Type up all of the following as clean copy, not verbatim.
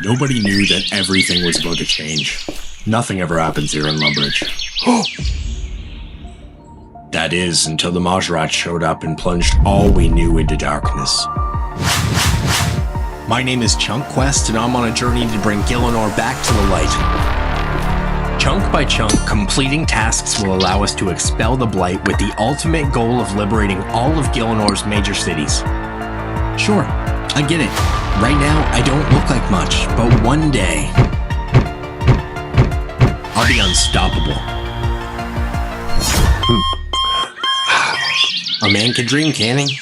Nobody knew that everything was about to change. Nothing ever happens here in Lumbridge. That is, until the Mahjarrat showed up and plunged all we knew into darkness. My name is ChunkQuest, and I'm on a journey to bring Gielinor back to the light. Chunk by chunk, completing tasks will allow us to expel the blight with the ultimate goal of liberating all of Gielinor's major cities. Sure, I get it. Right now, I don't look like much, but one day, I'll be unstoppable. A man can dream, can he?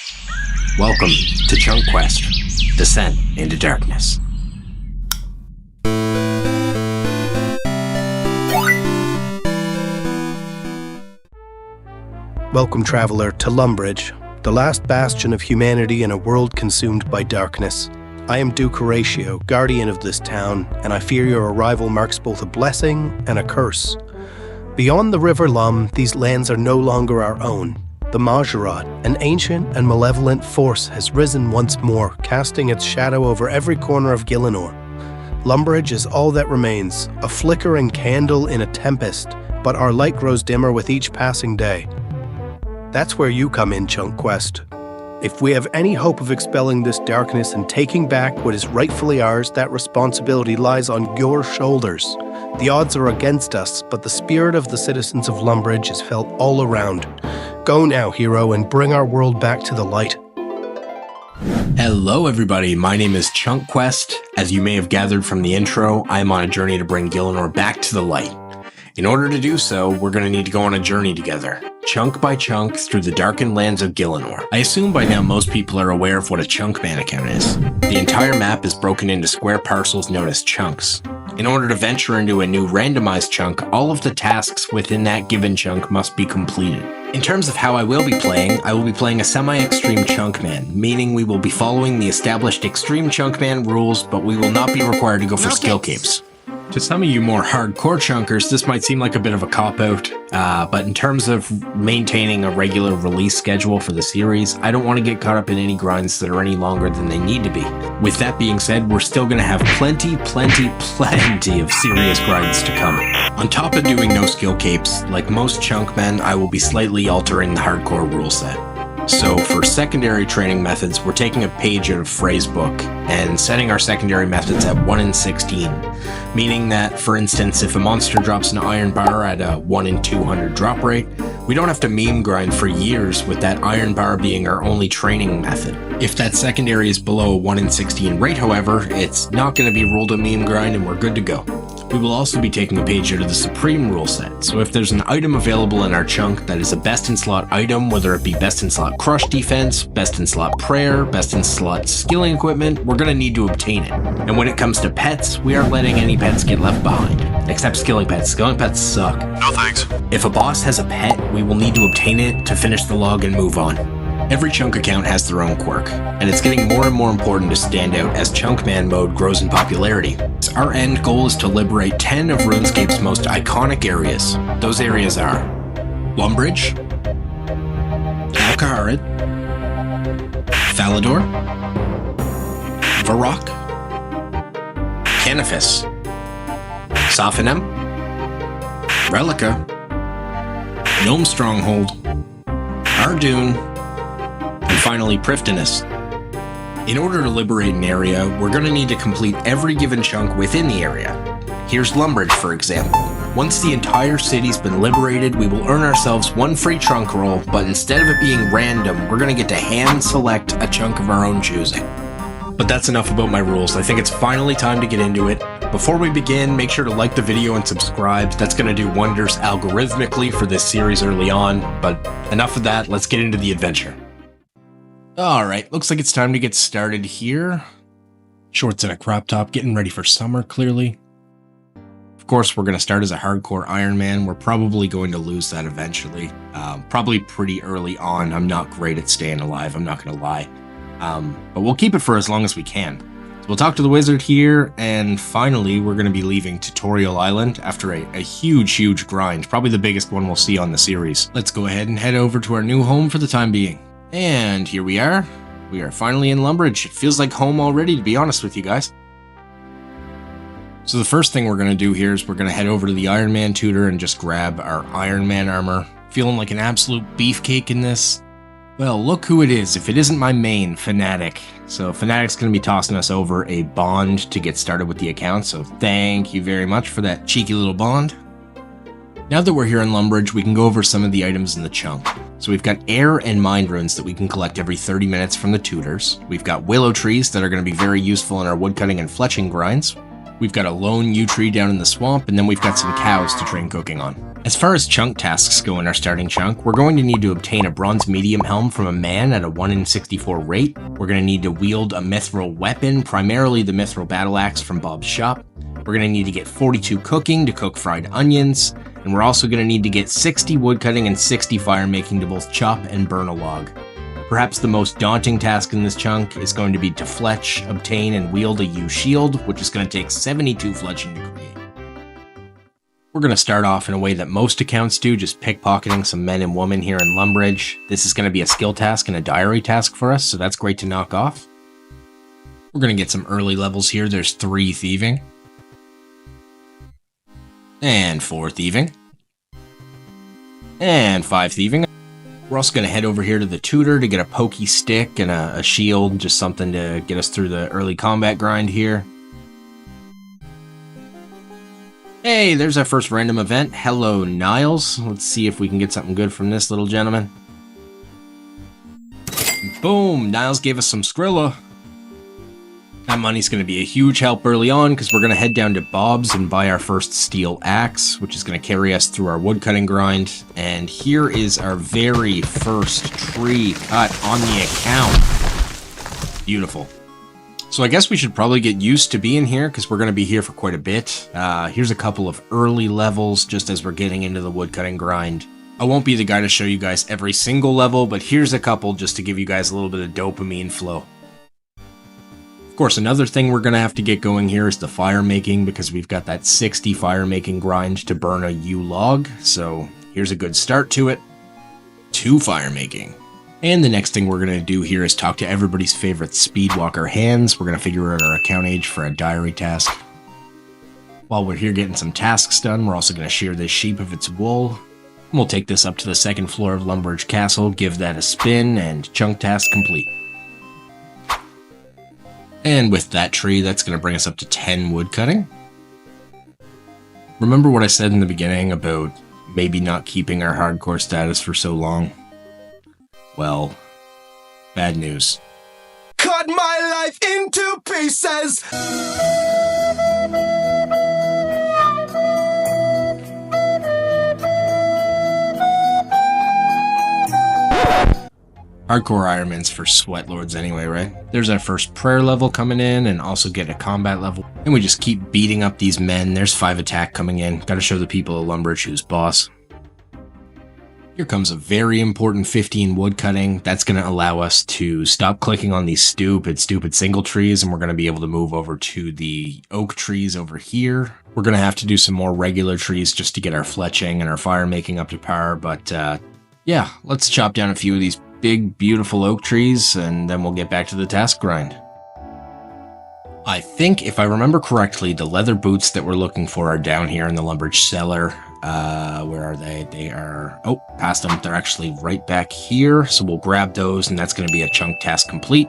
Welcome to ChunkQuest, Descent into Darkness. Welcome, traveler, to Lumbridge, the last bastion of humanity in a world consumed by darkness. I am Duke Horatio, guardian of this town, and I fear your arrival marks both a blessing and a curse. Beyond the River Lum, these lands are no longer our own. The Mahjarrat, an ancient and malevolent force, has risen once more, casting its shadow over every corner of Gielinor. Lumbridge is all that remains, a flickering candle in a tempest, but our light grows dimmer with each passing day. That's where you come in, ChunkQuest. If we have any hope of expelling this darkness and taking back what is rightfully ours, that responsibility lies on your shoulders. The odds are against us, but the spirit of the citizens of Lumbridge is felt all around. Go now, hero, and bring our world back to the light. Hello everybody, my name is ChunkQuest. As you may have gathered from the intro, I am on a journey to bring Gielinor back to the light. In order to do so, we're going to need to go on a journey together, chunk by chunk, through the darkened lands of Gielinor. I assume by now most people are aware of what a Chunkman account is. The entire map is broken into square parcels known as chunks. In order to venture into a new randomized chunk, all of the tasks within that given chunk must be completed. In terms of how I will be playing a semi-extreme Chunkman, meaning we will be following the established extreme Chunkman rules, but we will not be required to go for skill capes. To some of you more hardcore chunkers, this might seem like a bit of a cop-out, but in terms of maintaining a regular release schedule for the series, I don't want to get caught up in any grinds that are any longer than they need to be. With that being said, we're still going to have plenty of serious grinds to come. On top of doing no skill capes, like most chunkmen, I will be slightly altering the hardcore rule set. So for secondary training methods, we're taking a page out of Phrasebook and setting our secondary methods at 1 in 16, meaning that, for instance, if a monster drops an iron bar at a 1 in 200 drop rate, we don't have to meme grind for years with that iron bar being our only training method. If that secondary is below a 1 in 16 rate, however, it's not going to be ruled a meme grind and we're good to go. We will also be taking a page out of the Supreme rule set, so if there's an item available in our chunk that is a best in slot item, whether it be best in slot crush defense, best in slot prayer, best in slot skilling equipment, we're going to need to obtain it. And when it comes to pets, we aren't letting any pets get left behind. Except skilling pets. Skilling pets suck. No thanks. If a boss has a pet, we will need to obtain it to finish the log and move on. Every chunk account has their own quirk, and it's getting more and more important to stand out as Chunkman mode grows in popularity. Our end goal is to liberate 10 of RuneScape's most iconic areas. Those areas are Lumbridge, Mahjarrat, Falador, Varrock, Canifis, Sophonem, Relica, Gnome Stronghold, Ardoon, and finally Prifdinus. In order to liberate an area, we're going to need to complete every given chunk within the area. Here's Lumbridge, for example. Once the entire city's been liberated, we will earn ourselves one free chunk roll, but instead of it being random, we're going to get to hand select a chunk of our own choosing. But that's enough about my rules. I think it's finally time to get into it. Before we begin, make sure to like the video and subscribe. That's going to do wonders algorithmically for this series early on, but enough of that, let's get into the adventure. Alright, looks like it's time to get started here. Shorts and a crop top, getting ready for summer, clearly. Of course, we're going to start as a hardcore Iron Man. We're probably going to lose that eventually. Probably pretty early on. I'm not great at staying alive, I'm not going to lie. But we'll keep it for as long as we can. So we'll talk to the wizard here, and finally, we're going to be leaving Tutorial Island after a huge grind. Probably the biggest one we'll see on the series. Let's go ahead and head over to our new home for the time being. And here we are. We are finally in Lumbridge. It feels like home already, to be honest with you guys. So the first thing we're going to do here is we're going to head over to the Iron Man tutor and just grab our Iron Man armor. Feeling like an absolute beefcake in this? Well, look who it is, if it isn't my main, Fnatic. So Fnatic's going to be tossing us over a bond to get started with the account, so thank you very much for that cheeky little bond. Now that we're here in Lumbridge, we can go over some of the items in the chunk. So we've got air and mind runes that we can collect every 30 minutes from the tutors. We've got willow trees that are going to be very useful in our woodcutting and fletching grinds. We've got a lone yew tree down in the swamp, and then we've got some cows to train cooking on. As far as chunk tasks go in our starting chunk, we're going to need to obtain a bronze medium helm from a man at a 1 in 64 rate. We're going to need to wield a mithril weapon, primarily the mithril battle axe from Bob's shop. We're going to need to get 42 cooking to cook fried onions, and we're also going to need to get 60 woodcutting and 60 fire making to both chop and burn a log. Perhaps the most daunting task in this chunk is going to be to fletch, obtain, and wield a yew shield, which is going to take 72 fletching to create. We're going to start off in a way that most accounts do, just pickpocketing some men and women here in Lumbridge. This is going to be a skill task and a diary task for us, so that's great to knock off. We're going to get some early levels here. There's 3 thieving. And 4 thieving. And 5 thieving. We're also going to head over here to the tutor to get a pokey stick and a shield, just something to get us through the early combat grind here. Hey, there's our first random event. Hello, Niles. Let's see if we can get something good from this little gentleman. Boom! Niles gave us some Skrilla. That money's going to be a huge help early on because we're going to head down to Bob's and buy our first steel axe, which is going to carry us through our woodcutting grind. And here is our very first tree cut on the account. Beautiful. So I guess we should probably get used to being here because we're going to be here for quite a bit. Here's a couple of early levels just as we're getting into the woodcutting grind. I won't be the guy to show you guys every single level, but here's a couple just to give you guys a little bit of dopamine flow. Of course, another thing we're going to have to get going here is the fire making because we've got that 60 fire making grind to burn a yew log. So here's a good start to it. 2 fire making. And the next thing we're going to do here is talk to everybody's favorite speedwalker Hands. We're going to figure out our account age for a diary task. While we're here getting some tasks done, we're also going to shear this sheep of its wool. And we'll take this up to the 2nd floor of Lumbridge Castle, give that a spin, and chunk task complete. And with that tree, that's going to bring us up to 10 woodcutting. Remember what I said in the beginning about maybe not keeping our hardcore status for so long? Well, bad news. Cut my life into pieces! Hardcore Ironman's for sweat lords anyway, right? There's our first prayer level coming in and also get a combat level. And we just keep beating up these men. There's 5 attack coming in. Gotta show the people of Lumbridge who's boss. Here comes a very important 15 woodcutting. That's going to allow us to stop clicking on these stupid single trees, and we're going to be able to move over to the oak trees over here. We're going to have to do some more regular trees just to get our fletching and our fire making up to par, but yeah, let's chop down a few of these big, beautiful oak trees, and then we'll get back to the task grind. I think, if I remember correctly, the leather boots that we're looking for are down here in the Lumbridge cellar. Where are they? They are... oh, past them. They're actually right back here, so we'll grab those, and that's going to be a chunk task complete.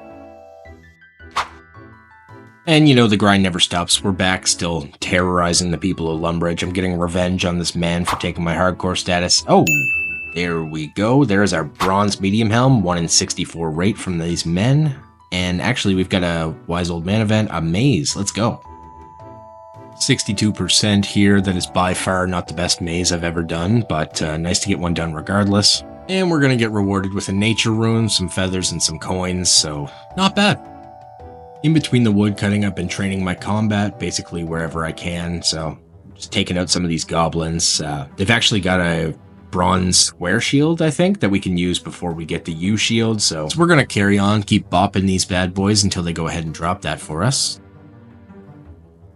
And, you know, the grind never stops. We're back, still terrorizing the people of Lumbridge. I'm getting revenge on this man for taking my hardcore status. Oh! There we go. There's our bronze medium helm, 1 in 64 rate from these men. And actually, we've got a wise old man event, a maze. Let's go. 62% here. That is by far not the best maze I've ever done, but nice to get one done regardless. And we're going to get rewarded with a nature rune, some feathers, and some coins, so not bad. In between the wood cutting, I've been training my combat basically wherever I can, so just taking out some of these goblins. They've actually got a bronze square shield, I think, that we can use before we get the yew shield, so we're going to carry on, keep bopping these bad boys until they go ahead and drop that for us.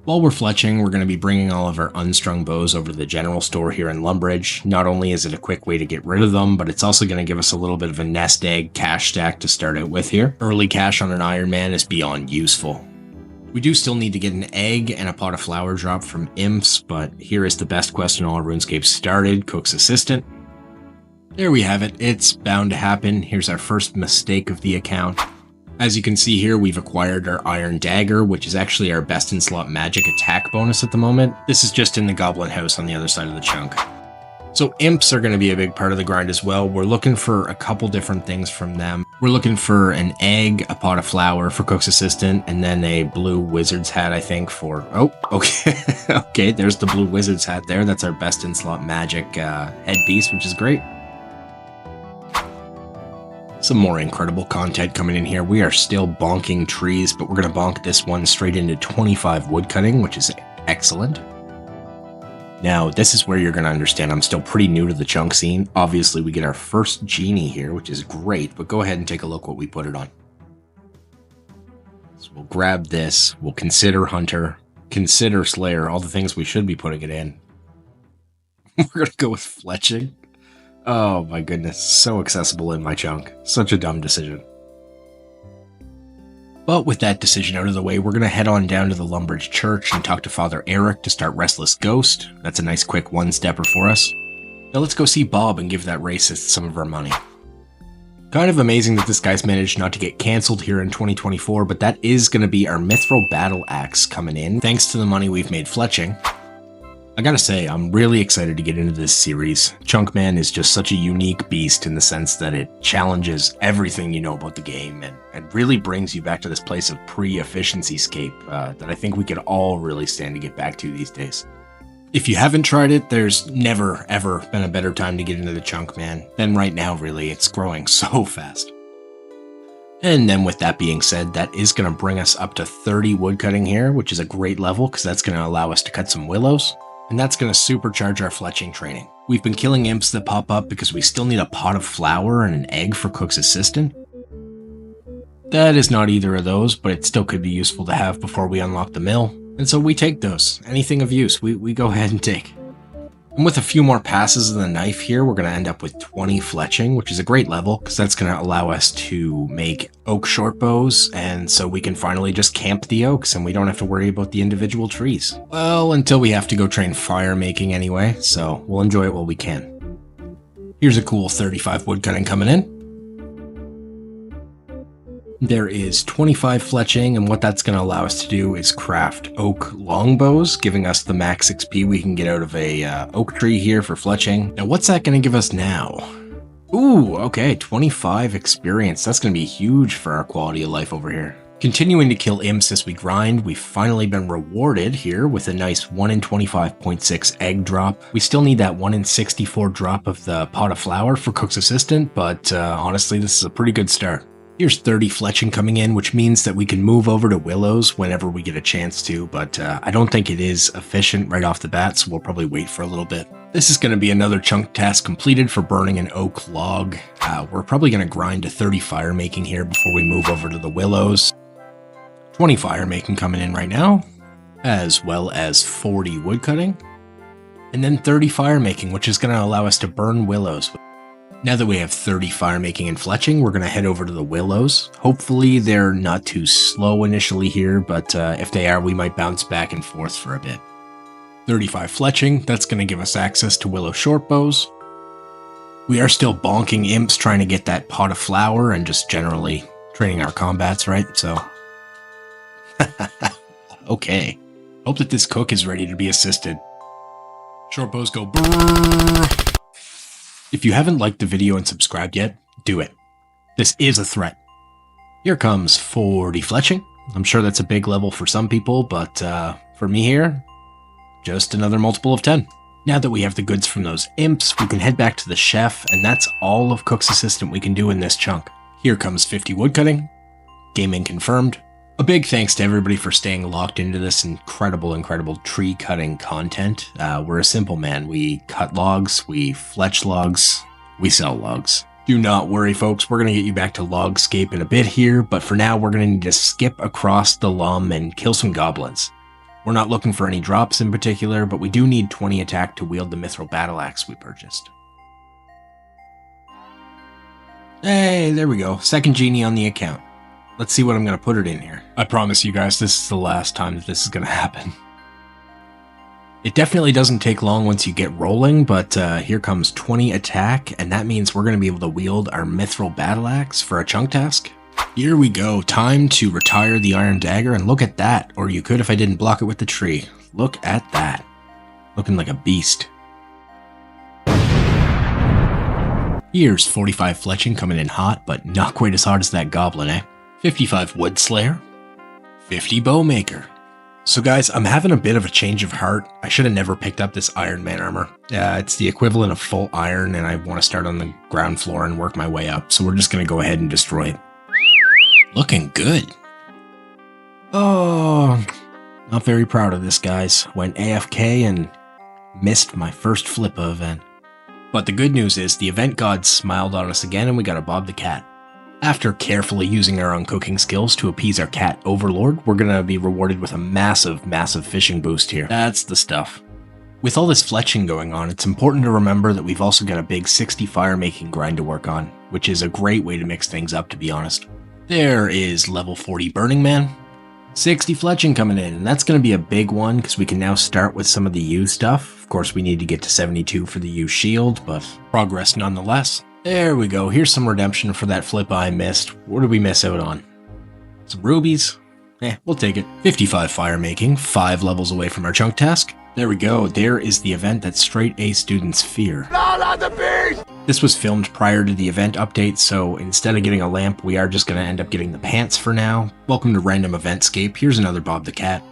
While we're fletching, we're going to be bringing all of our unstrung bows over to the general store here in Lumbridge. Not only is it a quick way to get rid of them, but it's also going to give us a little bit of a nest egg cash stack to start out with here. Early cash on an Iron Man is beyond useful. We do still need to get an egg and a pot of flour drop from imps, but here is the best quest in all RuneScape started, Cook's Assistant. There we have it, it's bound to happen. Here's our first mistake of the account. As you can see here, we've acquired our Iron Dagger, which is actually our best in slot magic attack bonus at the moment. This is just in the Goblin House on the other side of the chunk. So imps are going to be a big part of the grind as well. We're looking for a couple different things from them. We're looking for an egg, a pot of flour for Cook's Assistant, and then a blue wizard's hat, I think, for... Oh, okay. Okay, there's the blue wizard's hat there. That's our best in slot magic headpiece, which is great. Some more incredible content coming in here. We are still bonking trees, but we're going to bonk this one straight into 25 woodcutting, which is excellent. Now, this is where you're going to understand I'm still pretty new to the chunk scene. Obviously, we get our first genie here, which is great, but go ahead and take a look what we put it on. So we'll grab this, we'll consider Hunter, consider Slayer, all the things we should be putting it in. We're going to go with Fletching. Oh my goodness, so accessible in my chunk. Such a dumb decision. But with that decision out of the way, we're going to head on down to the Lumbridge Church and talk to Father Eric to start Restless Ghost. That's a nice quick one-stepper for us. Now let's go see Bob and give that racist some of our money. Kind of amazing that this guy's managed not to get cancelled here in 2024, but that is going to be our Mithril Battle Axe coming in, thanks to the money we've made fletching. I gotta say, I'm really excited to get into this series. Chunkman is just such a unique beast in the sense that it challenges everything you know about the game and really brings you back to this place of pre-efficiency scape that I think we could all really stand to get back to these days. If you haven't tried it, there's never ever been a better time to get into the Chunkman than right now, really. It's growing so fast. And then with that being said, that is going to bring us up to 30 woodcutting here, which is a great level because that's going to allow us to cut some willows. And that's going to supercharge our fletching training. We've been killing imps that pop up because we still need a pot of flour and an egg for Cook's Assistant. That is not either of those, but it still could be useful to have before we unlock the mill. And so we take those. Anything of use, we go ahead and take. And with a few more passes of the knife here, we're going to end up with 20 fletching, which is a great level because that's going to allow us to make oak short bows, and so we can finally just camp the oaks and we don't have to worry about the individual trees. Well, until we have to go train fire making anyway, so we'll enjoy it while we can. Here's a cool 35 woodcutting coming in. There is 25 fletching, and what that's going to allow us to do is craft oak longbows, giving us the max XP we can get out of a oak tree here for fletching. Now, what's that going to give us now? Ooh, okay, 25 experience. That's going to be huge for our quality of life over here. Continuing to kill imps as we grind, we've finally been rewarded here with a nice 1 in 25.6 egg drop. We still need that 1 in 64 drop of the pot of flour for Cook's Assistant, but honestly, this is a pretty good start. Here's 30 fletching coming in, which means that we can move over to willows whenever we get a chance to, but I don't think it is efficient right off the bat, so we'll probably wait for a little bit. This is going to be another chunk task completed for burning an oak log. We're probably going to grind to 30 fire making here before we move over to the willows. 20 fire making coming in right now, as well as 40 woodcutting, and then 30 fire making, which is going to allow us to burn willows. Now that we have 30 fire making and fletching, we're going to head over to the willows. Hopefully they're not too slow initially here, but if they are, we might bounce back and forth for a bit. 35 fletching, that's going to give us access to willow short bows. We are still bonking imps trying to get that pot of flour and just generally training our combats, right? So, okay. Hope that this cook is ready to be assisted. Short bows go brrrr. If you haven't liked the video and subscribed yet, do it. This is a threat. Here comes 40 fletching. I'm sure that's a big level for some people, but for me here, just another multiple of 10. Now that we have the goods from those imps, we can head back to the chef, and that's all of Cook's Assistant we can do in this chunk. Here comes 50 woodcutting. Gaming confirmed. A big thanks to everybody for staying locked into this incredible tree cutting content. We're a simple man. We cut logs, we fletch logs, we sell logs. Do not worry, folks. We're going to get you back to Logscape in a bit here, but for now, we're going to need to skip across the Lum and kill some goblins. We're not looking for any drops in particular, but we do need 20 attack to wield the Mithril Battle Axe we purchased. Hey, there we go. Second genie on the account. Let's see what I'm going to put it in here. I promise you guys, this is the last time that this is going to happen. It definitely doesn't take long once you get rolling, but here comes 20 attack, and that means we're going to be able to wield our mithril battle axe for a chunk task. Here we go, time to retire the iron dagger, and look at that, or you could if I didn't block it with the tree. Look at that. Looking like a beast. Here's 45 fletching coming in hot, but not quite as hot as that goblin, eh? 55 wood slayer, 50 bowmaker. So guys, I'm having a bit of a change of heart. I should have never picked up this Iron Man armor. It's the equivalent of full iron, and I want to start on the ground floor and work my way up, so we're just going to go ahead and destroy it. Looking good. Oh, not very proud of this, guys. Went AFK and missed my first Flippa event. But the good news is the event gods smiled on us again, and we got to Bob the Cat. After carefully using our own cooking skills to appease our cat overlord, we're going to be rewarded with a massive, massive fishing boost here. That's the stuff. With all this fletching going on, it's important to remember that we've also got a big 60 fire making grind to work on, which is a great way to mix things up, to be honest. There is level 40 Burning Man, 60 fletching coming in, and that's going to be a big one because we can now start with some of the U stuff. Of course, we need to get to 72 for the U shield, but progress nonetheless. There we go. Here's some redemption for that flip I missed. What did we miss out on? Some rubies? We'll take it. 55 fire making, 5 levels away from our chunk task. There we go. There is the event that straight A students fear. This was filmed prior to the event update, so instead of getting a lamp, we are just going to end up getting the pants for now. Welcome to Random Eventscape. Here's another Bob the Cat.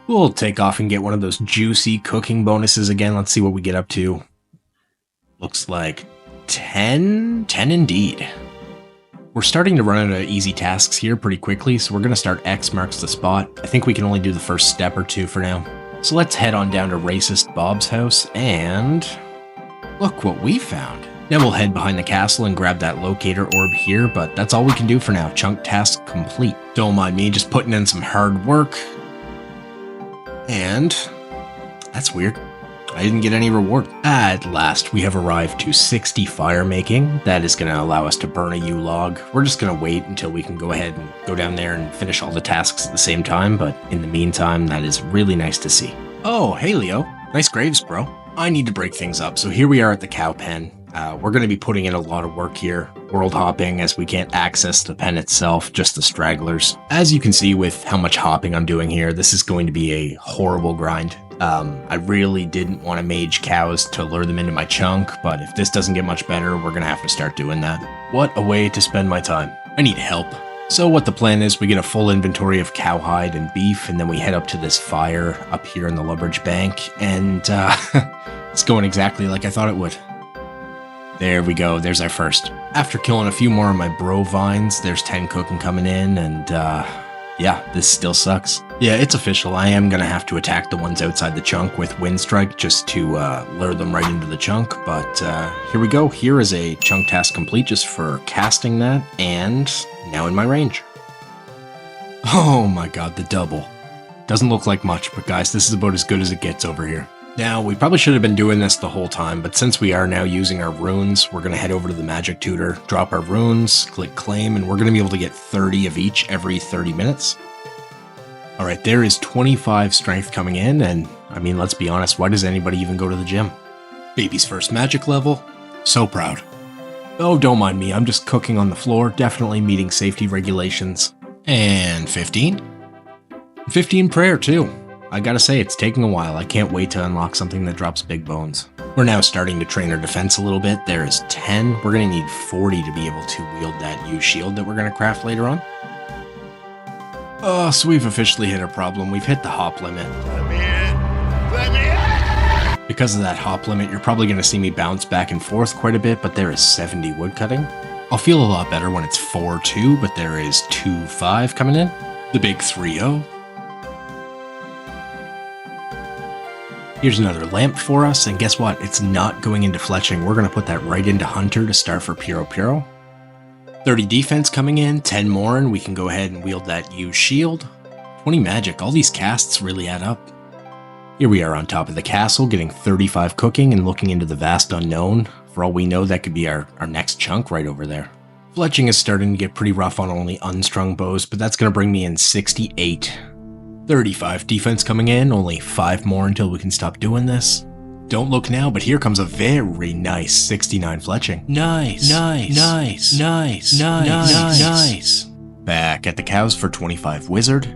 We'll take off and get one of those juicy cooking bonuses again. Let's see what we get up to. Looks like 10? 10 indeed. We're starting to run out of easy tasks here pretty quickly, so we're going to start X marks the spot. I think we can only do the first step or two for now. So let's head on down to Racist Bob's house, and look what we found. Now we'll head behind the castle and grab that locator orb here, but that's all we can do for now. Chunk task complete. Don't mind me just putting in some hard work. And that's weird. I didn't get any reward. At last, we have arrived to 60 fire making. That is going to allow us to burn a U log. We're just going to wait until we can go ahead and go down there and finish all the tasks at the same time, but in the meantime, that is really nice to see. Oh, hey Leo. Nice graves, bro. I need to break things up, so here we are at the cow pen. We're going to be putting in a lot of work here, world hopping, as we can't access the pen itself, just the stragglers. As you can see with how much hopping I'm doing here, this is going to be a horrible grind. I really didn't want to mage cows to lure them into my chunk, but if this doesn't get much better, we're going to have to start doing that. What a way to spend my time. I need help. So what the plan is, we get a full inventory of cowhide and beef, and then we head up to this fire up here in the Lumbridge bank, and it's going exactly like I thought it would. There we go, there's our first. After killing a few more of my bro vines, there's 10 cooking coming in, and yeah, this still sucks. Yeah, it's official. I am going to have to attack the ones outside the chunk with Wind Strike just to lure them right into the chunk. But here we go. Here is a chunk task complete just for casting that, and now in my range. Oh my god, the double. Doesn't look like much, but guys, this is about as good as it gets over here. Now, we probably should have been doing this the whole time, but since we are now using our runes, we're going to head over to the magic tutor, drop our runes, click claim, and we're going to be able to get 30 of each every 30 minutes. Alright, there is 25 strength coming in, and I mean, let's be honest, why does anybody even go to the gym? Baby's first magic level. So proud. Oh, don't mind me, I'm just cooking on the floor, definitely meeting safety regulations. And 15? 15 prayer, too. I gotta say, it's taking a while. I can't wait to unlock something that drops big bones. We're now starting to train our defense a little bit. There is 10. We're gonna need 40 to be able to wield that U shield that we're gonna craft later on. Oh, so we've officially hit a problem. We've hit the hop limit. Let me in! Let me in! Because of that hop limit, you're probably gonna see me bounce back and forth quite a bit, but there is 70 woodcutting. I'll feel a lot better when it's 4-2, but there is 2-5 coming in. The big 3-0. Here's another lamp for us, and guess what? It's not going into fletching. We're going to put that right into Hunter to start for Puro Puro. 30 defense coming in, 10 more, and we can go ahead and wield that U shield. 20 magic. All these casts really add up. Here we are on top of the castle, getting 35 cooking and looking into the vast unknown. For all we know, that could be our next chunk right over there. Fletching is starting to get pretty rough on only unstrung bows, but that's going to bring me in 68. 35 defense coming in, only 5 more until we can stop doing this. Don't look now, but here comes a very nice 69 fletching. Nice. Back at the cows for 25 wizard.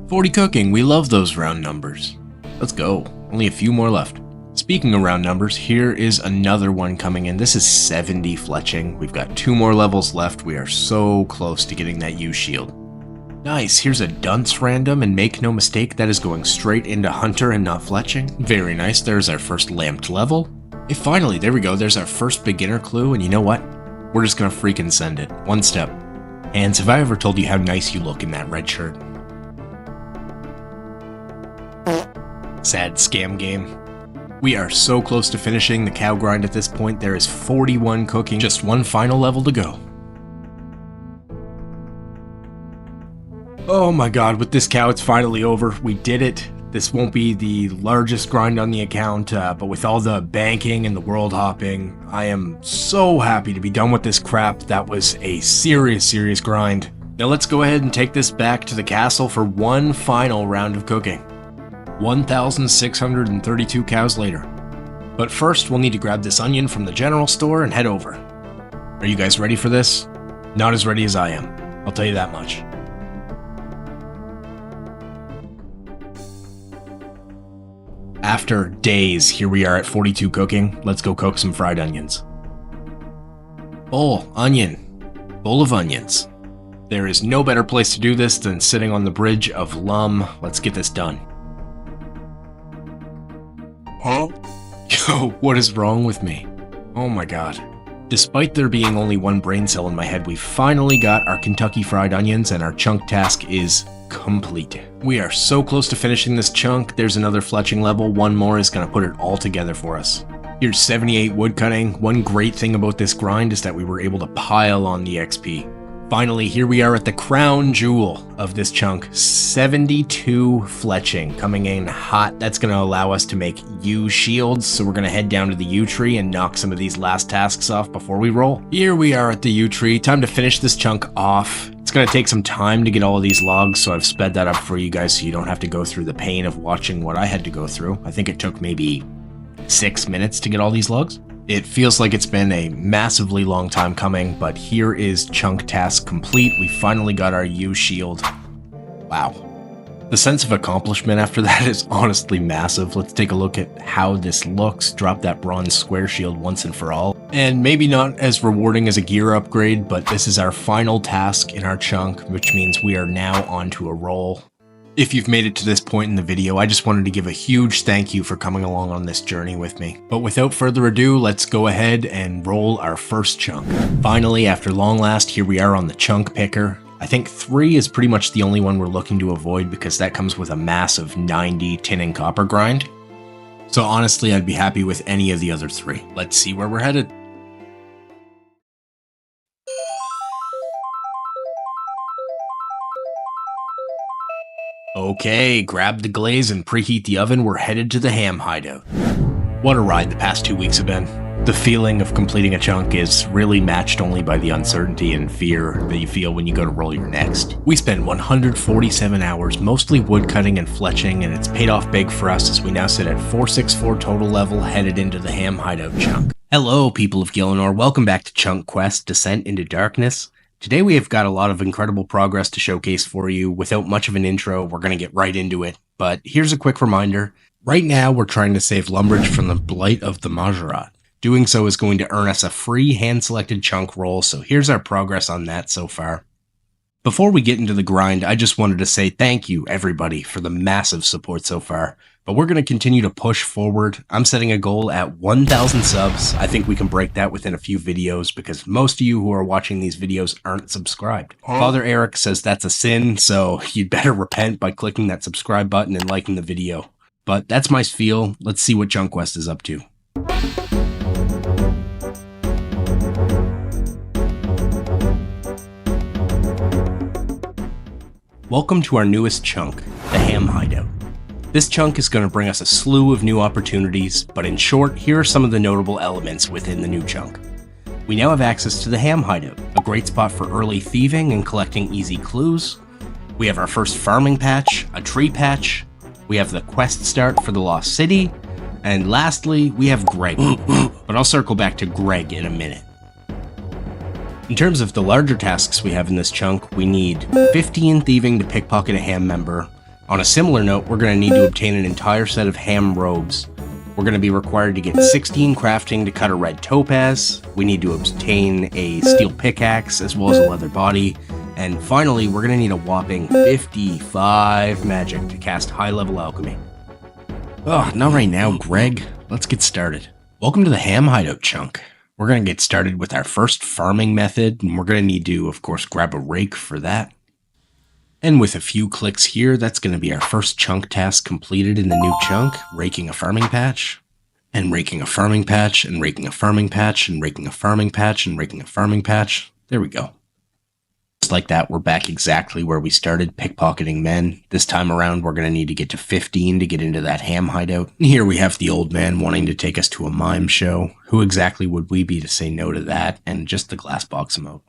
40 cooking, we love those round numbers. Let's go, only a few more left. Speaking of round numbers, here is another one coming in. This is 70 fletching. We've got 2 more levels left. We are so close to getting that U shield. Nice, here's a dunce random, and make no mistake, that is going straight into hunter and not fletching. Very nice, there's our first lamped level. Hey, finally, there we go, there's our first beginner clue, and you know what? We're just gonna freaking send it. One step. And have I ever told you how nice you look in that red shirt? Sad scam game. We are so close to finishing the cow grind at this point. There is 41 cooking, just one final level to go. Oh my god, with this cow it's finally over. We did it. This won't be the largest grind on the account, but with all the banking and the world hopping, I am so happy to be done with this crap. That was a serious grind. Now let's go ahead and take this back to the castle for one final round of cooking. 1,632 cows later. But first, we'll need to grab this onion from the general store and head over. Are you guys ready for this? Not as ready as I am, I'll tell you that much. After days, here we are at 42 cooking. Let's go cook some fried onions. Bowl of onions. There is no better place to do this than sitting on the bridge of Lum. Let's get this done. Huh? Yo, what is wrong with me? Oh my god. Despite there being only one brain cell in my head, we finally got our Kentucky fried onions and our chunk task is complete. We are so close to finishing this chunk. There's another fletching level. One more is going to put it all together for us. Here's 78 wood cutting. One great thing about this grind is that we were able to pile on the XP. Finally, here we are at the crown jewel of this chunk. 72 fletching coming in hot. That's going to allow us to make U shields. So we're going to head down to the U tree and knock some of these last tasks off before we roll. Here we are at the U tree. Time to finish this chunk off. It's going to take some time to get all of these logs, so I've sped that up for you guys so you don't have to go through the pain of watching what I had to go through. I think it took maybe 6 minutes to get all these logs. It feels like it's been a massively long time coming, but here is chunk task complete. We finally got our U shield. Wow. The sense of accomplishment after that is honestly massive. Let's take a look at how this looks. Drop that bronze square shield once and for all. And maybe not as rewarding as a gear upgrade, but this is our final task in our chunk, which means we are now onto a roll. If you've made it to this point in the video, I just wanted to give a huge thank you for coming along on this journey with me. But without further ado, let's go ahead and roll our first chunk. Finally, after long last, here we are on the chunk picker. I think 3 is pretty much the only one we're looking to avoid because that comes with a massive 90 tin and copper grind. So honestly, I'd be happy with any of the other 3. Let's see where we're headed. Okay, grab the glaze and preheat the oven. We're headed to the ham hideout. What a ride the past 2 weeks have been. The feeling of completing a chunk is really matched only by the uncertainty and fear that you feel when you go to roll your next. We spent 147 hours mostly wood cutting and fletching, and it's paid off big for us as we now sit at 464 total level headed into the ham hideout chunk. Hello people of Gielinor, welcome back to Chunk Quest Descent into Darkness. Today we have got a lot of incredible progress to showcase for you. Without much of an intro, we're going to get right into it. But here's a quick reminder. Right now we're trying to save Lumbridge from the blight of the Mahjarrat. Doing so is going to earn us a free hand-selected chunk roll, so here's our progress on that so far. Before we get into the grind, I just wanted to say thank you, everybody, for the massive support so far. But we're going to continue to push forward. I'm setting a goal at 1,000 subs. I think we can break that within a few videos because most of you who are watching these videos aren't subscribed. Father Eric says that's a sin, so you'd better repent by clicking that subscribe button and liking the video. But that's my spiel. Let's see what Chunk Quest is up to. Welcome to our newest chunk, the Ham Hideout. This chunk is going to bring us a slew of new opportunities, but in short, here are some of the notable elements within the new chunk. We now have access to the ham hideout, a great spot for early thieving and collecting easy clues. We have our first farming patch, a tree patch. We have the quest start for the Lost City. And lastly, we have Greg. But I'll circle back to Greg in a minute. In terms of the larger tasks we have in this chunk, we need 15 thieving to pickpocket a ham member. On a similar note, we're going to need to obtain an entire set of ham robes. We're going to be required to get 16 crafting to cut a red topaz. We need to obtain a steel pickaxe as well as a leather body. And finally, we're going to need a whopping 55 magic to cast high-level alchemy. Oh, not right now, Greg. Let's get started. Welcome to the ham hideout chunk. We're going to get started with our first farming method, and we're going to need to, of course, grab a rake for that. And with a few clicks here, that's going to be our first chunk task completed in the new chunk, raking a farming patch, and raking a farming patch, and raking a farming patch, and raking a farming patch, and raking a farming patch. There we go. Just like that, we're back exactly where we started, pickpocketing men. This time around, we're going to need to get to 15 to get into that ham hideout. And here we have the old man wanting to take us to a mime show. Who exactly would we be to say no to that? And just the glass box emote.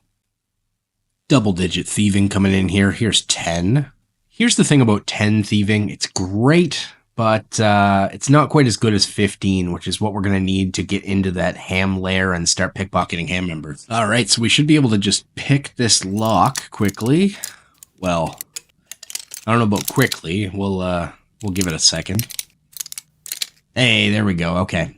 Double-digit thieving coming in here. Here's 10. Here's the thing about 10 thieving. It's great, but it's not quite as good as 15, which is what we're going to need to get into that ham lair and start pickpocketing ham members. All right, so we should be able to just pick this lock quickly. Well, I don't know about quickly. We'll give it a second. Hey, there we go. Okay.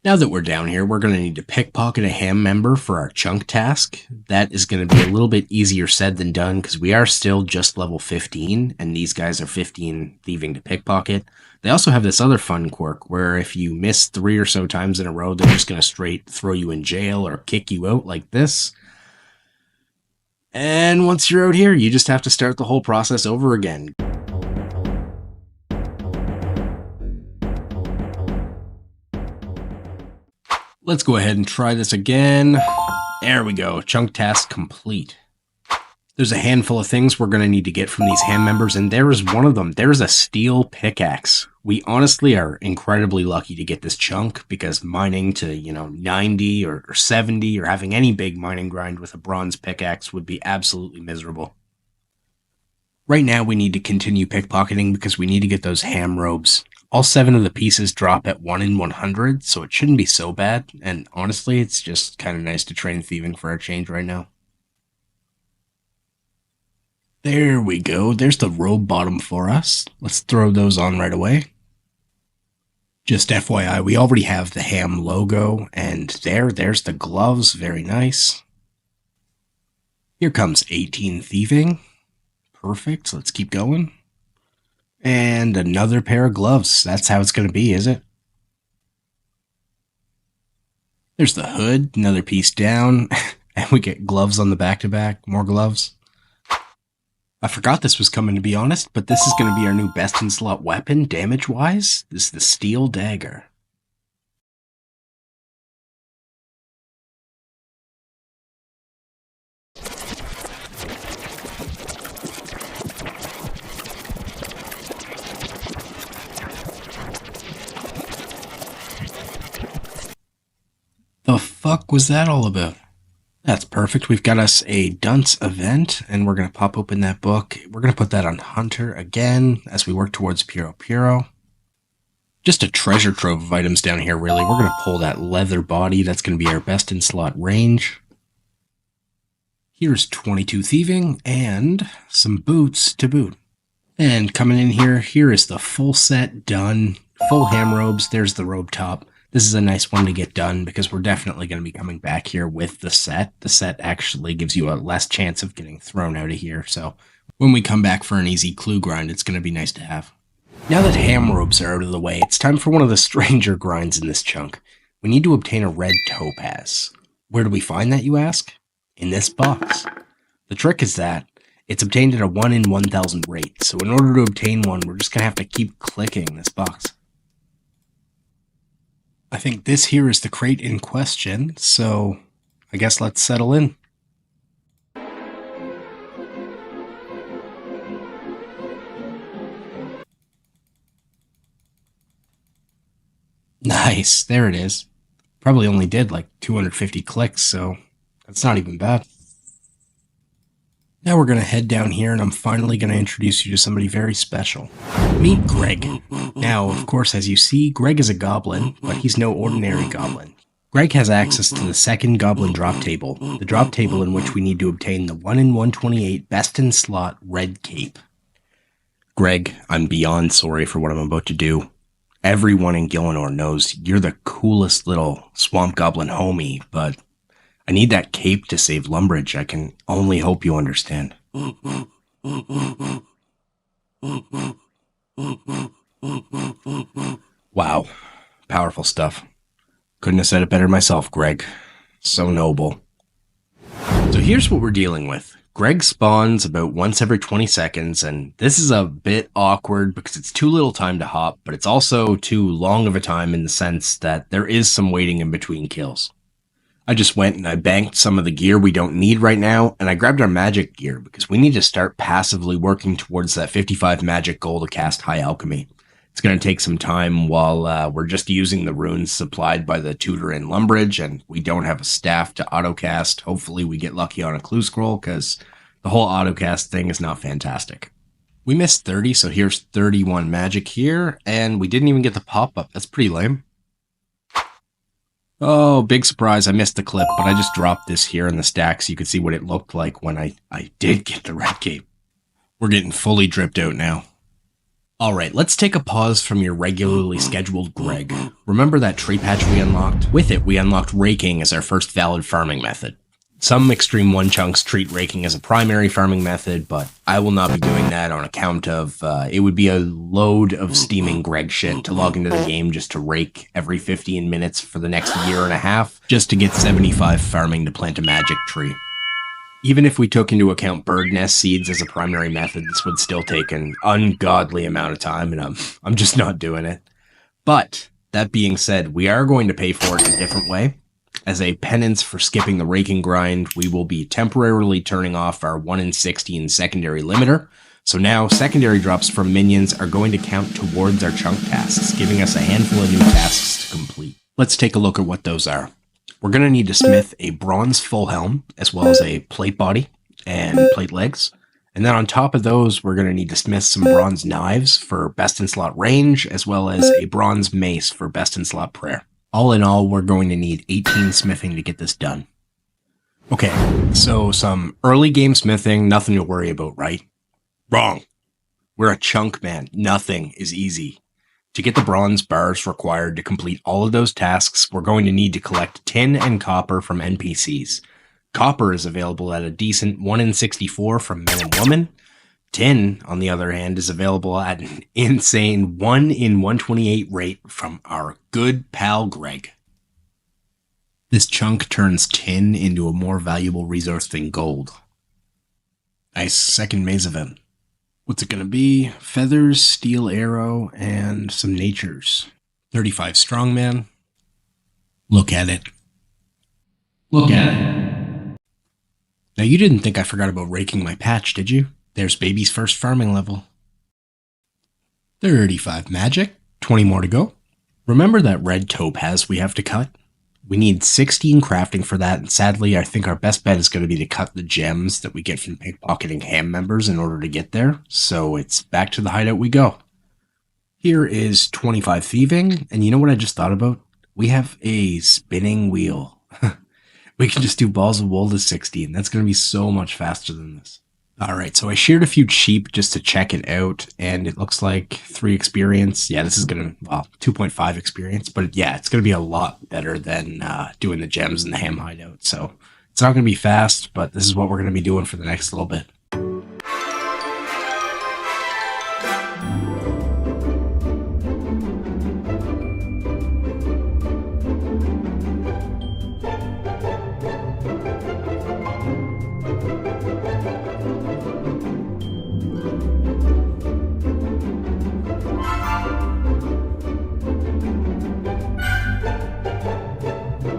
Now that we're down here, we're going to need to pickpocket a ham member for our chunk task. That is going to be a little bit easier said than done because we are still just level 15, and these guys are 15 thieving to pickpocket. They also have this other fun quirk where if you miss 3 or so times in a row, they're just going to straight throw you in jail or kick you out like this. And once you're out here, you just have to start the whole process over again. Let's go ahead and try this again. There we go. Chunk task complete. There's a handful of things we're going to need to get from these ham members, and there is one of them. There's a steel pickaxe. We honestly are incredibly lucky to get this chunk because mining to, 90 or 70 or having any big mining grind with a bronze pickaxe would be absolutely miserable. Right now we need to continue pickpocketing because we need to get those ham robes. All 7 of the pieces drop at 1 in 100, so it shouldn't be so bad, and honestly, it's just kind of nice to train thieving for a change right now. There we go, there's the robe bottom for us. Let's throw those on right away. Just FYI, we already have the ham logo, and there's the gloves, very nice. Here comes 18 thieving. Perfect, let's keep going. And another pair of gloves. That's how it's going to be, is it? There's the hood, another piece down. And we get gloves on the back-to-back. More gloves. I forgot this was coming, to be honest, but this is going to be our new best-in-slot weapon, damage-wise. This is the steel dagger. The fuck was that all about? That's perfect. We've got us a dunce event, and we're going to pop open that book. We're going to put that on Hunter again as we work towards Puro Puro. Just a treasure trove of items down here, really. We're going to pull that leather body. That's going to be our best in slot range. Here's 22 thieving and some boots to boot. And coming in here is the full set done. Full ham robes. There's the robe top. This is a nice one to get done because we're definitely going to be coming back here with the set. The set actually gives you a less chance of getting thrown out of here. So when we come back for an easy clue grind, it's going to be nice to have. Now that ham robes are out of the way, it's time for one of the stranger grinds in this chunk. We need to obtain a red topaz. Where do we find that, you ask? In this box. The trick is that it's obtained at a 1 in 1,000 rate. So in order to obtain one, we're just going to have to keep clicking this box. I think this here is the crate in question, so I guess let's settle in. Nice, there it is. Probably only did like 250 clicks, so that's not even bad. Now we're going to head down here, and I'm finally going to introduce you to somebody very special. Meet Greg. Now, of course, as you see, Greg is a goblin, but he's no ordinary goblin. Greg has access to the second goblin drop table, the drop table in which we need to obtain the 1 in 128 best in slot red cape. Greg, I'm beyond sorry for what I'm about to do. Everyone in Gielinor knows you're the coolest little swamp goblin homie, but I need that cape to save Lumbridge. I can only hope you understand. Wow. Powerful stuff. Couldn't have said it better myself, Greg. So noble. So here's what we're dealing with. Greg spawns about once every 20 seconds, and this is a bit awkward because it's too little time to hop, but it's also too long of a time in the sense that there is some waiting in between kills. I just went and I banked some of the gear we don't need right now, and I grabbed our magic gear because we need to start passively working towards that 55 magic goal to cast High Alchemy. It's going to take some time while we're just using the runes supplied by the tutor in Lumbridge, and we don't have a staff to autocast. Hopefully we get lucky on a clue scroll, because the whole autocast thing is not fantastic. We missed 30, so here's 31 magic here, and we didn't even get the pop-up. That's pretty lame. Oh, big surprise, I missed the clip, but I just dropped this here in the stack so you could see what it looked like when I did get the red cape. We're getting fully dripped out now. Alright, let's take a pause from your regularly scheduled Greg. Remember that tree patch we unlocked? With it, we unlocked raking as our first valid farming method. Some Extreme 1 chunks treat raking as a primary farming method, but I will not be doing that on account of it would be a load of steaming Greg shit to log into the game just to rake every 15 minutes for the next year and a half, just to get 75 farming to plant a magic tree. Even if we took into account bird nest seeds as a primary method, this would still take an ungodly amount of time, and I'm just not doing it. But, that being said, we are going to pay for it in a different way. As a penance for skipping the raking grind, we will be temporarily turning off our 1 in 16 secondary limiter. So now, secondary drops from minions are going to count towards our chunk tasks, giving us a handful of new tasks to complete. Let's take a look at what those are. We're going to need to smith a bronze full helm, as well as a plate body and plate legs. And then on top of those, we're going to need to smith some bronze knives for best in slot range, as well as a bronze mace for best in slot prayer. All in all, we're going to need 18 smithing to get this done. Okay, so some early game smithing, nothing to worry about, right? Wrong. We're a chunk man. Nothing is easy. To get the bronze bars required to complete all of those tasks, we're going to need to collect tin and copper from NPCs. Copper is available at a decent 1 in 64 from men and women. Tin, on the other hand, is available at an insane 1 in 128 rate from our good pal Greg. This chunk turns tin into a more valuable resource than gold. Nice, second maze event. What's it going to be? Feathers, steel arrow, and some natures. 35 strongman. Look at it. Look at it. Now you didn't think I forgot about raking my patch, did you? There's baby's first farming level. 35 magic. 20 more to go. Remember that red topaz we have to cut? We need 16 crafting for that, and sadly, I think our best bet is going to be to cut the gems that we get from pickpocketing ham members in order to get there, so it's back to the hideout we go. Here is 25 thieving, and you know what I just thought about? We have a spinning wheel. We can just do balls of wool to 60, and that's going to be so much faster than this. Alright, so I sheared a few sheep just to check it out, and it looks like 3 experience. Yeah, this is going to, well, 2.5 experience, but yeah, it's going to be a lot better than doing the gems in the ham hideout. So it's not going to be fast, but this is what we're going to be doing for the next little bit.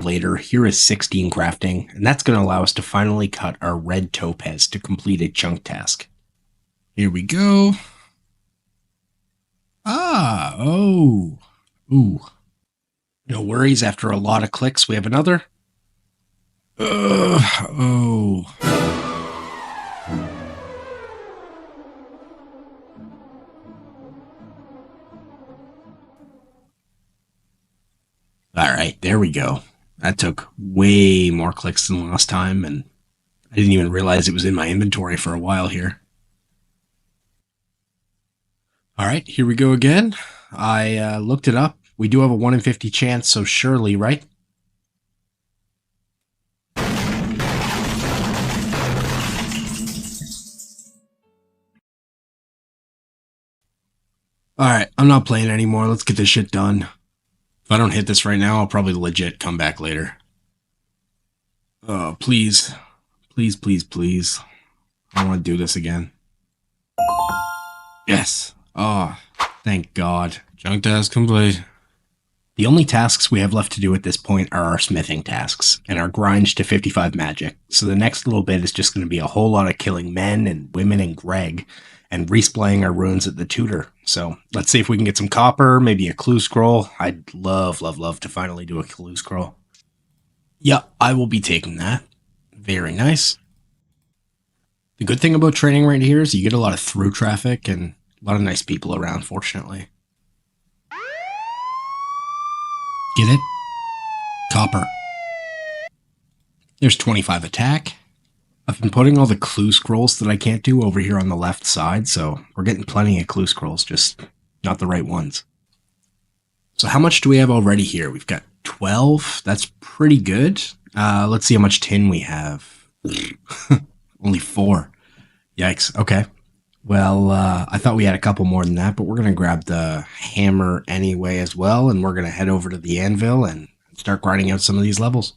Later, here is 16 crafting, and that's going to allow us to finally cut our red topaz to complete a chunk task. Here we go. Ooh. No worries, after a lot of clicks, we have another. Oh. Alright, there we go. That took way more clicks than last time, and I didn't even realize it was in my inventory for a while here. Alright, here we go again. I looked it up. We do have a 1 in 50 chance, so surely, right? Alright, I'm not playing anymore. Let's get this shit done. If I don't hit this right now, I'll probably legit come back later. Oh, please. Please, please, please. I don't want to do this again. Yes. Oh, thank God. Junk task complete. The only tasks we have left to do at this point are our smithing tasks, and our grind to 55 magic. So the next little bit is just going to be a whole lot of killing men and women and Greg, and resplaying our runes at the tutor. So let's see if we can get some copper, maybe a clue scroll. I'd love, love, love to finally do a clue scroll. Yeah, I will be taking that. Very nice. The good thing about training right here is you get a lot of through traffic and a lot of nice people around, fortunately. Get it? Copper. There's 25 attack. I've been putting all the clue scrolls that I can't do over here on the left side, so we're getting plenty of clue scrolls, just not the right ones. So how much do we have already here? We've got 12. That's pretty good. Let's see how much tin we have. Only 4. Yikes. Okay. Well, I thought we had a couple more than that, but we're going to grab the hammer anyway as well, and we're going to head over to the anvil and start grinding out some of these levels.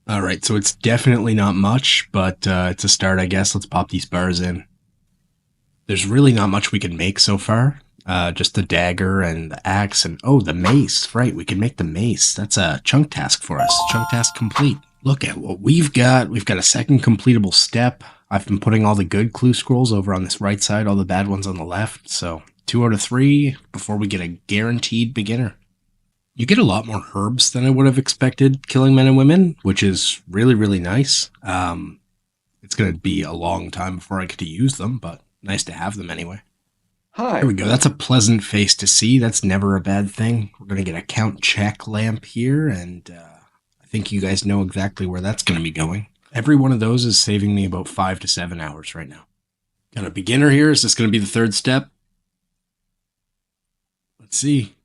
All right, so it's definitely not much, but it's a start, I guess. Let's pop these bars in. There's really not much we can make so far. Just the dagger and the axe and, oh, the mace. Right, we can make the mace. That's a chunk task for us. Chunk task complete. Look at what we've got. We've got a second completable step. I've been putting all the good clue scrolls over on this right side, all the bad ones on the left. So 2 out of 3 before we get a guaranteed beginner. You get a lot more herbs than I would have expected killing men and women, which is really, really nice. It's going to be a long time before I get to use them, but nice to have them anyway. Hi. There we go. That's a pleasant face to see. That's never a bad thing. We're going to get a count check lamp here, and I think you guys know exactly where that's going to be going. Every one of those is saving me about 5 to 7 hours right now. Got a beginner here. Is this going to be the third step? Let's see.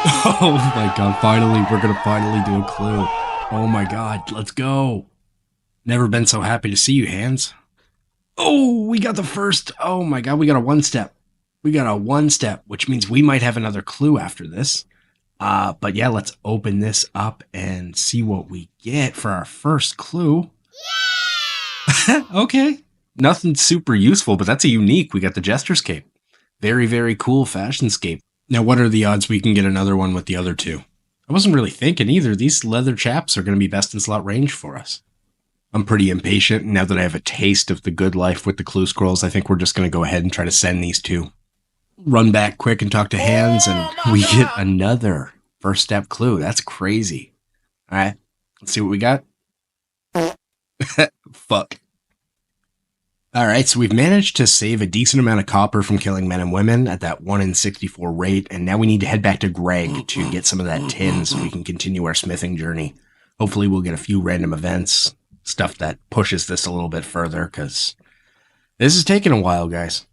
Oh my God, finally, we're going to finally do a clue. Oh my God, let's go. Never been so happy to see you, Hands. Oh, we got the first. Oh my God, we got a 1 step. We got a 1 step, which means we might have another clue after this. But yeah, let's open this up and see what we get for our first clue. Yeah! Okay. Nothing super useful, but that's a unique. We got the Jester's Cape. Very, very cool fashion scape. Now, what are the odds we can get another one with the other 2? I wasn't really thinking either. These leather chaps are going to be best in slot range for us. I'm pretty impatient. Now that I have a taste of the good life with the clue scrolls, I think we're just going to go ahead and try to send these 2. Run back quick and talk to Hands, and we get another first step clue. That's crazy. All right, let's see what we got. Fuck. All right, so we've managed to save a decent amount of copper from killing men and women at that 1 in 64 rate, and now we need to head back to Greg to get some of that tin so we can continue our smithing journey. Hopefully we'll get a few random events, stuff that pushes this a little bit further, because this is taking a while, guys.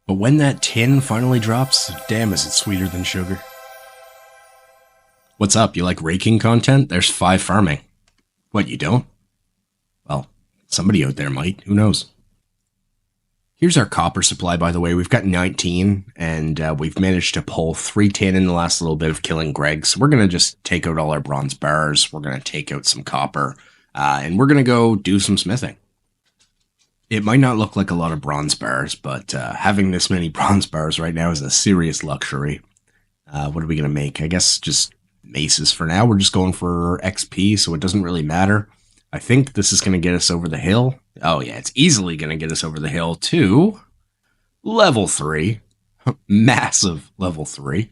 But when that tin finally drops, damn, is it sweeter than sugar. What's up? You like raking content? There's 5 farming. What, you don't? Well, somebody out there might. Who knows? Here's our copper supply, by the way. We've got 19, and we've managed to pull 3 tin in the last little bit of killing Greg. So we're going to just take out all our bronze bars. We're going to take out some copper, and we're going to go do some smithing. It might not look like a lot of bronze bars, but having this many bronze bars right now is a serious luxury. What are we going to make? I guess just maces for now. We're just going for XP, so it doesn't really matter. I think this is going to get us over the hill. Oh yeah, it's easily going to get us over the hill to level 3. Massive level 3. And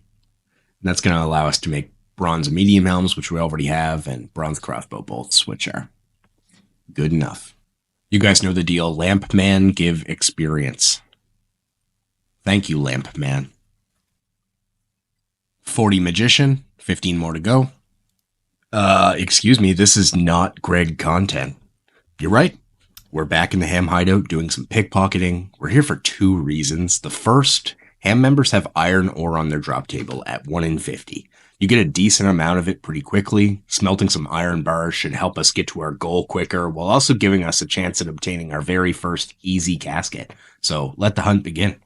that's going to allow us to make bronze medium helms, which we already have, and bronze crossbow bolts, which are good enough. You guys know the deal. Lamp Man, give experience. Thank you, Lamp Man. 40 Magician, 15 more to go. Excuse me, this is not Greg content. You're right. We're back in the Ham hideout doing some pickpocketing. We're here for 2 reasons. The first, Ham members have iron ore on their drop table at 1 in 50. You get a decent amount of it pretty quickly. Smelting some iron bars should help us get to our goal quicker, while also giving us a chance at obtaining our very first easy casket. So let the hunt begin.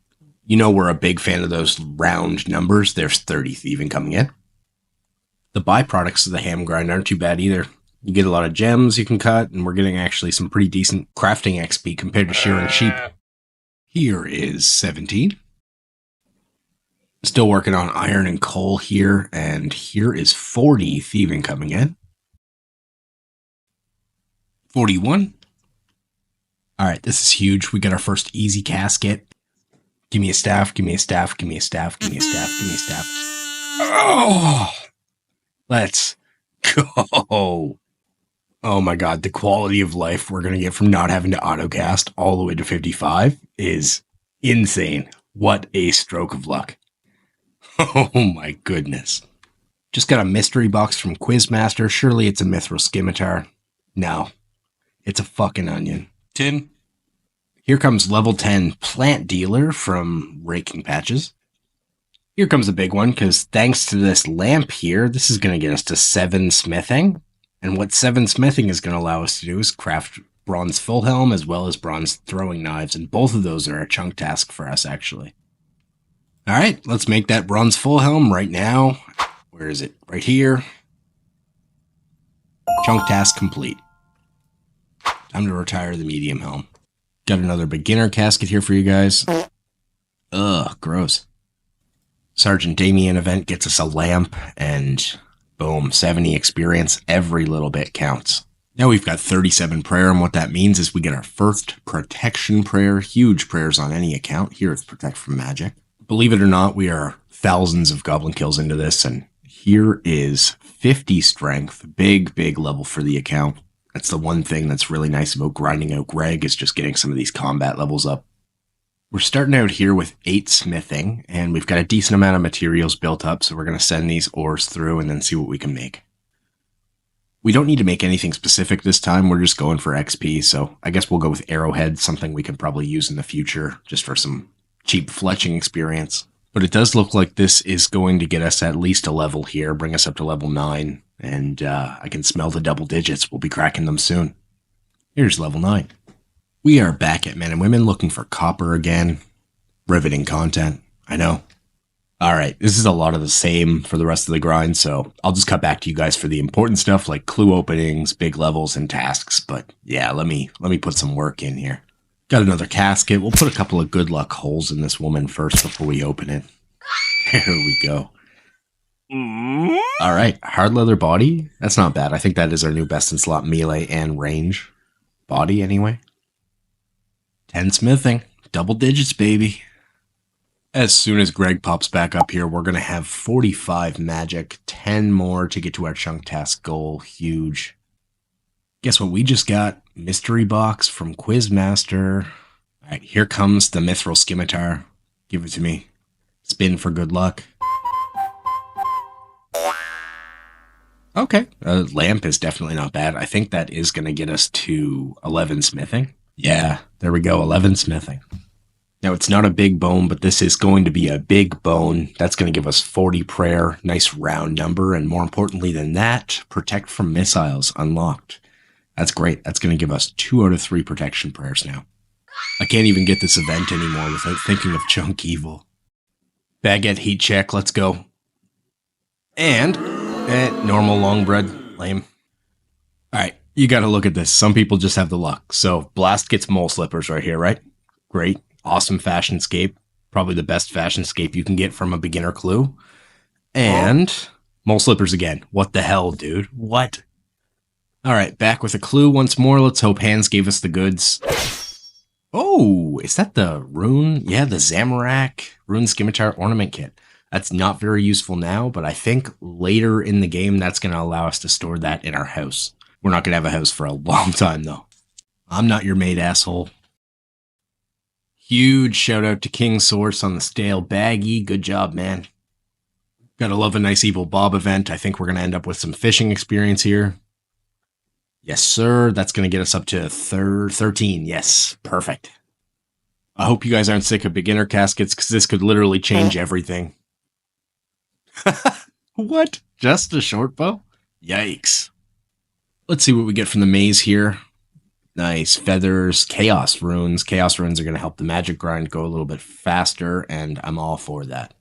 You know we're a big fan of those round numbers. There's 30 thieving coming in. The byproducts of the ham grind aren't too bad either. You get a lot of gems you can cut, and we're getting actually some pretty decent crafting XP compared to shearing sheep. Here is 17. Still working on iron and coal here, and here is 40 thieving coming in. 41. All right, this is huge. We got our first easy casket. Give me a staff, give me a staff, give me a staff, give me a staff, give me a staff. Oh! Let's go. Oh my god, the quality of life we're going to get from not having to autocast all the way to 55 is insane. What a stroke of luck. Oh my goodness. Just got a mystery box from Quizmaster. Surely it's a mithril scimitar. No, it's a fucking onion. 10. Here comes level 10 plant dealer from Raking Patches. Here comes a big one, because thanks to this lamp here, this is going to get us to 7 smithing. And what 7 smithing is going to allow us to do is craft bronze full helm as well as bronze throwing knives. And both of those are a chunk task for us, actually. All right, let's make that bronze full helm right now. Where is it? Right here. Chunk task complete. Time to retire the medium helm. Got another beginner casket here for you guys. Ugh, gross. Sergeant Damien event gets us a lamp, and boom, 70 experience. Every little bit counts. Now we've got 37 prayer, and what that means is we get our first protection prayer. Huge prayers on any account. Here it's protect from magic. Believe it or not, we are thousands of goblin kills into this, and here is 50 strength. Big, big level for the account. That's the one thing that's really nice about grinding out Greg, is just getting some of these combat levels up. We're starting out here with 8 smithing, and we've got a decent amount of materials built up, so we're going to send these ores through and then see what we can make. We don't need to make anything specific this time, we're just going for XP, so I guess we'll go with arrowhead, something we can probably use in the future, just for some cheap fletching experience. But it does look like this is going to get us at least a level here, bring us up to level 9, and I can smell the double digits. We'll be cracking them soon. Here's level 9. We are back at Men and Women looking for copper again. Riveting content, I know. Alright, this is a lot of the same for the rest of the grind, so I'll just cut back to you guys for the important stuff like clue openings, big levels, and tasks. But yeah, let me put some work in here. Got another casket. We'll put a couple of good luck holes in this woman first before we open it. There we go. Alright, hard leather body. That's not bad. I think that is our new best in slot melee and range. Body, anyway. 10 smithing. Double digits, baby. As soon as Greg pops back up here, we're going to have 45 magic. 10 more to get to our chunk task goal. Huge. Guess what we just got? Mystery box from Quizmaster. Alright, here comes the mithril scimitar. Give it to me. Spin for good luck. Okay, lamp is definitely not bad. I think that is going to get us to 11 smithing. Yeah, there we go, 11 smithing. Now, it's not a big bone, but this is going to be a big bone. That's going to give us 40 prayer, nice round number, and more importantly than that, protect from missiles unlocked. That's great. That's going to give us 2 out of 3 protection prayers now. I can't even get this event anymore without thinking of Chunk Evil. Baguette heat check, let's go. And, normal long bread, lame. Alright, you gotta look at this. Some people just have the luck. So, Blast gets mole slippers right here, right? Great. Awesome fashion scape. Probably the best fashion scape you can get from a beginner clue. And mole slippers again. What the hell, dude? What? Alright, back with a clue once more. Let's hope Hands gave us the goods. Oh, is that the rune? Yeah, the Zamorak rune scimitar ornament kit. That's not very useful now, but I think later in the game, that's going to allow us to store that in our house. We're not going to have a house for a long time, though. I'm not your mate, asshole. Huge shout out to King Source on the stale baggie. Good job, man. Gotta love a nice Evil Bob event. I think we're going to end up with some fishing experience here. Yes, sir. That's going to get us up to 13. Yes, perfect. I hope you guys aren't sick of beginner caskets, because this could literally change everything. What? Just a short bow? Yikes. Let's see what we get from the maze here. Nice. Feathers, chaos runes. Chaos runes are going to help the magic grind go a little bit faster, and I'm all for that.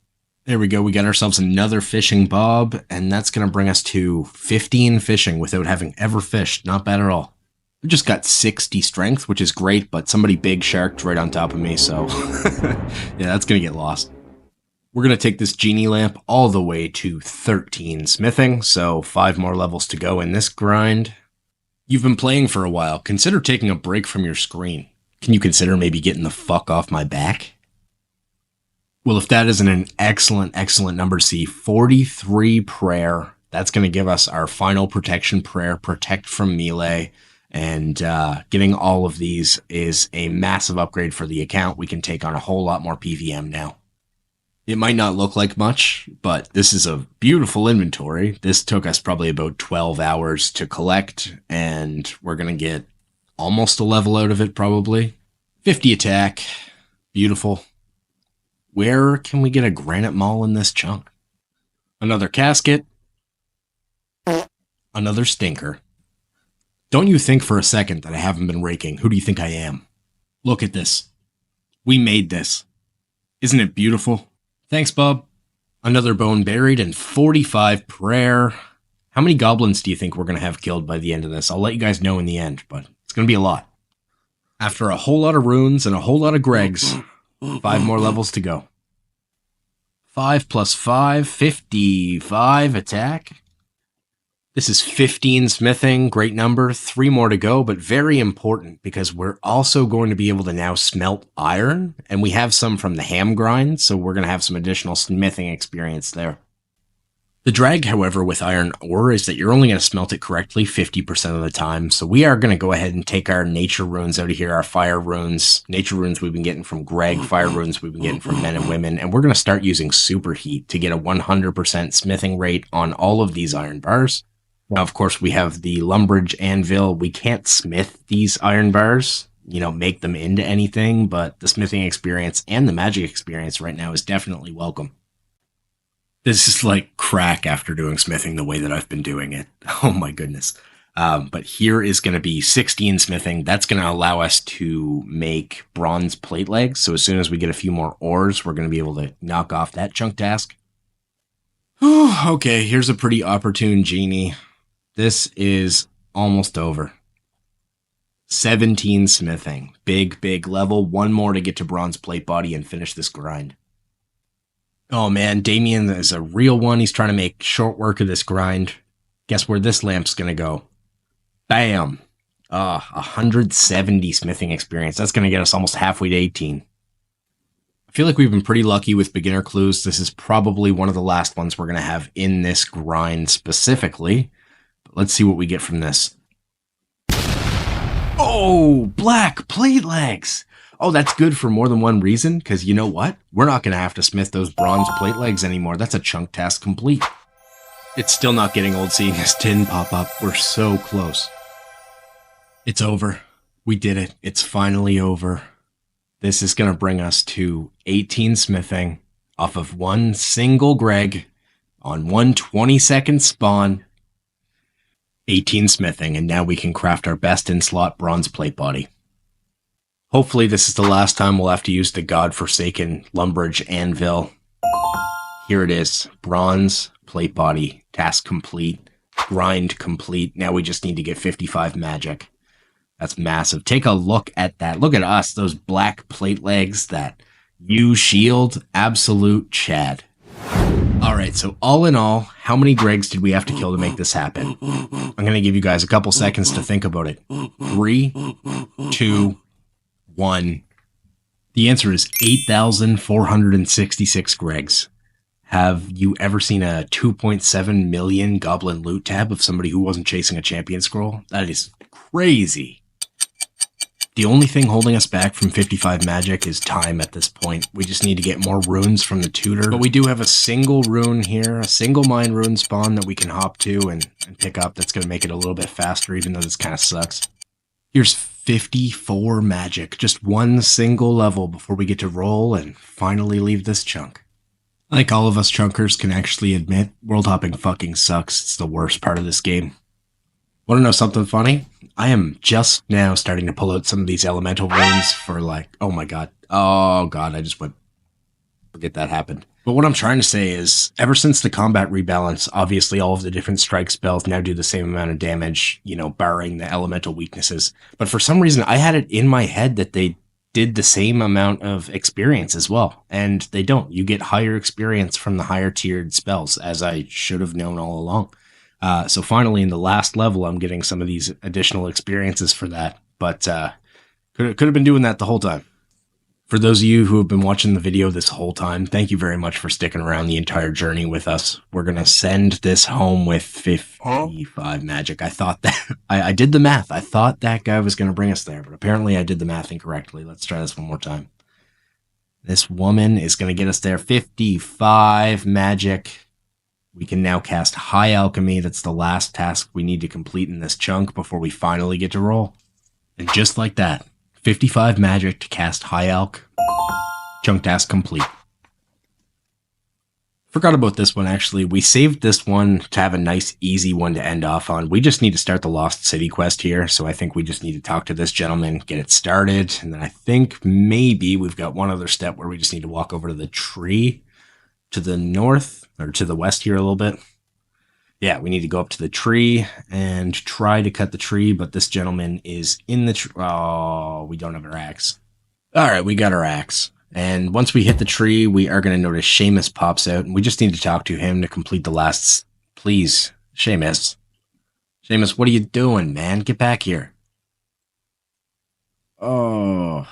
There we go. We got ourselves another fishing bob, and that's going to bring us to 15 fishing without having ever fished. Not bad at all. We just got 60 strength, which is great, but somebody big sharked right on top of me, so yeah, that's going to get lost. We're going to take this genie lamp all the way to 13 smithing, so 5 more levels to go in this grind. You've been playing for a while. Consider taking a break from your screen. Can you consider maybe getting the fuck off my back? Well, if that isn't an excellent, excellent number to see, 43 prayer. That's going to give us our final protection prayer, protect from melee. And getting all of these is a massive upgrade for the account. We can take on a whole lot more PVM now. It might not look like much, but this is a beautiful inventory. This took us probably about 12 hours to collect, and we're going to get almost a level out of it probably. 50 attack. Beautiful. Where can we get a granite maul in this chunk? Another casket. Another stinker. Don't you think for a second that I haven't been raking. Who do you think I am? Look at this. We made this. Isn't it beautiful? Thanks, Bob. Another bone buried and 45 prayer. How many goblins do you think we're going to have killed by the end of this? I'll let you guys know in the end, but it's going to be a lot. After a whole lot of runes and a whole lot of Gregs, 5 more levels to go. 5 plus 5, 55 attack. This is 15 smithing, great number, 3 more to go, but very important because we're also going to be able to now smelt iron, and we have some from the ham grind, so we're going to have some additional smithing experience there. The drag, however, with iron ore is that you're only going to smelt it correctly 50% of the time, so we are going to go ahead and take our nature runes out of here, our fire runes, nature runes we've been getting from Greg, fire runes we've been getting from men and women, and we're going to start using superheat to get a 100% smithing rate on all of these iron bars. Now, of course, we have the Lumbridge anvil. We can't smith these iron bars, make them into anything, but the smithing experience and the magic experience right now is definitely welcome. This is like crack after doing smithing the way that I've been doing it. Oh my goodness. But here is going to be 16 smithing. That's going to allow us to make bronze plate legs. So as soon as we get a few more ores, we're going to be able to knock off that chunk task. Okay, here's a pretty opportune genie. This is almost over. 17 smithing. Big, big level. 1 more to get to bronze plate body and finish this grind. Oh man, Damien is a real one. He's trying to make short work of this grind. Guess where this lamp's going to go? Bam! 170 smithing experience. That's going to get us almost halfway to 18. I feel like we've been pretty lucky with beginner clues. This is probably one of the last ones we're going to have in this grind specifically. Let's see what we get from this. Oh, black plate legs. Oh, that's good for more than one reason, because you know what? We're not going to have to smith those bronze plate legs anymore. That's a chunk task complete. It's still not getting old seeing this tin pop up. We're so close. It's over. We did it. It's finally over. This is going to bring us to 18 smithing off of 1 single Greg on 1 20-second spawn. 18 smithing, and now we can craft our best in slot bronze plate body. Hopefully this is the last time we'll have to use the godforsaken Lumbridge anvil. Here it is. Bronze plate body. Task complete. Grind complete. Now we just need to get 55 magic. That's massive. Take a look at that. Look at us. Those black plate legs. That U shield. Absolute Chad. Alright, so all in all, how many Gregs did we have to kill to make this happen? I'm going to give you guys a couple seconds to think about it. 3, 2, 1. The answer is 8,466 Gregs. Have you ever seen a 2.7 million goblin loot tab of somebody who wasn't chasing a champion scroll? That is crazy. The only thing holding us back from 55 magic is time at this point. We just need to get more runes from the tutor. But we do have a single rune here, a single mine rune spawn that we can hop to and pick up. That's going to make it a little bit faster, even though this kind of sucks. Here's 54 magic, just one single level before we get to roll and finally leave this chunk. Like all of us chunkers can actually admit, world hopping fucking sucks. It's the worst part of this game. Want to know something funny? I am just now starting to pull out some of these elemental runes for like, oh my god. Oh god, I just went, forget that happened. But what I'm trying to say is, ever since the combat rebalance, obviously all of the different strike spells now do the same amount of damage, you know, barring the elemental weaknesses. But for some reason, I had it in my head that they did the same amount of experience as well. And they don't. You get higher experience from the higher tiered spells, as I should have known all along. So finally, in the last level, I'm getting some of these additional experiences for that. But could have been doing that the whole time. For those of you who have been watching the video this whole time, thank you very much for sticking around the entire journey with us. We're going to send this home with 55 magic. I thought that, I did the math. I thought that guy was going to bring us there, but apparently I did the math incorrectly. Let's try this one more time. This woman is going to get us there. 55 magic. We can now cast High Alchemy. That's the last task we need to complete in this chunk before we finally get to roll. And just like that, 55 magic to cast High Alch. Chunk task complete. Forgot about this one actually. We saved this one to have a nice easy one to end off on. We just need to start the Lost City quest here. So I think we just need to talk to this gentleman, get it started. And then I think maybe we've got one other step where we just need to walk over to the tree to the north or to the west here a little bit. Yeah, we need to go up to the tree and try to cut the tree, but this gentleman is in the tree. Oh, we don't have our axe. All right, we got our axe. And once we hit the tree, we are going to notice Seamus pops out, and we just need to talk to him to complete the last... Please, Seamus. Seamus, what are you doing, man? Get back here. Oh,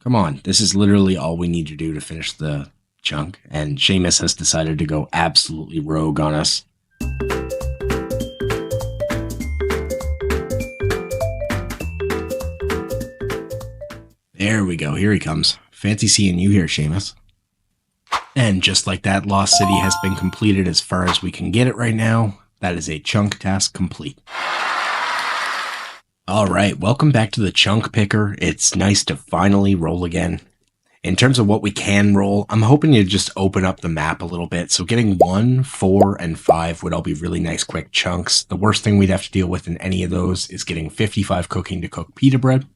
come on. This is literally all we need to do to finish the chunk, and Seamus has decided to go absolutely rogue on us. There we go. Here he comes. Fancy seeing you here, Seamus. And just like that, Lost City has been completed as far as we can get it right now. That is a chunk task complete. All right, welcome back to the chunk picker. It's nice to finally roll again. In terms of what we can roll, I'm hoping to just open up the map a little bit. So getting 1, 4, and 5 would all be really nice quick chunks. The worst thing we'd have to deal with in any of those is getting 55 cooking to cook pita bread.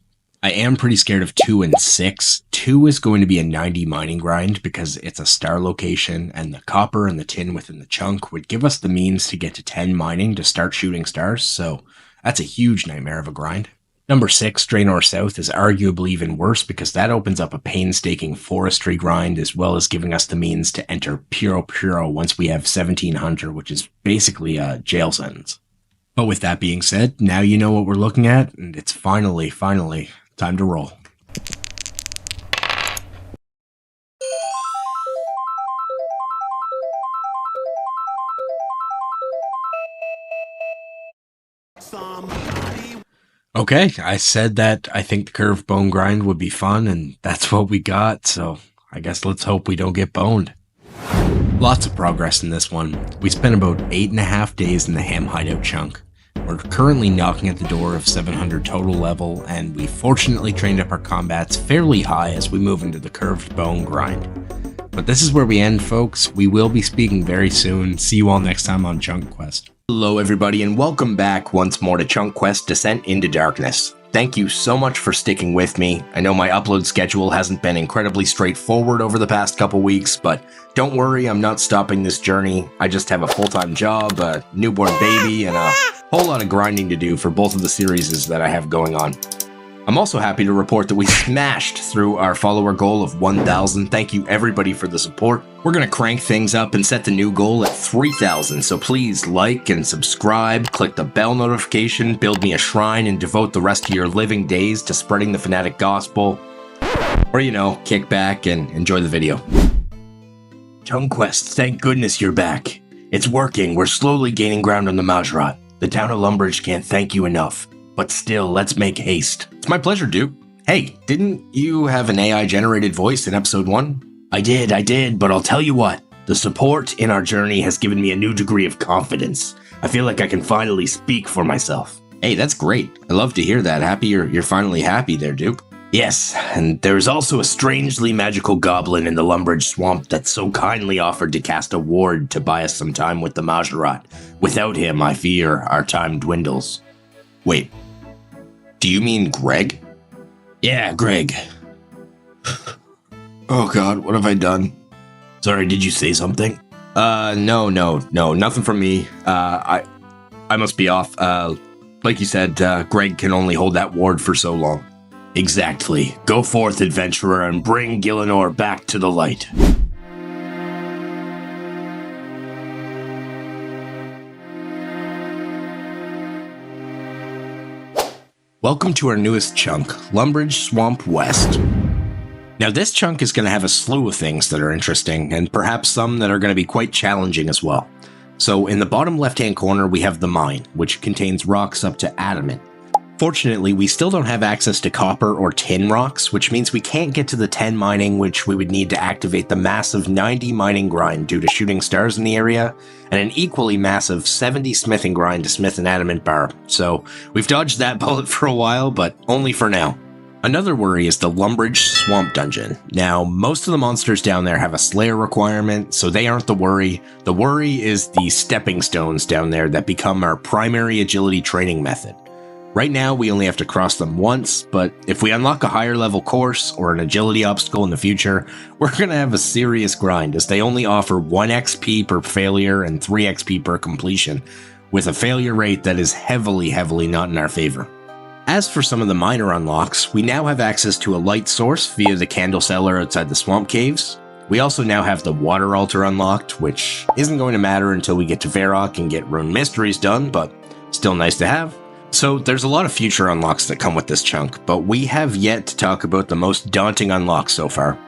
I am pretty scared of 2 and 6. 2 is going to be a 90 mining grind because it's a star location, and the copper and the tin within the chunk would give us the means to get to 10 mining to start shooting stars, so that's a huge nightmare of a grind. Number 6, Gielinor South, is arguably even worse because that opens up a painstaking forestry grind as well as giving us the means to enter Puro once we have 1700, which is basically a jail sentence. But with that being said, now you know what we're looking at, and it's finally time to roll. Okay, I said that I think the curved bone grind would be fun, and that's what we got, so I guess let's hope we don't get boned. Lots of progress in this one. We spent about 8.5 days in the Ham Hideout chunk. We're currently knocking at the door of 700 total level, and we fortunately trained up our combats fairly high as we move into the curved bone grind. But this is where we end, folks. We will be speaking very soon. See you all next time on Chunk Quest. Hello everybody, and welcome back once more to Chunk Quest Descent into Darkness. Thank you so much for sticking with me. I know my upload schedule hasn't been incredibly straightforward over the past couple weeks, but don't worry, I'm not stopping this journey. I just have a full-time job, a newborn baby, and a whole lot of grinding to do for both of the series that I have going on. I'm also happy to report that we smashed through our follower goal of 1,000. Thank you everybody for the support. We're going to crank things up and set the new goal at 3,000, so please like and subscribe, click the bell notification, build me a shrine, and devote the rest of your living days to spreading the fanatic gospel. Or, you know, kick back and enjoy the video. Chunk Quest, thank goodness you're back. It's working. We're slowly gaining ground on the Mahjarrat. The town of Lumbridge can't thank you enough. But still, let's make haste. It's my pleasure, Duke. Hey, didn't you have an AI-generated voice in episode 1? I did, but I'll tell you what. The support in our journey has given me a new degree of confidence. I feel like I can finally speak for myself. Hey, that's great. I love to hear that. Happy you're finally happy there, Duke. Yes, and there's also a strangely magical goblin in the Lumbridge swamp that so kindly offered to cast a ward to buy us some time with the Mahjarrat. Without him, I fear our time dwindles. Wait, do you mean Greg? Yeah, Greg. Oh god, what have I done? Sorry, did you say something? No, nothing from me. I must be off. Like you said, Greg can only hold that ward for so long. Exactly. Go forth, adventurer, and bring Gielinor back to the light. Welcome to our newest chunk, Lumbridge Swamp West. Now this chunk is going to have a slew of things that are interesting, and perhaps some that are going to be quite challenging as well. So in the bottom left-hand corner we have the mine, which contains rocks up to adamant. Fortunately, we still don't have access to copper or tin rocks, which means we can't get to the 10 mining which we would need to activate the massive 90 mining grind due to shooting stars in the area, and an equally massive 70 smithing grind to smith an adamant bar. So we've dodged that bullet for a while, but only for now. Another worry is the Lumbridge Swamp Dungeon. Now, most of the monsters down there have a Slayer requirement, so they aren't the worry. The worry is the stepping stones down there that become our primary agility training method. Right now, we only have to cross them once, but if we unlock a higher level course or an agility obstacle in the future, we're going to have a serious grind, as they only offer 1 XP per failure and 3 XP per completion, with a failure rate that is heavily not in our favor. As for some of the minor unlocks, we now have access to a light source via the candle cellar outside the swamp caves. We also now have the water altar unlocked, which isn't going to matter until we get to Varrock and get rune mysteries done, but still nice to have. So there's a lot of future unlocks that come with this chunk, but we have yet to talk about the most daunting unlocks so far.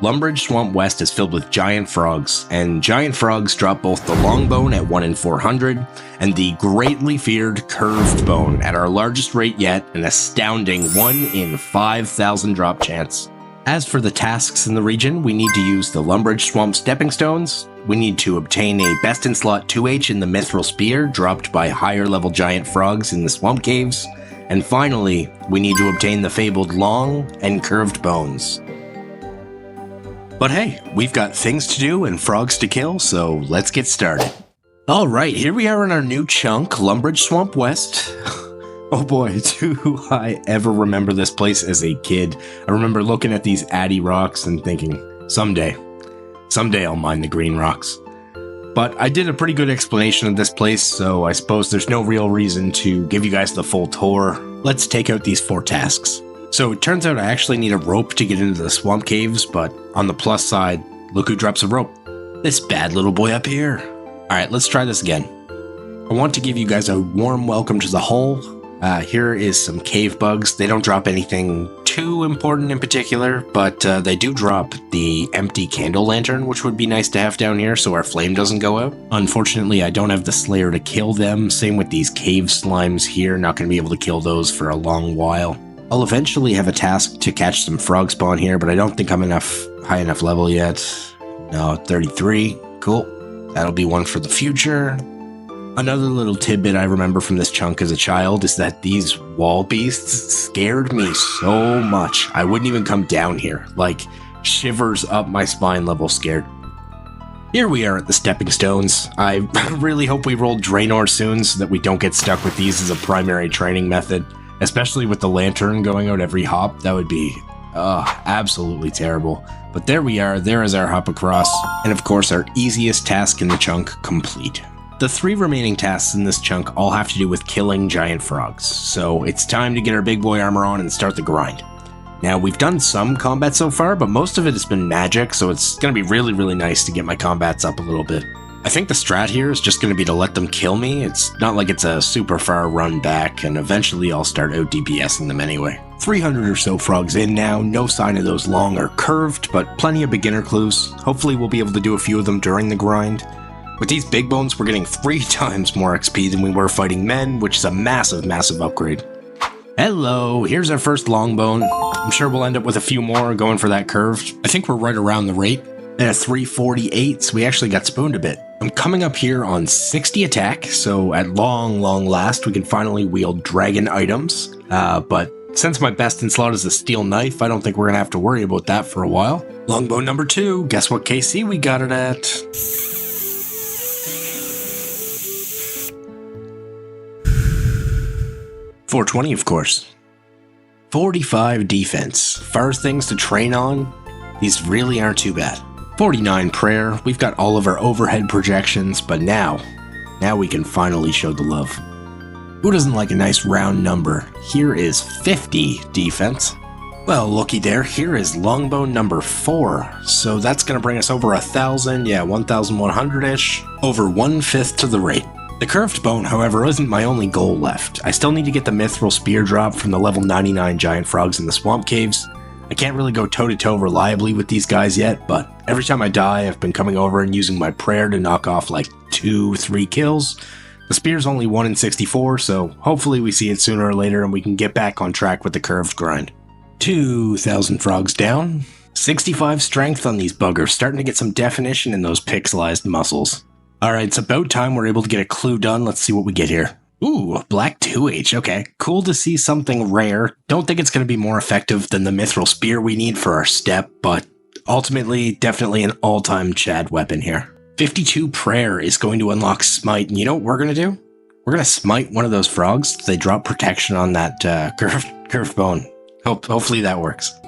Lumbridge Swamp West is filled with giant frogs, and giant frogs drop both the longbone at 1 in 400 and the greatly feared curved bone at our largest rate yet, an astounding 1 in 5,000 drop chance. As for the tasks in the region, we need to use the Lumbridge Swamp Stepping Stones, we need to obtain a best in slot 2H in the Mithril Spear dropped by higher level giant frogs in the swamp caves, and finally, we need to obtain the fabled long and curved bones. But hey, we've got things to do and frogs to kill, so let's get started. Alright, here we are in our new chunk, Lumbridge Swamp West. Oh boy, do I ever remember this place as a kid. I remember looking at these addy rocks and thinking, someday I'll mine the green rocks. But I did a pretty good explanation of this place, so I suppose there's no real reason to give you guys the full tour. Let's take out these 4 tasks. So it turns out I actually need a rope to get into the swamp caves, but on the plus side, look who drops a rope. This bad little boy up here. Alright, let's try this again. I want to give you guys a warm welcome to the hole. Here is some cave bugs. They don't drop anything too important in particular, but they do drop the empty candle lantern, which would be nice to have down here so our flame doesn't go out. Unfortunately, I don't have the Slayer to kill them. Same with these cave slimes here. Not going to be able to kill those for a long while. I'll eventually have a task to catch some frog spawn here, but I don't think I'm high enough level yet. No, 33. Cool. That'll be one for the future. Another little tidbit I remember from this chunk as a child is that these wall beasts scared me so much. I wouldn't even come down here. Like, shivers up my spine level scared. Here we are at the stepping stones. I really hope we roll Draenor soon so that we don't get stuck with these as a primary training method. Especially with the lantern going out every hop, that would be absolutely terrible. But there we are, there is our hop across, and of course our easiest task in the chunk complete. The 3 remaining tasks in this chunk all have to do with killing giant frogs, so it's time to get our big boy armor on and start the grind. Now, we've done some combat so far, but most of it has been magic, so it's going to be really nice to get my combats up a little bit. I think the strat here is just going to be to let them kill me. It's not like it's a super far run back, and eventually I'll start out DPSing them anyway. 300 or so frogs in now, no sign of those long or curved, but plenty of beginner clues. Hopefully we'll be able to do a few of them during the grind. With these big bones, we're getting 3 times more XP than we were fighting men, which is a massive, massive upgrade. Hello, here's our first long bone. I'm sure we'll end up with a few more going for that curved. I think we're right around the rate. At a 348, so we actually got spooned a bit. I'm coming up here on 60 attack, so at long last, we can finally wield dragon items. But since my best in slot is a steel knife, I don't think we're going to have to worry about that for a while. Longbow number 2, guess what KC we got it at? 420, of course. 45 defense. First things to train on, these really aren't too bad. 49 prayer, we've got all of our overhead projections, but now we can finally show the love. Who doesn't like a nice round number? Here is 50 defense. Well, looky there, here is longbow number 4, so that's gonna bring us over 1,000, yeah, 1,100-ish, over 1/5 to the rate. The curved bone, however, isn't my only goal left. I still need to get the mithril spear drop from the level 99 giant frogs in the swamp caves. I can't really go toe-to-toe reliably with these guys yet, but every time I die, I've been coming over and using my prayer to knock off like 2-3 kills. The spear's only 1 in 64, so hopefully we see it sooner or later and we can get back on track with the curved grind. 2,000 frogs down. 65 strength on these buggers, starting to get some definition in those pixelized muscles. Alright, it's about time we're able to get a clue done. Let's see what we get here. Ooh, black 2H, okay. Cool to see something rare. Don't think it's going to be more effective than the mithril spear we need for our step, but ultimately, definitely an all-time Chad weapon here. 52 prayer is going to unlock smite, and you know what we're going to do? We're going to smite one of those frogs. They drop protection on that curved bone. Hopefully that works.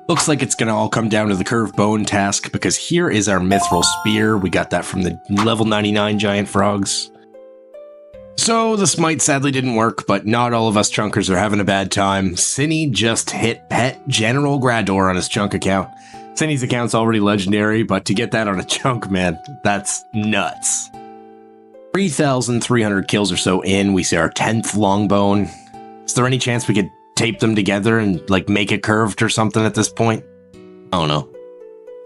Looks like it's going to all come down to the curved bone task, because here is our mithril spear. We got that from the level 99 giant frogs. So the smite sadly didn't work, but not all of us chunkers are having a bad time. Cinny just hit Pet General Grador on his chunk account. Cinny's account's already legendary, but to get that on a chunk, man, that's nuts. 3,300 kills or so in, we see our 10th longbone. Is there any chance we could tape them together and like make it curved or something at this point? I don't know.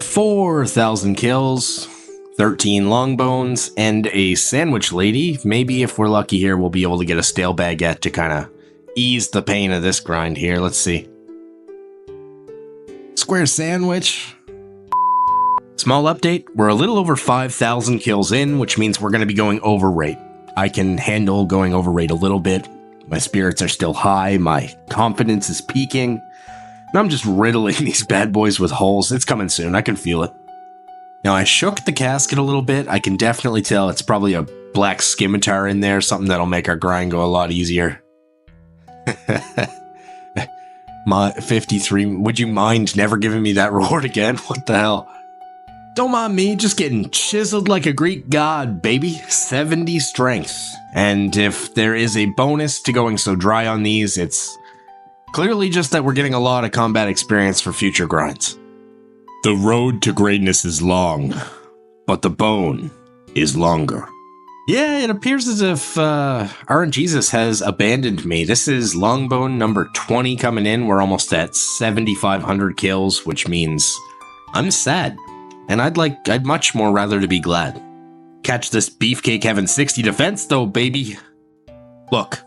4,000 kills, 13 longbones, and a sandwich lady. Maybe if we're lucky here, we'll be able to get a stale baguette to kind of ease the pain of this grind here. Let's see. Square sandwich. Small update, we're a little over 5,000 kills in, which means we're going to be going over rate. I can handle going over rate a little bit. My spirits are still high, my confidence is peaking, and I'm just riddling these bad boys with holes. It's coming soon, I can feel it. Now, I shook the casket a little bit. I can definitely tell it's probably a black scimitar in there, something that'll make our grind go a lot easier. My 53, would you mind never giving me that reward again? What the hell? Don't mind me, just getting chiseled like a Greek god, baby. 70 strength. And if there is a bonus to going so dry on these, it's clearly just that we're getting a lot of combat experience for future grinds. The road to greatness is long, but the bone is longer. Yeah, it appears as if RNGesus has abandoned me. This is longbone number 20 coming in. We're almost at 7,500 kills, which means I'm sad. And I'd much more rather to be glad. Catch this beefcake having 60 defense though, baby. Look,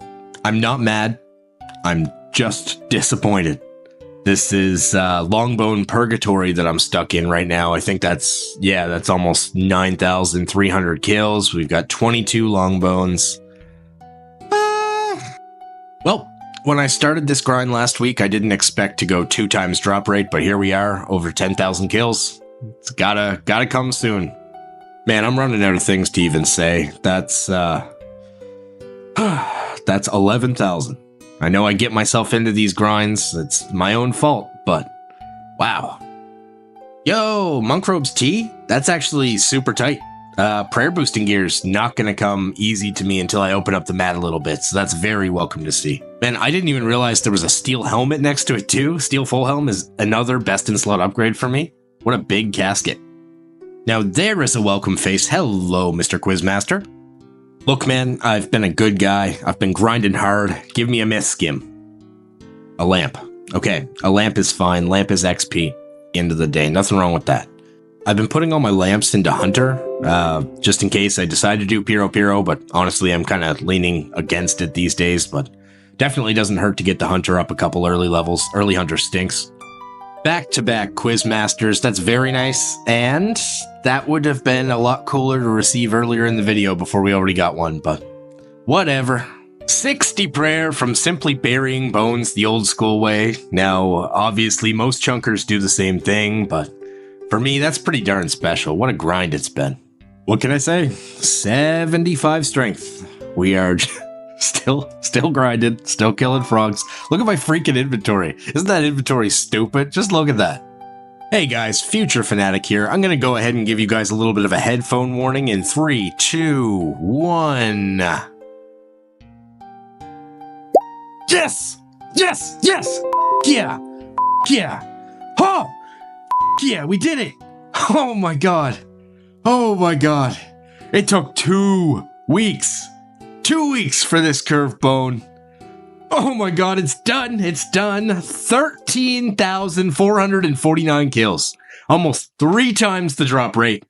I'm not mad. I'm just disappointed. This is longbone purgatory that I'm stuck in right now. I think that's almost 9,300 kills. We've got 22 longbones. Well, when I started this grind last week, I didn't expect to go 2 times drop rate, but here we are, over 10,000 kills. It's gotta come soon. Man, I'm running out of things to even say. That's 11,000. I know I get myself into these grinds. It's my own fault, but wow. Yo, Monkrobes tea? That's actually super tight. Prayer boosting gear's not gonna come easy to me until I open up the mat a little bit, so that's very welcome to see. Man, I didn't even realize there was a steel helmet next to it too. Steel full helm is another best in slot upgrade for me. What a big casket. Now there is a welcome face. Hello, Mr. Quizmaster. Look, man, I've been a good guy. I've been grinding hard. Give me a myth skim. A lamp. Okay, a lamp is fine. Lamp is XP. End of the day. Nothing wrong with that. I've been putting all my lamps into Hunter, just in case I decide to do Piro, but honestly, I'm kind of leaning against it these days, but definitely doesn't hurt to get the Hunter up a couple early levels. Early Hunter stinks. Back-to-back Quizmasters, that's very nice, and that would have been a lot cooler to receive earlier in the video before we already got one, but whatever. 60 prayer from simply burying bones the old school way. Now, obviously, most chunkers do the same thing, but for me, that's pretty darn special. What a grind it's been. What can I say? 75 strength. We are still grinding, still killing frogs. Look at my freaking inventory. Isn't that inventory stupid? Just look at that. Hey guys, Future Fanatic here. I'm going to go ahead and give you guys a little bit of a headphone warning in 3, 2, 1. Yes! Yes! Yes! Yeah! Yeah! Oh! Yeah, we did it! Oh my god! Oh my god! It took 2 weeks! 2 weeks for this curved bone! Oh my god, it's done! It's done! 13,449 kills. Almost 3 times the drop rate.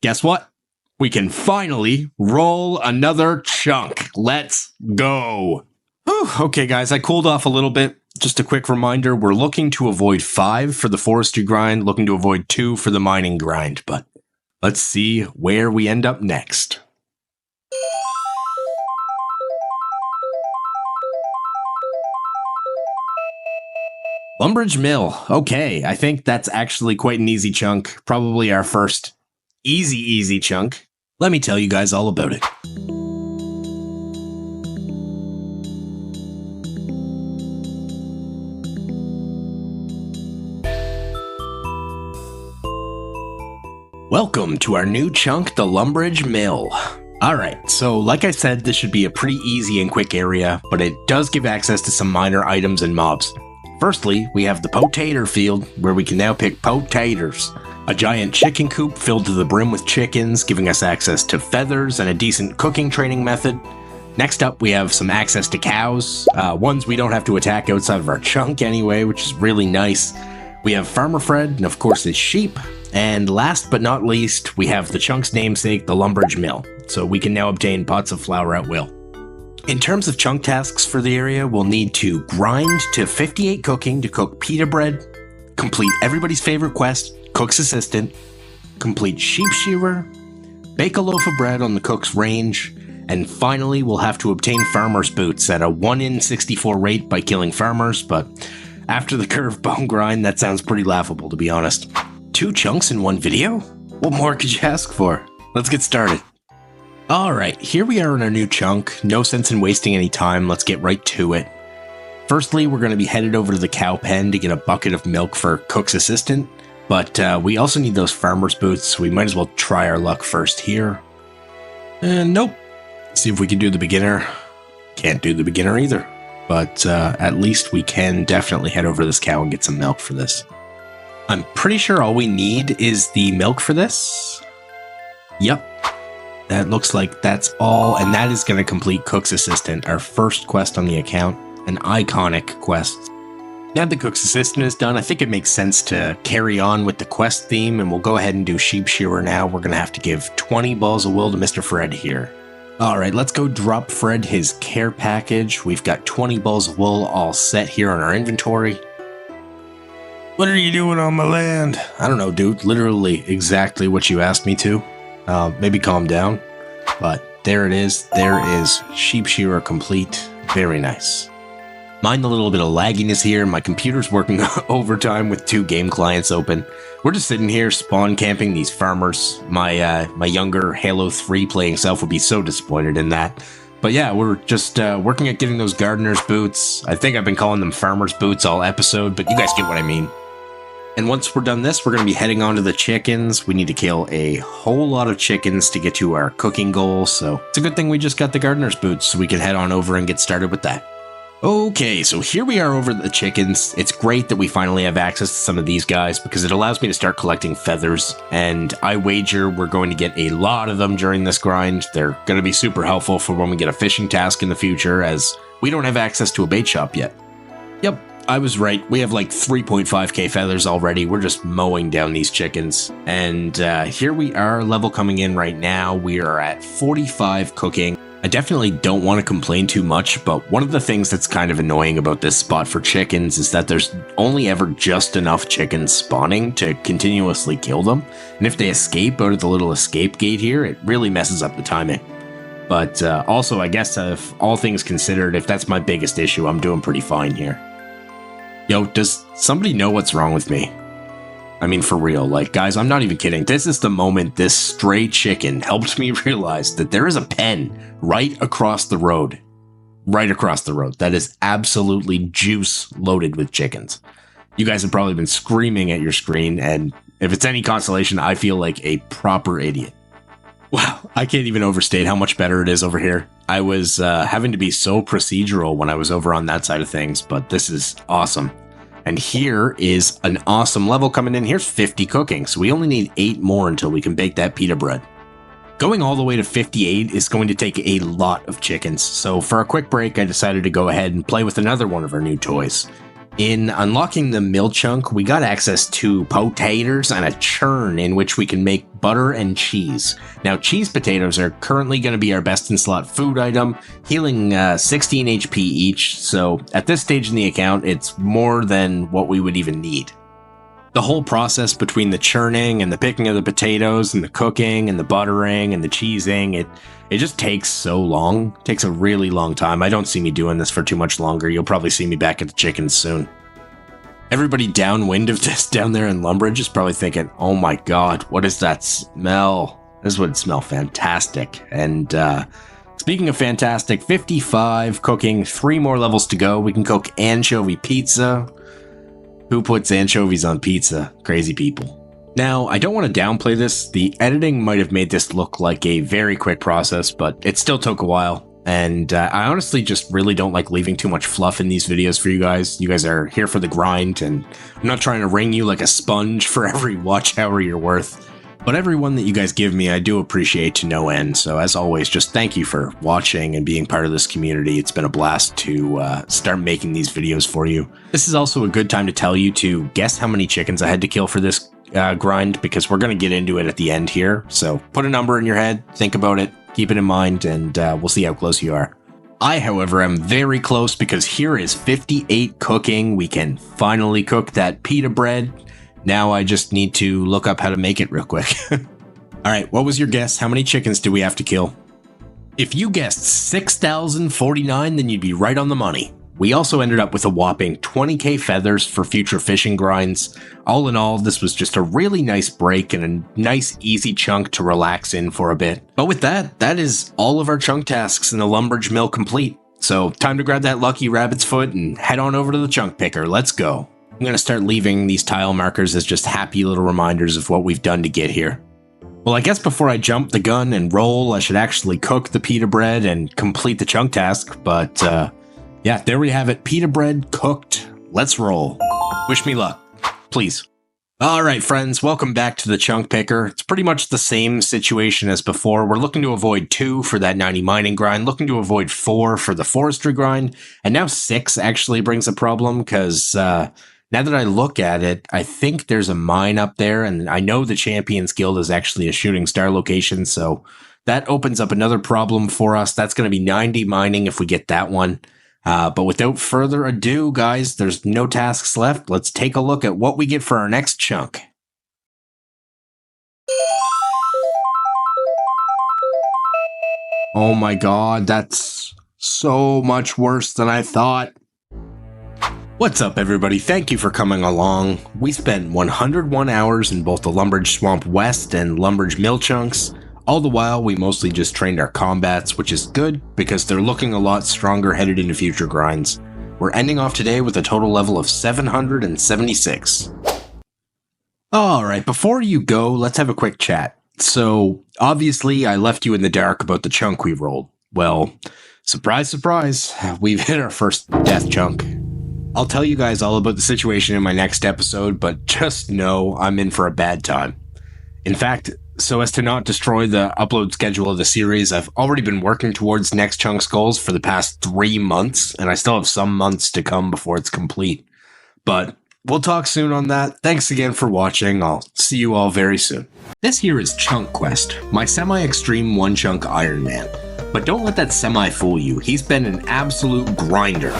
Guess what? We can finally roll another chunk. Let's go! Whew, okay guys, I cooled off a little bit. Just a quick reminder, we're looking to avoid 5 for the forestry grind, looking to avoid 2 for the mining grind, but let's see where we end up next. Lumbridge Mill. Okay, I think that's actually quite an easy chunk. Probably our first easy chunk. Let me tell you guys all about it. Welcome to our new chunk, the Lumbridge Mill. Alright, so like I said, this should be a pretty easy and quick area, but it does give access to some minor items and mobs. Firstly, we have the potato field, where we can now pick potatoes. A giant chicken coop filled to the brim with chickens, giving us access to feathers and a decent cooking training method. Next up, we have some access to cows, ones we don't have to attack outside of our chunk anyway, which is really nice. We have Farmer Fred, and of course his sheep. And last but not least, we have the chunk's namesake, the Lumbridge Mill, so we can now obtain pots of flour at will. In terms of chunk tasks for the area, we'll need to grind to 58 cooking to cook pita bread, complete everybody's favorite quest, Cook's Assistant, complete Sheep Shearer, bake a loaf of bread on the cook's range, and finally we'll have to obtain Farmer's Boots at a 1 in 64 rate by killing farmers, but after the curved bone grind, that sounds pretty laughable to be honest. 2 chunks in one video? What more could you ask for? Let's get started. Alright, here we are in our new chunk. No sense in wasting any time, let's get right to it. Firstly, we're going to be headed over to the cow pen to get a bucket of milk for Cook's Assistant, but we also need those farmer's boots, so we might as well try our luck first here. And nope. See if we can do the beginner. Can't do the beginner either, but at least we can definitely head over to this cow and get some milk for this. I'm pretty sure all we need is the milk for this. Yep. That looks like that's all, and that is going to complete Cook's Assistant, our first quest on the account, an iconic quest. Now that Cook's Assistant is done, I think it makes sense to carry on with the quest theme, and we'll go ahead and do Sheep Shearer now. We're going to have to give 20 balls of wool to Mr. Fred here. Alright, let's go drop Fred his care package. We've got 20 balls of wool all set here on our inventory. What are you doing on my land? I don't know, dude. Literally exactly what you asked me to. Maybe calm down. But there it is. There is Sheep Shearer complete. Very nice. Mind the little bit of lagginess here. My computer's working overtime with 2 game clients open. We're just sitting here spawn camping these farmers. My younger Halo 3 playing self would be so disappointed in that. But yeah, we're just working at getting those gardener's boots. I think I've been calling them farmer's boots all episode, but you guys get what I mean. And once we're done this, we're going to be heading on to the chickens. We need to kill a whole lot of chickens to get to our cooking goal, so it's a good thing we just got the gardener's boots so we can head on over and get started with that. Okay, so here we are over the chickens. It's great that we finally have access to some of these guys because it allows me to start collecting feathers, and I wager we're going to get a lot of them during this grind. They're going to be super helpful for when we get a fishing task in the future, as we don't have access to a bait shop yet. Yep. I was right. We have like 3.5k feathers already. We're just mowing down these chickens. And here we are, level coming in right now. We are at 45 cooking. I definitely don't want to complain too much, but one of the things that's kind of annoying about this spot for chickens is that there's only ever just enough chickens spawning to continuously kill them. And if they escape out of the little escape gate here, it really messes up the timing. But also, I guess if all things considered, if that's my biggest issue, I'm doing pretty fine here. Yo, does somebody know what's wrong with me? I mean, for real, like, guys, I'm not even kidding. This is the moment this stray chicken helped me realize that there is a pen right across the road. Right across the road. That is absolutely juice loaded with chickens. You guys have probably been screaming at your screen, and if it's any consolation, I feel like a proper idiot. Wow, I can't even overstate how much better it is over here. I was having to be so procedural when I was over on that side of things, but this is awesome. And here is an awesome level coming in. Here's 50 cooking, so we only need 8 more until we can bake that pita bread. Going all the way to 58 is going to take a lot of chickens, so for a quick break, I decided to go ahead and play with another one of our new toys. In unlocking the mill chunk, we got access to potatoes and a churn in which we can make butter and cheese. Now, cheese potatoes are currently going to be our best in slot food item, healing 16 HP each, so at this stage in the account, it's more than what we would even need. The whole process between the churning and the picking of the potatoes and the cooking and the buttering and the cheesing, it just takes so long. It takes a really long time. I don't see me doing this for too much longer. You'll probably see me back at the chickens soon. Everybody downwind of this down there in Lumbridge is probably thinking, oh my god, what is that smell? This would smell fantastic. And speaking of fantastic, 55 cooking, 3 more levels to go. We can cook anchovy pizza. Who puts anchovies on pizza? Crazy people. Now, I don't want to downplay this. The editing might have made this look like a very quick process, but it still took a while. And I honestly just really don't like leaving too much fluff in these videos for you guys. You guys are here for the grind, and I'm not trying to wring you like a sponge for every watch hour you're worth. But every one that you guys give me, I do appreciate to no end. So as always, just thank you for watching and being part of this community. It's been a blast to start making these videos for you. This is also a good time to tell you to guess how many chickens I had to kill for this grind, because we're going to get into it at the end here. So put a number in your head, think about it, keep it in mind, and we'll see how close you are. I, however, am very close because here is 58 cooking. We can finally cook that pita bread. Now I just need to look up how to make it real quick. All right, what was your guess? How many chickens do we have to kill? If you guessed 6,049, then you'd be right on the money. We also ended up with a whopping 20k feathers for future fishing grinds. All in all, this was just a really nice break and a nice easy chunk to relax in for a bit. But with that, that is all of our chunk tasks in the Lumbridge mill complete. So time to grab that lucky rabbit's foot and head on over to the chunk picker. Let's go. I'm going to start leaving these tile markers as just happy little reminders of what we've done to get here. Well, I guess before I jump the gun and roll, I should actually cook the pita bread and complete the chunk task. But yeah, there we have it. Pita bread cooked. Let's roll. Wish me luck, please. All right, friends, welcome back to the chunk picker. It's pretty much the same situation as before. We're looking to avoid 2 for that 90 mining grind, looking to avoid 4 for the forestry grind, and now 6 actually brings a problem because now that I look at it, I think there's a mine up there, and I know the Champions Guild is actually a shooting star location, so that opens up another problem for us. That's going to be 90 mining if we get that one. But without further ado, guys, there's no tasks left. Let's take a look at what we get for our next chunk. Oh my god, that's so much worse than I thought. What's up, everybody? Thank you for coming along. We spent 101 hours in both the Lumbridge Swamp West and Lumbridge Mill chunks. All the while, we mostly just trained our combats, which is good because they're looking a lot stronger headed into future grinds. We're ending off today with a total level of 776. Alright, before you go, let's have a quick chat. So, obviously, I left you in the dark about the chunk we rolled. Well, surprise, surprise, we've hit our first death chunk. I'll tell you guys all about the situation in my next episode, but just know I'm in for a bad time. In fact, so as to not destroy the upload schedule of the series, I've already been working towards next chunk's goals for the past 3 months, and I still have some months to come before it's complete. But we'll talk soon on that. Thanks again for watching. I'll see you all very soon. This here is Chunk Quest, my semi-extreme one-chunk Iron Man. But don't let that semi fool you. He's been an absolute grinder.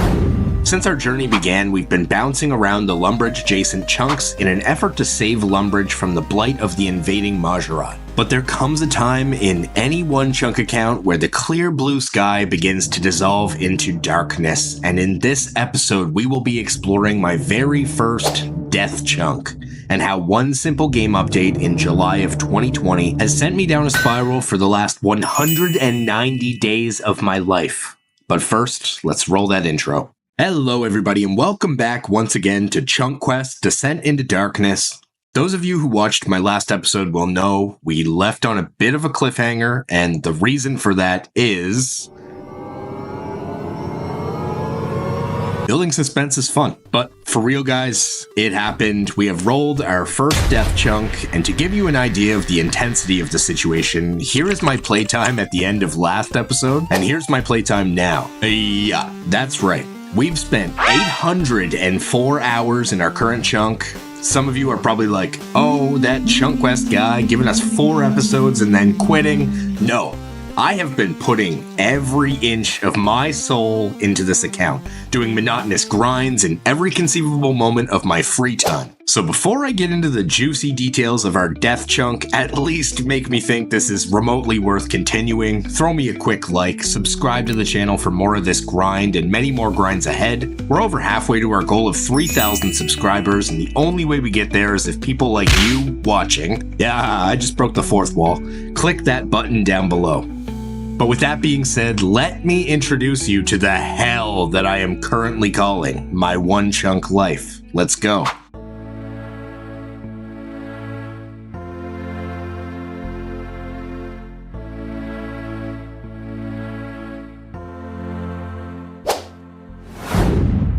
Since our journey began, we've been bouncing around the Lumbridge adjacent chunks in an effort to save Lumbridge from the blight of the invading Mahjarrat. But there comes a time in any one chunk account where the clear blue sky begins to dissolve into darkness, and in this episode we will be exploring my very first death chunk, and how one simple game update in July of 2020 has sent me down a spiral for the last 190 days of my life. But first, let's roll that intro. Hello everybody and welcome back once again to Chunk Quest Descent into Darkness. Those of you who watched my last episode will know we left on a bit of a cliffhanger, and the reason for that is... building suspense is fun. But for real guys, it happened. We have rolled our first death chunk, and to give you an idea of the intensity of the situation, here is my playtime at the end of last episode, and here's my playtime now. Yeah, that's right. We've spent 804 hours in our current chunk. Some of you are probably like, oh, that Chunk Quest guy giving us 4 episodes and then quitting. No, I have been putting every inch of my soul into this account, doing monotonous grinds in every conceivable moment of my free time. So before I get into the juicy details of our death chunk, at least make me think this is remotely worth continuing. Throw me a quick like, subscribe to the channel for more of this grind and many more grinds ahead. We're over halfway to our goal of 3,000 subscribers, and the only way we get there is if people like you watching, yeah, I just broke the fourth wall, click that button down below. But with that being said, let me introduce you to the hell that I am currently calling my one chunk life. Let's go.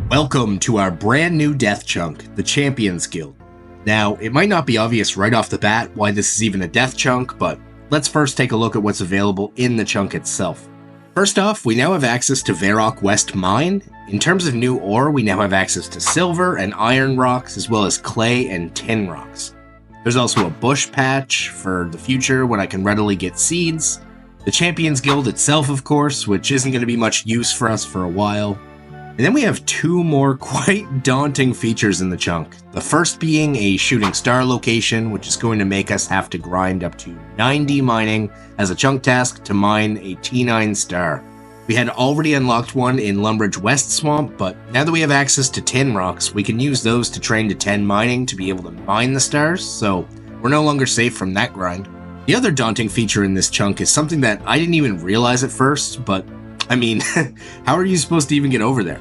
Welcome to our brand new death chunk, the Champions Guild. Now, it might not be obvious right off the bat why this is even a death chunk, but let's first take a look at what's available in the chunk itself. First off, we now have access to Varrock West Mine. In terms of new ore, we now have access to silver and iron rocks, as well as clay and tin rocks. There's also a bush patch for the future when I can readily get seeds. The Champions Guild itself, of course, which isn't going to be much use for us for a while. And then we have 2 more quite daunting features in the chunk. The first being a shooting star location, which is going to make us have to grind up to 90 mining as a chunk task to mine a T9 star. We had already unlocked one in Lumbridge West Swamp, but now that we have access to tin rocks, we can use those to train to 10 mining to be able to mine the stars, so we're no longer safe from that grind. The other daunting feature in this chunk is something that I didn't even realize at first, but I mean, how are you supposed to even get over there?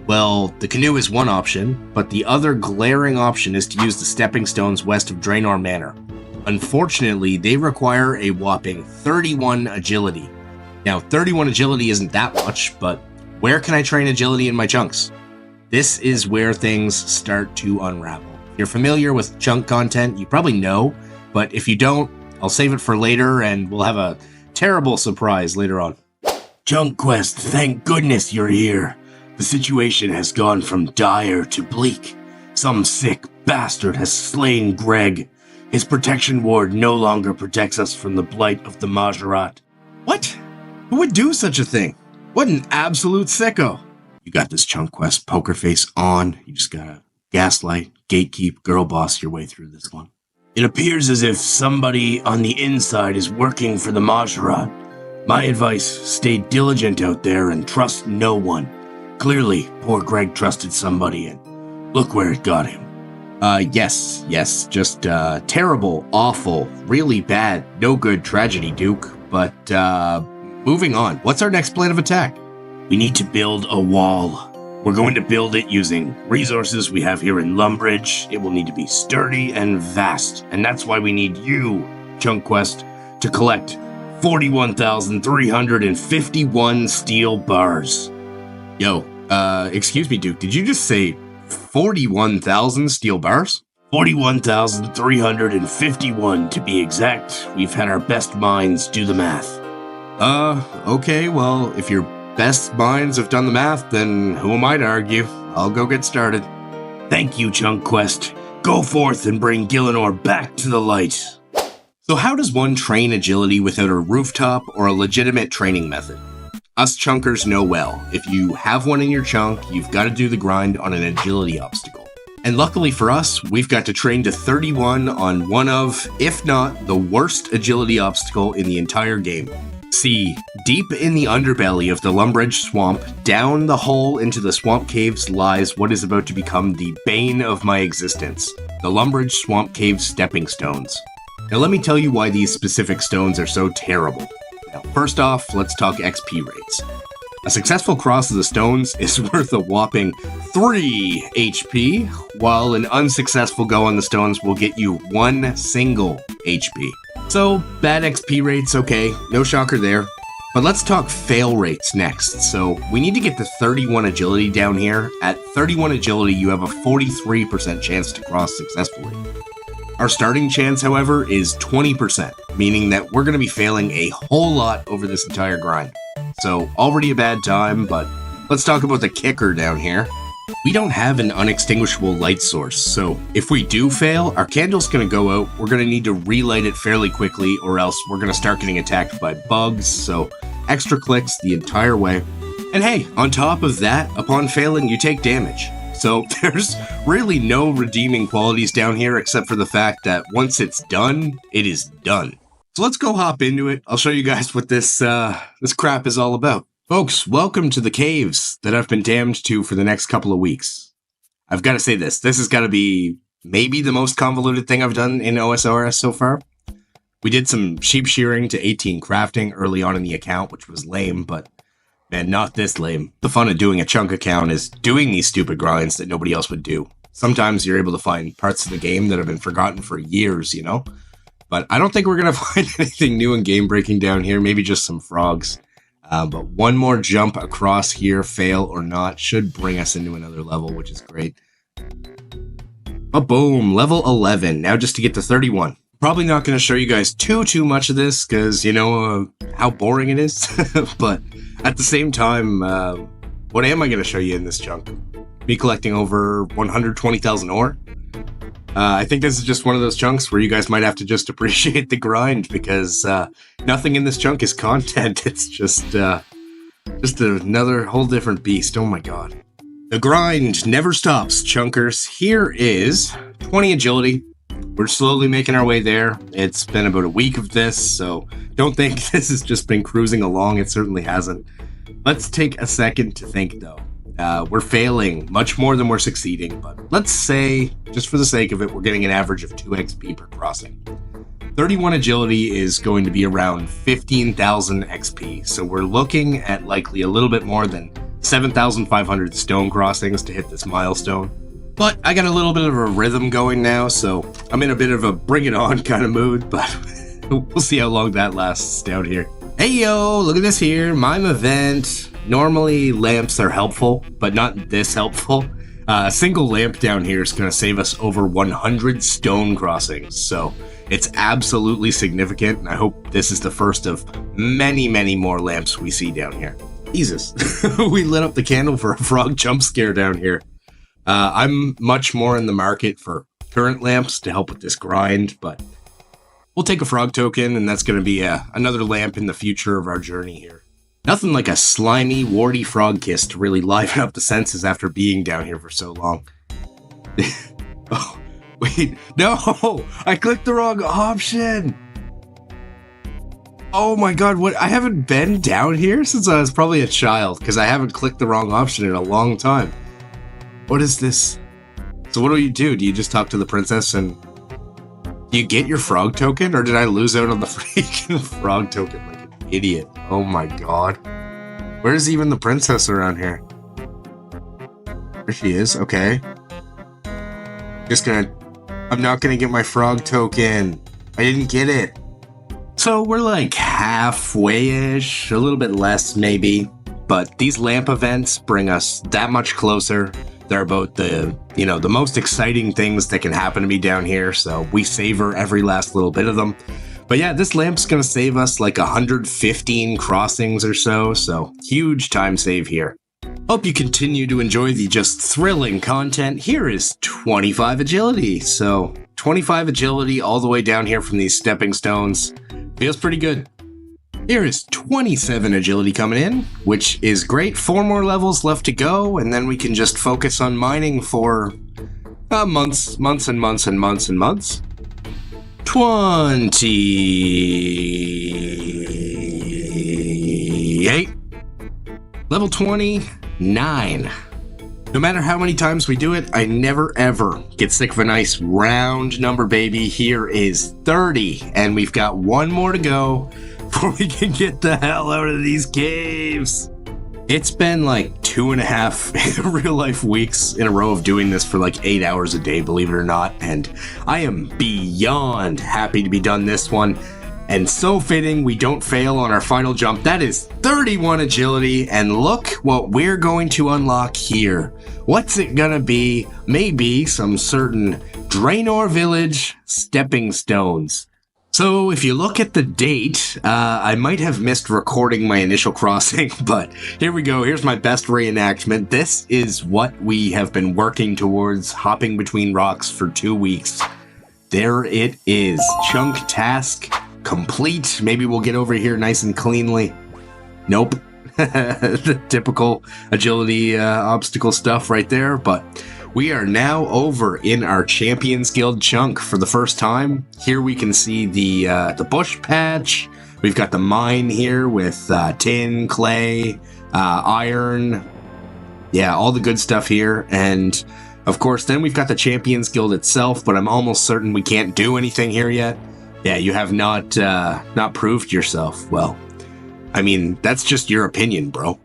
Well, the canoe is one option, but the other glaring option is to use the stepping stones west of Gielinor Manor. Unfortunately, they require a whopping 31 agility. Now, 31 agility isn't that much, but where can I train agility in my chunks? This is where things start to unravel. If you're familiar with chunk content, you probably know, but if you don't, I'll save it for later and we'll have a terrible surprise later on. Chunk Quest, thank goodness you're here. The situation has gone from dire to bleak. Some sick bastard has slain Greg. His protection ward no longer protects us from the blight of the Mahjarrat. What? Who would do such a thing? What an absolute sicko. You got this Chunk Quest poker face on. You just gotta gaslight, gatekeep, girl boss your way through this one. It appears as if somebody on the inside is working for the Mahjarrat. My advice, stay diligent out there and trust no one. Clearly, poor Greg trusted somebody and look where it got him. Yes, just terrible, awful, really bad, no good tragedy, Duke. But, moving on, what's our next plan of attack? We need to build a wall. We're going to build it using resources we have here in Lumbridge. It will need to be sturdy and vast, and that's why we need you, Chunk Quest, to collect 41,351 steel bars. Yo, excuse me, Duke, did you just say 41,000 steel bars? 41,351 to be exact. We've had our best minds do the math. Okay, well, if your best minds have done the math, then who am I to argue? I'll go get started. Thank you, Chunk Quest. Go forth and bring Gielinor back to the light. So how does one train agility without a rooftop or a legitimate training method? Us chunkers know well. If you have one in your chunk, you've got to do the grind on an agility obstacle. And luckily for us, we've got to train to 31 on one of, if not, the worst agility obstacle in the entire game. See, deep in the underbelly of the Lumbridge swamp, down the hole into the swamp caves lies what is about to become the bane of my existence, the Lumbridge swamp cave stepping stones. Now let me tell you why these specific stones are so terrible. Now, first off, let's talk XP rates. A successful cross of the stones is worth a whopping 3 HP, while an unsuccessful go on the stones will get you 1 single HP. So, bad XP rates, okay, no shocker there. But let's talk fail rates next. So, we need to get to 31 agility down here. At 31 agility, you have a 43% chance to cross successfully. Our starting chance, however, is 20%, meaning that we're going to be failing a whole lot over this entire grind. So, already a bad time, but let's talk about the kicker down here. We don't have an unextinguishable light source, so if we do fail, our candle's going to go out, we're going to need to relight it fairly quickly, or else we're going to start getting attacked by bugs, so extra clicks the entire way. And hey, on top of that, upon failing, you take damage. So there's really no redeeming qualities down here except for the fact that once it's done, it is done. So let's go hop into it. I'll show you guys what this crap is all about. Folks, welcome to the caves that I've been damned to for the next couple of weeks. I've got to say this has got to be maybe the most convoluted thing I've done in OSRS so far. We did some sheep shearing to 18 crafting early on in the account, which was lame, but man, not this lame. The fun of doing a chunk account is doing these stupid grinds that nobody else would do. Sometimes you're able to find parts of the game that have been forgotten for years, you know? But I don't think we're going to find anything new and game-breaking down here, maybe just some frogs. But one more jump across here, fail or not, should bring us into another level, which is great. Oh, boom, level 11. Now just to get to 31. Probably not going to show you guys too much of this, because you know how boring it is. But at the same time, what am I going to show you in this chunk? Me collecting over 120,000 ore? I think this is just one of those chunks where you guys might have to just appreciate the grind, because nothing in this chunk is content. It's just another whole different beast. Oh my god. The grind never stops, chunkers. Here is 20 agility. We're slowly making our way there. It's been about a week of this, so don't think this has just been cruising along. It certainly hasn't. Let's take a second to think, though. We're failing much more than we're succeeding, but let's say, just for the sake of it, we're getting an average of 2 XP per crossing. 31 agility is going to be around 15,000 XP, so we're looking at likely a little bit more than 7,500 stone crossings to hit this milestone. But I got a little bit of a rhythm going now, so I'm in a bit of a bring it on kind of mood, but we'll see how long that lasts down here. Hey yo, look at this here, mime event. Normally lamps are helpful, but not this helpful. A single lamp down here is going to save us over 100 stone crossings, so it's absolutely significant, and I hope this is the first of many more lamps we see down here. Jesus, we lit up the candle for a frog jump scare down here. I'm much more in the market for current lamps to help with this grind, but we'll take a frog token, and that's going to be another lamp in the future of our journey here. Nothing like a slimy, warty frog kiss to really liven up the senses after being down here for so long. Oh, wait, no! I clicked the wrong option! Oh my god, what? I haven't been down here since I was probably a child, because I haven't clicked the wrong option in a long time. What is this? So what do you do? Do you just talk to the princess and... Do you get your frog token, or did I lose out on the freaking frog token like an idiot? Oh my god. Where's even the princess around here? There she is, okay. I'm not gonna get my frog token. I didn't get it. So we're like halfway-ish, a little bit less maybe, but these lamp events bring us that much closer. They're about the most exciting things that can happen to me down here, so we savor every last little bit of them. But yeah, this lamp's gonna save us like 115 crossings or so huge time save here. Hope you continue to enjoy the just thrilling content. Here is 25 agility. So 25 agility all the way down here from these stepping stones. Feels pretty good. Here is 27 agility coming in, which is great. 4 more levels left to go, and then we can just focus on mining for months and months and months and months. 28. Level 29. No matter how many times we do it, I never ever get sick of a nice round number, baby. Here is 30, and we've got 1 more to go before we can get the hell out of these caves. It's been like 2.5 real life weeks in a row of doing this for like 8 hours a day, believe it or not, and I am beyond happy to be done this one. And so fitting we don't fail on our final jump. That is 31 agility, and look what we're going to unlock here. What's it gonna be? Maybe some certain Gielinor village stepping stones. So if you look at the date, I might have missed recording my initial crossing, but here we go. Here's my best reenactment. This is what we have been working towards, hopping between rocks for 2 weeks. There it is. Chunk task complete. Maybe we'll get over here nice and cleanly. Nope. The typical agility obstacle stuff right there, but we are now over in our Champions Guild chunk for the first time. Here we can see the bush patch. We've got the mine here with tin, clay, iron. Yeah, all the good stuff here. And of course, then we've got the Champions Guild itself, but I'm almost certain we can't do anything here yet. Yeah, you have not proved yourself. Well, I mean, that's just your opinion, bro.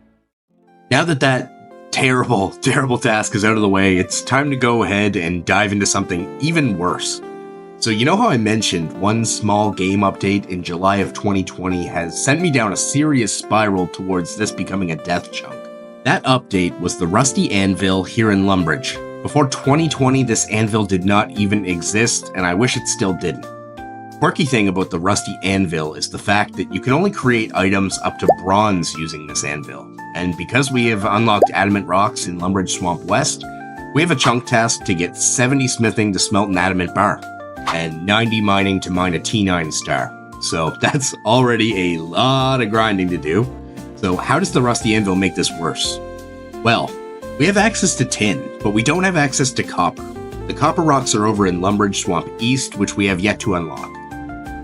Now that terrible task is out of the way, it's time to go ahead and dive into something even worse. So you know how I mentioned one small game update in July of 2020 has sent me down a serious spiral towards this becoming a death chunk? That update was the Rusty Anvil here in Lumbridge. Before 2020, this anvil did not even exist, and I wish it still didn't. Quirky thing about the Rusty Anvil is the fact that you can only create items up to bronze using this anvil. And because we have unlocked adamant rocks in Lumbridge Swamp West, we have a chunk task to get 70 smithing to smelt an adamant bar, and 90 mining to mine a T9 star. So that's already a lot of grinding to do. So how does the Rusty Anvil make this worse? Well, we have access to tin, but we don't have access to copper. The copper rocks are over in Lumbridge Swamp East, which we have yet to unlock.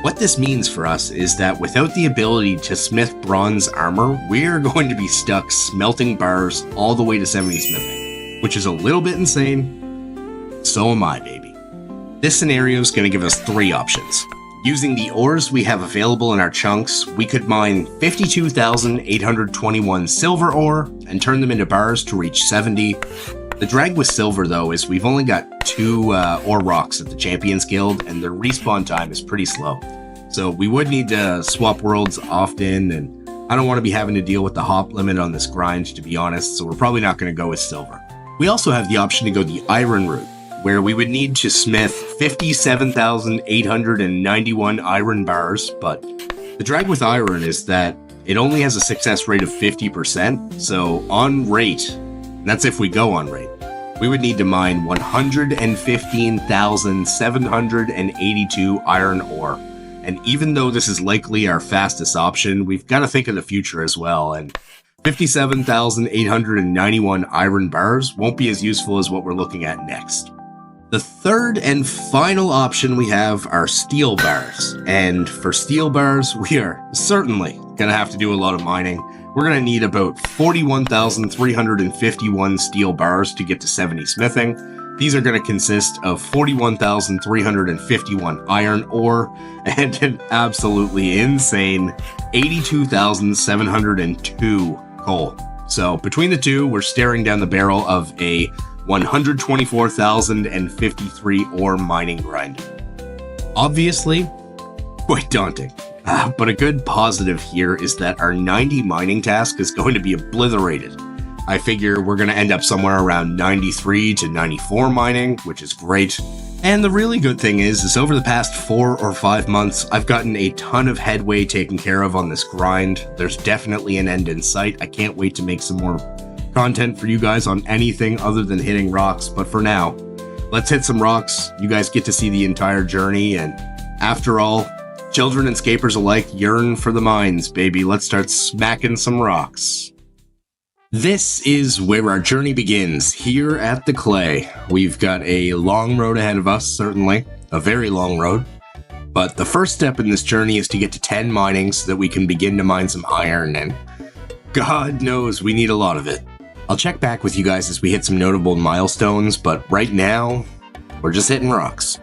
What this means for us is that without the ability to smith bronze armor, we're going to be stuck smelting bars all the way to 70 smithing, which is a little bit insane. So am I, baby. This scenario is going to give us 3 options. Using the ores we have available in our chunks, we could mine 52,821 silver ore and turn them into bars to reach 70. The drag with silver, though, is we've only got 2 ore rocks at the Champions Guild, and their respawn time is pretty slow. So we would need to swap worlds often, and I don't want to be having to deal with the hop limit on this grind, to be honest, so we're probably not going to go with silver. We also have the option to go the iron route, where we would need to smith 57,891 iron bars, but the drag with iron is that it only has a success rate of 50%, so on rate, and that's if we go on rate, we would need to mine 115,782 iron ore. And even though this is likely our fastest option, we've got to think of the future as well, and 57,891 iron bars won't be as useful as what we're looking at next. The third and final option we have are steel bars, and for steel bars, we are certainly going to have to do a lot of mining. We're going to need about 41,351 steel bars to get to 70 smithing. These are going to consist of 41,351 iron ore and an absolutely insane 82,702 coal. So between the two, we're staring down the barrel of a 124,053 ore mining grind. Obviously, quite daunting. But a good positive here is that our 90 mining task is going to be obliterated. I figure we're going to end up somewhere around 93 to 94 mining, which is great. And the really good thing is over the past 4 or 5 months, I've gotten a ton of headway taken care of on this grind. There's definitely an end in sight. I can't wait to make some more content for you guys on anything other than hitting rocks, but for now, let's hit some rocks. You guys get to see the entire journey, and after all, children and scapers alike yearn for the mines, baby. Let's start smacking some rocks. This is where our journey begins, here at the clay. We've got a long road ahead of us, certainly. A very long road. But the first step in this journey is to get to 10 mining so that we can begin to mine some iron, and God knows we need a lot of it. I'll check back with you guys as we hit some notable milestones, but right now, we're just hitting rocks.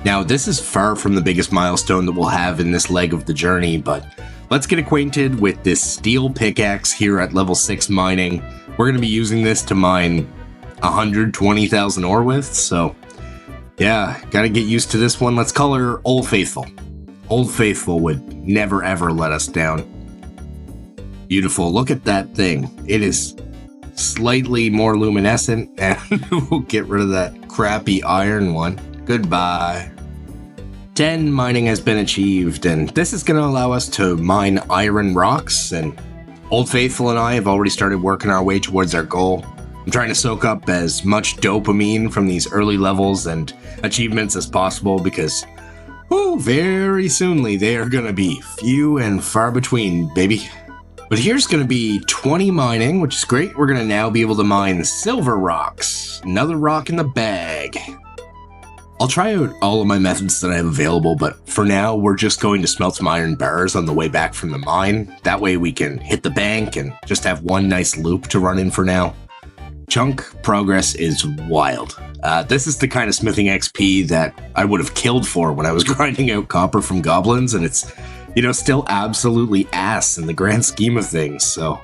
Now, this is far from the biggest milestone that we'll have in this leg of the journey, but let's get acquainted with this steel pickaxe here at level 6 mining. We're going to be using this to mine 120,000 ore with, so yeah, gotta get used to this one. Let's call her Old Faithful. Old Faithful would never ever let us down. Beautiful, look at that thing. It is slightly more luminescent, and we'll get rid of that crappy iron one. Goodbye. 10 mining has been achieved, and this is going to allow us to mine iron rocks, and Old Faithful and I have already started working our way towards our goal. I'm trying to soak up as much dopamine from these early levels and achievements as possible because, very soonly they are going to be few and far between, baby. But here's going to be 20 mining, which is great. We're going to now be able to mine silver rocks. Another rock in the bag. I'll try out all of my methods that I have available, but for now, we're just going to smelt some iron bars on the way back from the mine. That way we can hit the bank and just have one nice loop to run in for now. Chunk progress is wild. This is the kind of smithing XP that I would have killed for when I was grinding out copper from goblins, and it's, still absolutely ass in the grand scheme of things, so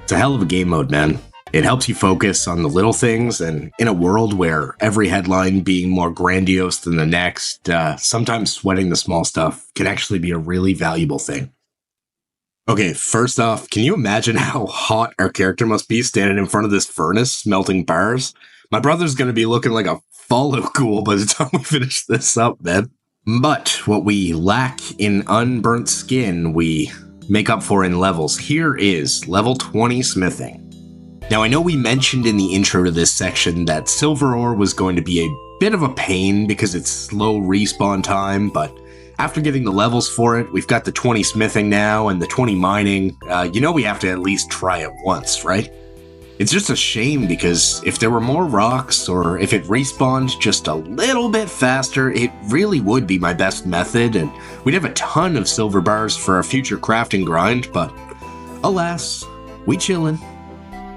it's a hell of a game mode, man. It helps you focus on the little things, and in a world where every headline being more grandiose than the next, sometimes sweating the small stuff can actually be a really valuable thing. Okay, first off, can you imagine how hot our character must be standing in front of this furnace, melting bars? My brother's gonna be looking like a Fallout ghoul by the time we finish this up, man. But what we lack in unburnt skin, we make up for in levels. Here is level 20 smithing. Now, I know we mentioned in the intro to this section that silver ore was going to be a bit of a pain because it's slow respawn time, but after getting the levels for it, we've got the 20 smithing now and the 20 mining. We have to at least try it once, right? It's just a shame because if there were more rocks or if it respawned just a little bit faster, it really would be my best method and we'd have a ton of silver bars for our future crafting grind, but alas, we chillin'.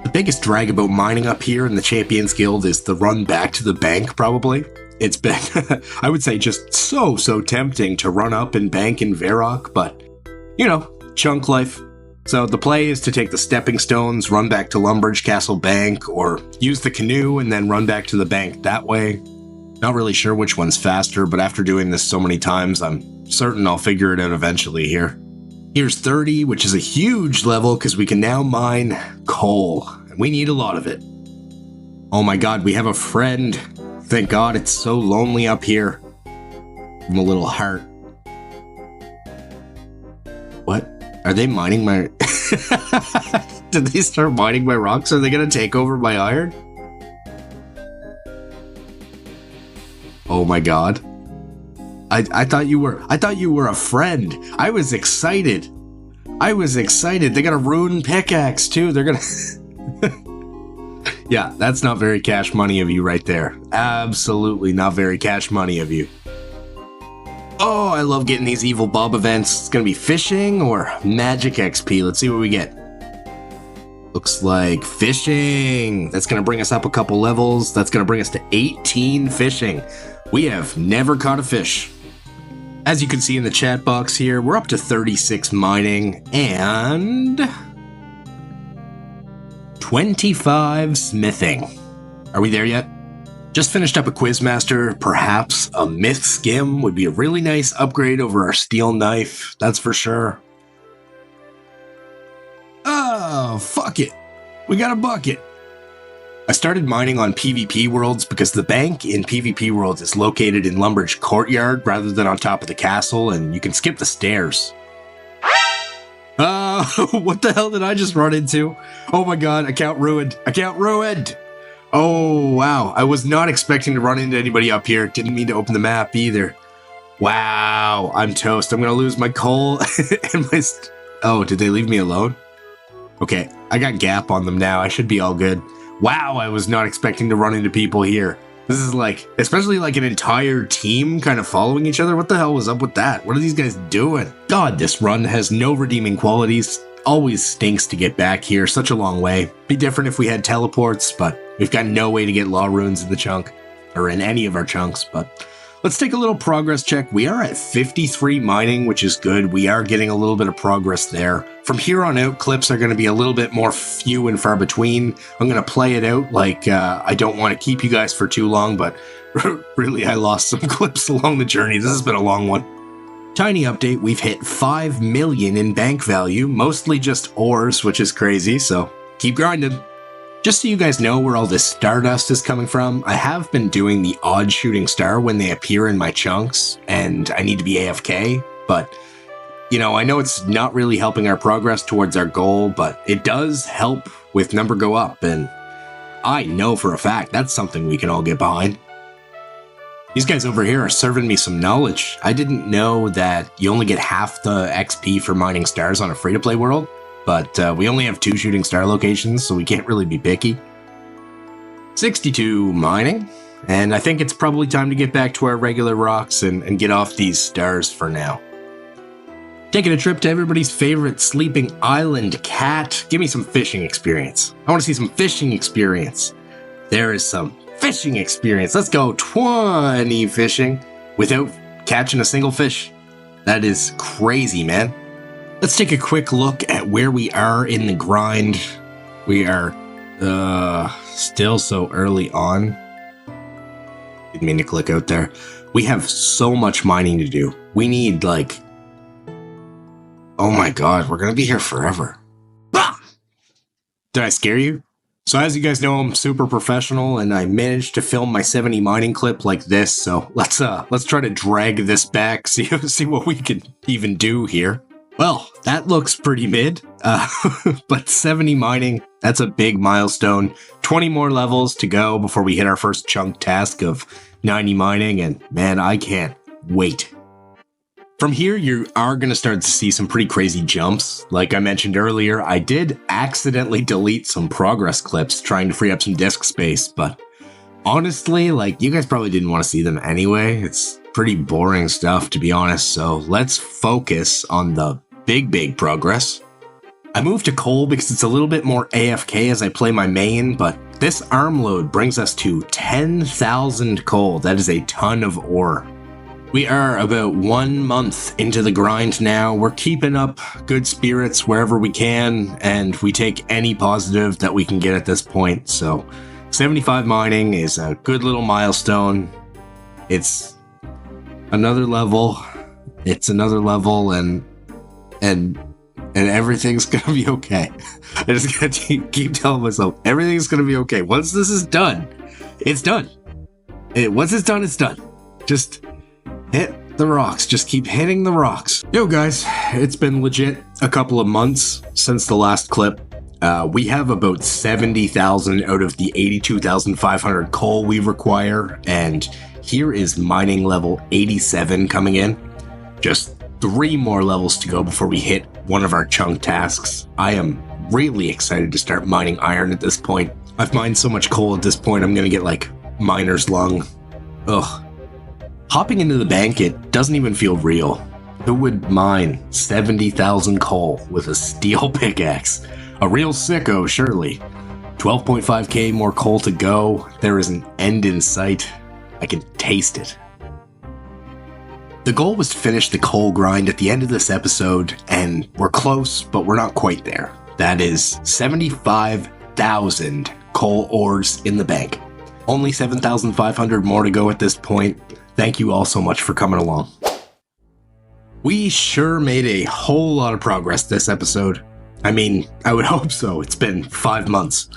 The biggest drag about mining up here in the Champions Guild is the run back to the bank, probably. It's been, I would say, just so tempting to run up and bank in Varrock, but, chunk life. So the play is to take the stepping stones, run back to Lumbridge Castle Bank, or use the canoe and then run back to the bank that way. Not really sure which one's faster, but after doing this so many times, I'm certain I'll figure it out eventually here. Here's 30, which is a huge level because we can now mine coal, and we need a lot of it. Oh my god, we have a friend. Thank God, it's so lonely up here. I'm a little heart. What? Are they mining my... Did they start mining my rocks? Are they gonna take over my iron? Oh my god. I thought you were a friend. I was excited. They got a rune pickaxe too. They're gonna... Yeah, that's not very cash money of you right there. Absolutely not very cash money of you. Oh, I love getting these evil Bob events. It's gonna be fishing or magic XP. Let's see what we get. Looks like fishing. That's gonna bring us up a couple levels. That's gonna bring us to 18 fishing. We have never caught a fish. As you can see in the chat box here, we're up to 36 mining and 25 smithing. Are we there yet? Just finished up a Quizmaster. Perhaps a Myth Skim would be a really nice upgrade over our steel knife, that's for sure. Oh, fuck it. We got a bucket. I started mining on PvP worlds because the bank in PvP worlds is located in Lumbridge Courtyard rather than on top of the castle, and you can skip the stairs. What the hell did I just run into? Oh my god, account ruined. Account ruined! Oh, wow. I was not expecting to run into anybody up here. Didn't mean to open the map either. Wow, I'm toast. I'm gonna lose my coal and my... Oh, did they leave me alone? Okay, I got gap on them now. I should be all good. Wow, I was not expecting to run into people here. This is like, especially like an entire team kind of following each other. What the hell was up with that? What are these guys doing? God, this run has no redeeming qualities. Always stinks to get back here. Such a long way. Be different if we had teleports, but we've got no way to get law runes in the chunk, or in any of our chunks, but let's take a little progress check. We are at 53 mining, which is good. We are getting a little bit of progress there. From here on out, clips are going to be a little bit more few and far between. I'm going to play it out like I don't want to keep you guys for too long, but really I lost some clips along the journey. This has been a long one. Tiny update, we've hit 5 million in bank value, mostly just ores, which is crazy, so keep grinding. Just so you guys know where all this stardust is coming from, I have been doing the odd shooting star when they appear in my chunks, and I need to be AFK, but, you know, I know it's not really helping our progress towards our goal, but it does help with number go up, and I know for a fact that's something we can all get behind. These guys over here are serving me some knowledge. I didn't know that you only get half the XP for mining stars on a free-to-play world. But we only have 2 shooting star locations, so we can't really be picky. 62 mining, and I think it's probably time to get back to our regular rocks and get off these stars for now. Taking a trip to everybody's favorite sleeping island, Cat. Give me some fishing experience. I want to see some fishing experience. There is some fishing experience. Let's go 20 fishing without catching a single fish. That is crazy, man. Let's take a quick look at where we are in the grind. We are still so early on. Didn't mean to click out there. We have so much mining to do. We need like... Oh my god, we're gonna be here forever. Ah! Did I scare you? So as you guys know, I'm super professional and I managed to film my 70 mining clip like this. So let's try to drag this back, see what we can even do here. Well, that looks pretty mid, but 70 mining, that's a big milestone. 20 more levels to go before we hit our first chunk task of 90 mining, and man, I can't wait. From here, you are going to start to see some pretty crazy jumps. Like I mentioned earlier, I did accidentally delete some progress clips trying to free up some disk space, but honestly, like, you guys probably didn't want to see them anyway. It's pretty boring stuff, to be honest, so let's focus on the big progress. I moved to coal because it's a little bit more AFK as I play my main, but this arm load brings us to 10,000 coal. That is a ton of ore. We are about 1 month into the grind now. We're keeping up good spirits wherever we can, and we take any positive that we can get at this point. So 75 mining is a good little milestone. It's another level. It's another level, and everything's gonna be okay. I just gotta keep telling myself everything's gonna be okay. Once this is done, it's done. Once it's done, it's done. Just hit the rocks. Just keep hitting the rocks. Yo guys, it's been legit a couple of months since the last clip. We have about 70,000 out of the 82,500 coal we require, and here is mining level 87 coming in. Just 3 more levels to go before we hit one of our chunk tasks. I am really excited to start mining iron at this point. I've mined so much coal at this point, I'm gonna get like miner's lung. Ugh. Hopping into the bank, it doesn't even feel real. Who would mine 70,000 coal with a steel pickaxe? A real sicko, surely. 12.5k more coal to go. There is an end in sight. I can taste it. The goal was to finish the coal grind at the end of this episode, and we're close, but we're not quite there. That is 75,000 coal ores in the bank. Only 7,500 more to go at this point. Thank you all so much for coming along. We sure made a whole lot of progress this episode. I mean, I would hope so. It's been 5 months.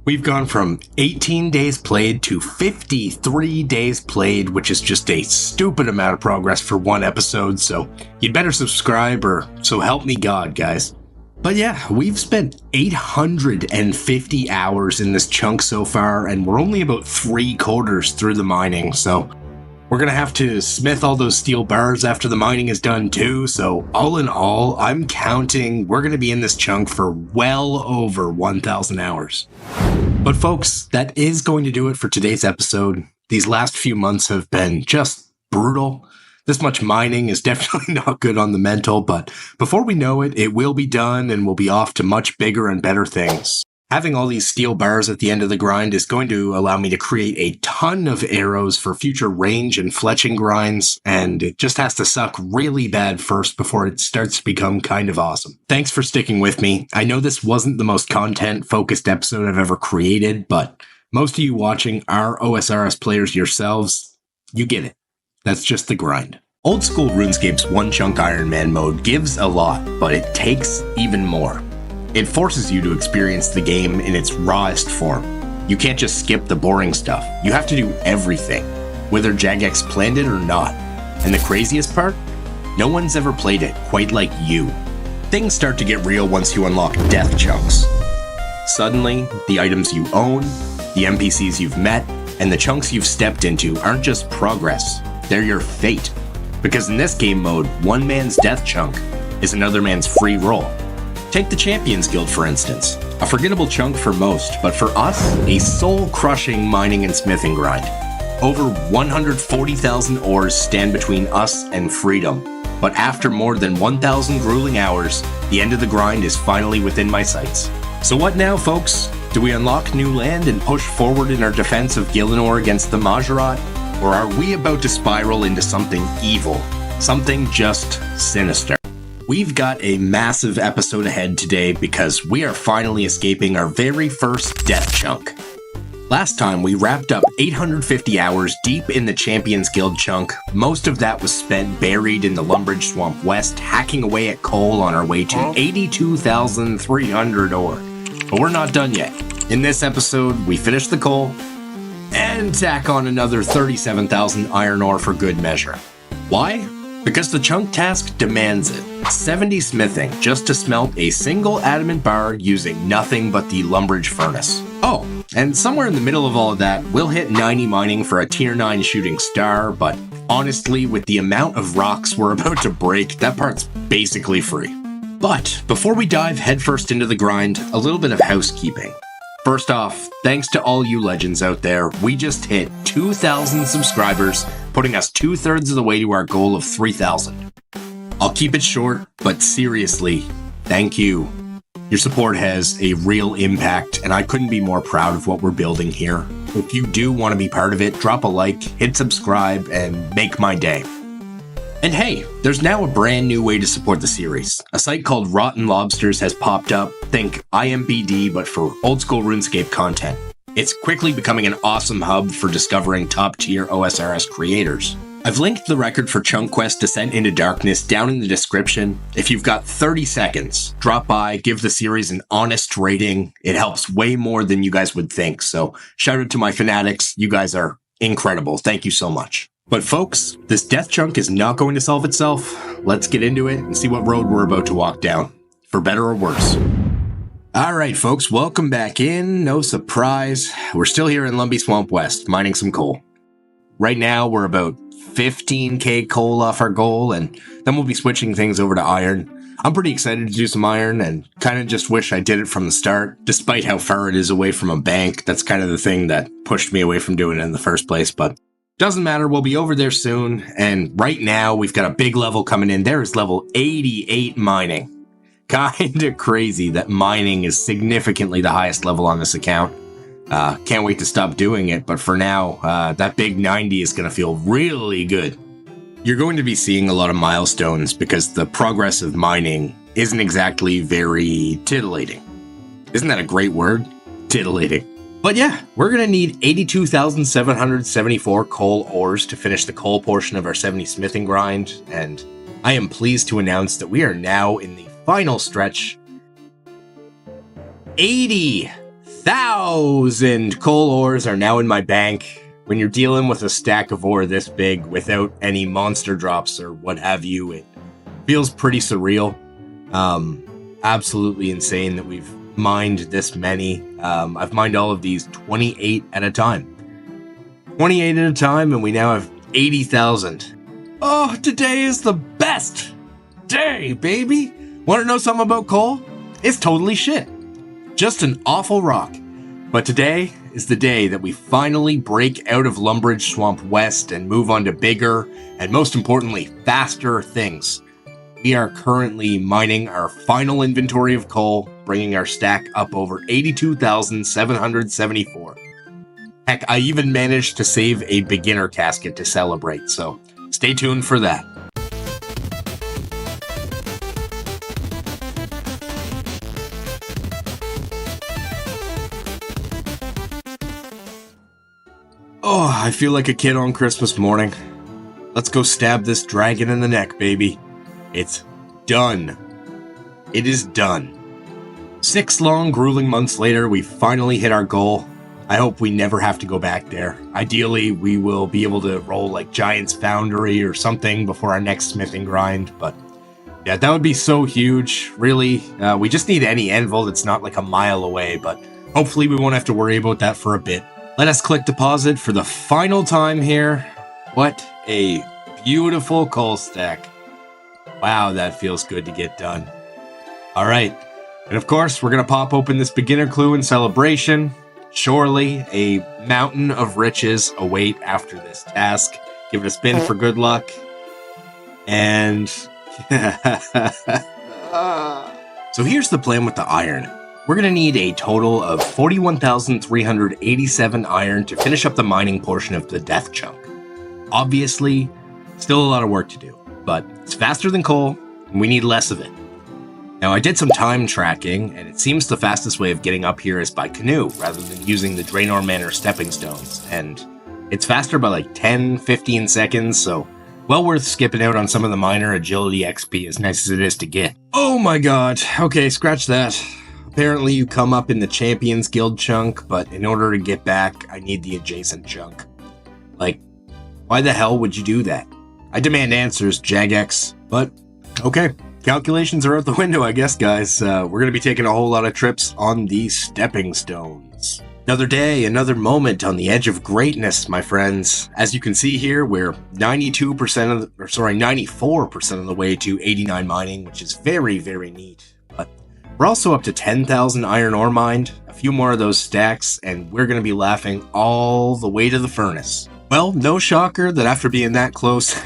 We've gone from 18 days played to 53 days played, which is just a stupid amount of progress for one episode, so you'd better subscribe, or so help me God, guys. But yeah, we've spent 850 hours in this chunk so far, and we're only about 3/4 through the mining, so we're gonna have to smith all those steel bars after the mining is done too, so all in all, I'm counting we're gonna be in this chunk for well over 1,000 hours. But folks, that is going to do it for today's episode. These last few months have been just brutal. This much mining is definitely not good on the mental, but before we know it, it will be done and we'll be off to much bigger and better things. Having all these steel bars at the end of the grind is going to allow me to create a ton of arrows for future range and fletching grinds, and it just has to suck really bad first before it starts to become kind of awesome. Thanks for sticking with me. I know this wasn't the most content-focused episode I've ever created, but most of you watching are OSRS players yourselves. You get it. That's just the grind. Old school RuneScape's one chunk Iron Man mode gives a lot, but it takes even more. It forces you to experience the game in its rawest form. You can't just skip the boring stuff. You have to do everything, whether Jagex planned it or not. And the craziest part? No one's ever played it quite like you. Things start to get real once you unlock death chunks. Suddenly, the items you own, the NPCs you've met, and the chunks you've stepped into aren't just progress. They're your fate. Because in this game mode, one man's death chunk is another man's free roll. Take the Champions Guild for instance. A forgettable chunk for most, but for us, a soul-crushing mining and smithing grind. Over 140,000 ores stand between us and freedom. But after more than 1,000 grueling hours, the end of the grind is finally within my sights. So what now, folks? Do we unlock new land and push forward in our defense of Gielinor against the Mahjarrat? Or are we about to spiral into something evil? Something just sinister? We've got a massive episode ahead today because we are finally escaping our very first death chunk. Last time we wrapped up 850 hours deep in the Champions Guild chunk. Most of that was spent buried in the Lumbridge Swamp West, hacking away at coal on our way to 82,300 ore. But we're not done yet. In this episode, we finish the coal and tack on another 37,000 iron ore for good measure. Why? Because the chunk task demands it. 70 smithing just to smelt a single adamant bar using nothing but the Lumbridge furnace. Oh, and somewhere in the middle of all of that, we'll hit 90 mining for a tier 9 shooting star, but honestly, with the amount of rocks we're about to break, that part's basically free. But before we dive headfirst into the grind, a little bit of housekeeping. First off, thanks to all you legends out there, we just hit 2,000 subscribers, putting us 2/3 of the way to our goal of 3,000. I'll keep it short, but seriously, thank you. Your support has a real impact, and I couldn't be more proud of what we're building here. If you do want to be part of it, drop a like, hit subscribe, and make my day. And hey, there's now a brand new way to support the series. A site called Rotten Lobsters has popped up. Think IMBD, but for old school RuneScape content. It's quickly becoming an awesome hub for discovering top tier OSRS creators. I've linked the record for Chunk Quest Descent into Darkness down in the description. If you've got 30 seconds, drop by, give the series an honest rating. It helps way more than you guys would think. So shout out to my fanatics. You guys are incredible. Thank you so much. But folks, this death chunk is not going to solve itself. Let's get into it and see what road we're about to walk down, for better or worse. All right, folks, welcome back in. No surprise. We're still here in Lumbridge Swamp West, mining some coal. Right now, we're about 15k coal off our goal, and then we'll be switching things over to iron. I'm pretty excited to do some iron, and kind of just wish I did it from the start, despite how far it is away from a bank. That's kind of the thing that pushed me away from doing it in the first place, but doesn't matter, we'll be over there soon, and right now we've got a big level coming in. There is level 88 mining. Kinda crazy that mining is significantly the highest level on this account. Can't wait to stop doing it, but for now, that big 90 is gonna feel really good. You're going to be seeing a lot of milestones because the progress of mining isn't exactly very titillating. Isn't that a great word? Titillating. But yeah, we're going to need 82,774 coal ores to finish the coal portion of our 70 smithing grind, and I am pleased to announce that we are now in the final stretch. 80,000 coal ores are now in my bank. When you're dealing with a stack of ore this big without any monster drops or what have you, it feels pretty surreal. absolutely insane that we've mined this many. I've mined all of these 28 at a time. 28 at a time, and we now have 80,000. Oh, today is the best day, baby! Want to know something about coal? It's totally shit. Just an awful rock. But today is the day that we finally break out of Lumbridge Swamp West and move on to bigger, and most importantly, faster things. We are currently mining our final inventory of coal, bringing our stack up over 82,774. Heck, I even managed to save a beginner casket to celebrate, so stay tuned for that. Oh, I feel like a kid on Christmas morning. Let's go stab this dragon in the neck, baby. It's done. It is done. 6 long, grueling months later, we finally hit our goal. I hope we never have to go back there. Ideally, we will be able to roll like Giant's Foundry or something before our next smithing grind, but yeah, that would be so huge. Really, we just need any anvil that's not like a mile away, but hopefully we won't have to worry about that for a bit. Let us click deposit for the final time here. What a beautiful coal stack. Wow, that feels good to get done. All right, and of course, we're going to pop open this beginner clue in celebration. Surely a mountain of riches await after this task. Give it a spin for good luck. And so here's the plan with the iron. We're going to need a total of 41,387 iron to finish up the mining portion of the death chunk. Obviously, still a lot of work to do, but it's faster than coal, and we need less of it. Now, I did some time tracking, and it seems the fastest way of getting up here is by canoe, rather than using the Gielinor Manor stepping stones, and it's faster by like 10-15 seconds, so well worth skipping out on some of the minor agility XP, as nice as it is to get. Oh my god, okay, scratch that. Apparently you come up in the Champions Guild chunk, but in order to get back, I need the adjacent chunk. Like, why the hell would you do that? I demand answers, Jagex, but okay. Calculations are out the window, I guess, guys. We're going to be taking a whole lot of trips on these stepping stones. Another day, another moment on the edge of greatness, my friends. As you can see here, we're 94% of the way to 89 mining, which is very, very neat. But we're also up to 10,000 iron ore mined, a few more of those stacks, and we're going to be laughing all the way to the furnace. Well, no shocker that after being that close,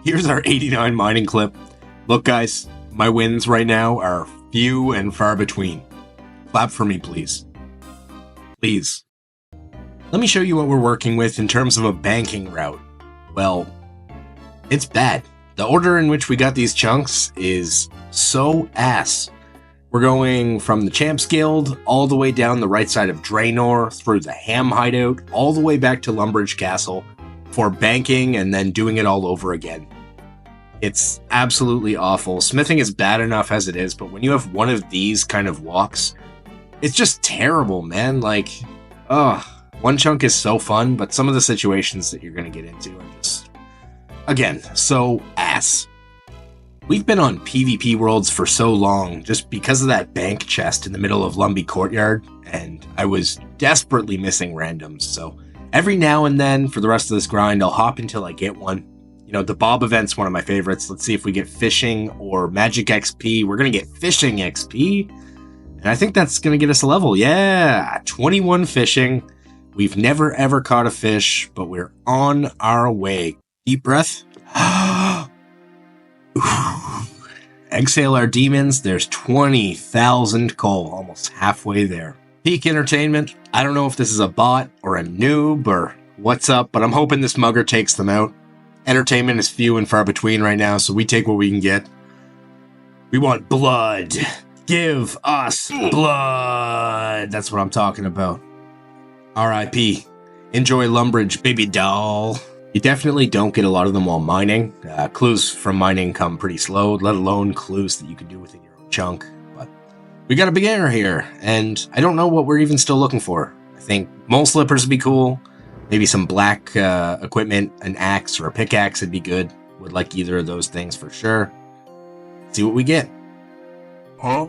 here's our 89 mining clip. Look, guys, my wins right now are few and far between. Clap for me, please. Please. Let me show you what we're working with in terms of a banking route. Well, it's bad. The order in which we got these chunks is so ass. We're going from the Champs Guild all the way down the right side of Gielinor, through the Ham Hideout, all the way back to Lumbridge Castle for banking and then doing it all over again. It's absolutely awful. Smithing is bad enough as it is, but when you have one of these kind of walks, it's just terrible, man. Like, one chunk is so fun, but some of the situations that you're going to get into are just, again, so ass. We've been on PvP worlds for so long just because of that bank chest in the middle of Lumbridge Courtyard, and I was desperately missing randoms, so every now and then for the rest of this grind, I'll hop until I get one. You know, the Bob event's one of my favorites. Let's see if we get fishing or magic XP. We're going to get fishing XP, and I think that's going to get us a level. Yeah, 21 fishing. We've never ever caught a fish, but we're on our way. Deep breath. Exhale our demons. There's 20,000 coal, almost halfway there. Peak entertainment. I don't know if this is a bot or a noob or what's up, but I'm hoping this mugger takes them out. Entertainment is few and far between right now, so we take what we can get. We want blood. Give us blood. That's what I'm talking about. R.I.P. Enjoy Lumbridge, baby doll. You definitely don't get a lot of them while mining. Clues from mining come pretty slow, let alone clues that you can do within your own chunk. But we got a beginner here, and I don't know what we're even still looking for. I think mole slippers would be cool. Maybe some black equipment, an axe or a pickaxe would be good. Would like either of those things for sure. See what we get. Huh?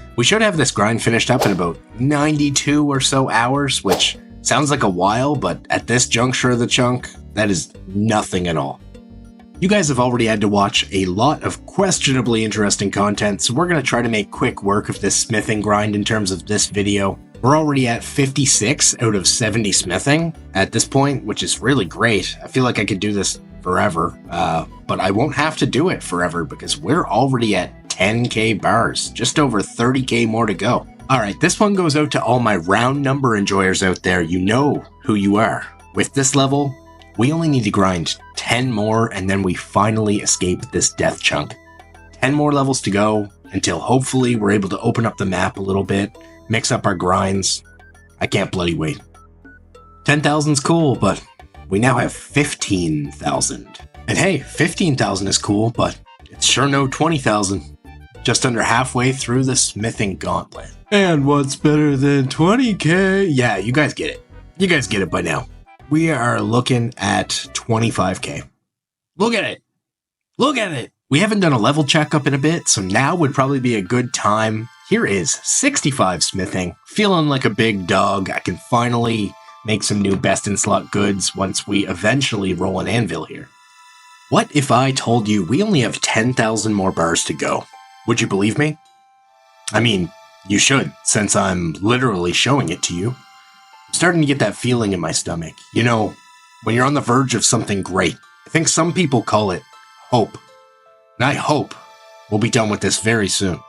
We should have this grind finished up in about 92 or so hours, which sounds like a while, but at this juncture of the chunk, that is nothing at all. You guys have already had to watch a lot of questionably interesting content, so we're going to try to make quick work of this smithing grind in terms of this video. We're already at 56 out of 70 smithing at this point, which is really great. I feel like I could do this forever, but I won't have to do it forever because we're already at 10k bars, just over 30k more to go. Alright, this one goes out to all my round number enjoyers out there. You know who you are. With this level, we only need to grind 10 more and then we finally escape this death chunk. 10 more levels to go until hopefully we're able to open up the map a little bit, mix up our grinds. I can't bloody wait. 10,000's cool, but we now have 15,000. And hey, 15,000 is cool, but it's sure no 20,000. Just under halfway through the smithing gauntlet. And what's better than 20k? Yeah, you guys get it. You guys get it by now. We are looking at 25k. Look at it. Look at it. We haven't done a level checkup in a bit, so now would probably be a good time. Here is 65 smithing. Feeling like a big dog. I can finally make some new best in slot goods once we eventually roll an anvil here. What if I told you we only have 10,000 more bars to go? Would you believe me? I mean, you should, since I'm literally showing it to you. I'm starting to get that feeling in my stomach. You know, when you're on the verge of something great. I think some people call it hope. And I hope we'll be done with this very soon.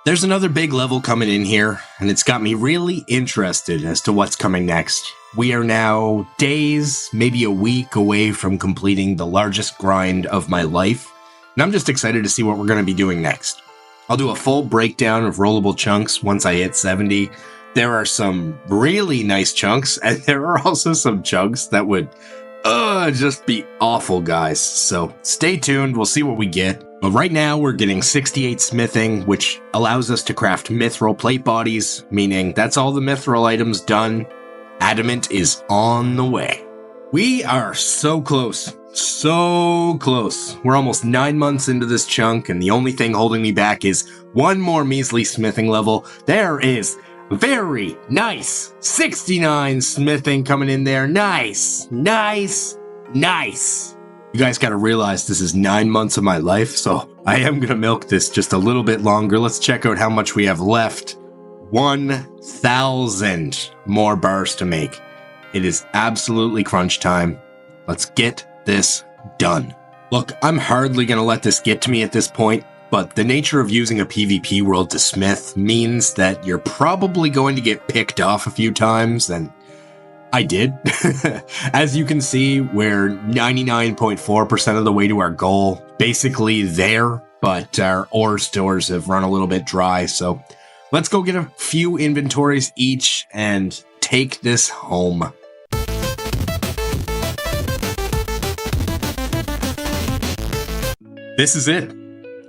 There's another big level coming in here, and it's got me really interested as to what's coming next. We are now days, maybe a week away from completing the largest grind of my life, and I'm just excited to see what we're going to be doing next. I'll do a full breakdown of rollable chunks once I hit 70. There are some really nice chunks, and there are also some chunks that would just be awful, guys. So stay tuned, we'll see what we get. But right now we're getting 68 smithing, which allows us to craft mithril plate bodies, meaning that's all the mithril items done. Adamant is on the way. We are so close. So close. We're almost 9 months into this chunk, and the only thing holding me back is one more measly smithing level. There is very nice 69 smithing coming in there. Nice, nice, nice. You guys gotta realize this is 9 months of my life, so I am gonna milk this just a little bit longer. Let's check out how much we have left. 1,000 more bars to make. It is absolutely crunch time. Let's get this done. Look, I'm hardly going to let this get to me at this point, but the nature of using a PvP world to smith means that you're probably going to get picked off a few times, and I did. As you can see, we're 99.4% of the way to our goal, basically there, but our ore stores have run a little bit dry, so let's go get a few inventories each and take this home. This is it.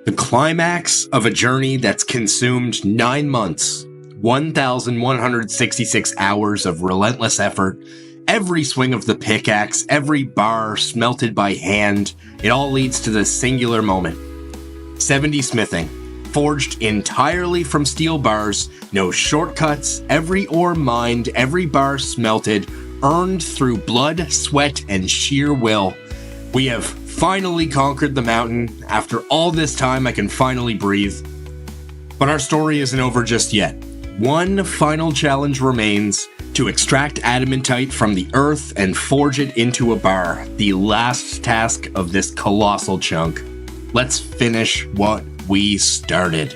The climax of a journey that's consumed 9 months, 1,166 hours of relentless effort, every swing of the pickaxe, every bar smelted by hand. It all leads to this singular moment. 70 smithing, forged entirely from steel bars, no shortcuts, every ore mined, every bar smelted, earned through blood, sweat, and sheer will. We have finally conquered the mountain. After all this time, I can finally breathe. But our story isn't over just yet. One final challenge remains: to extract adamantite from the earth and forge it into a bar. The last task of this colossal chunk. Let's finish what we started.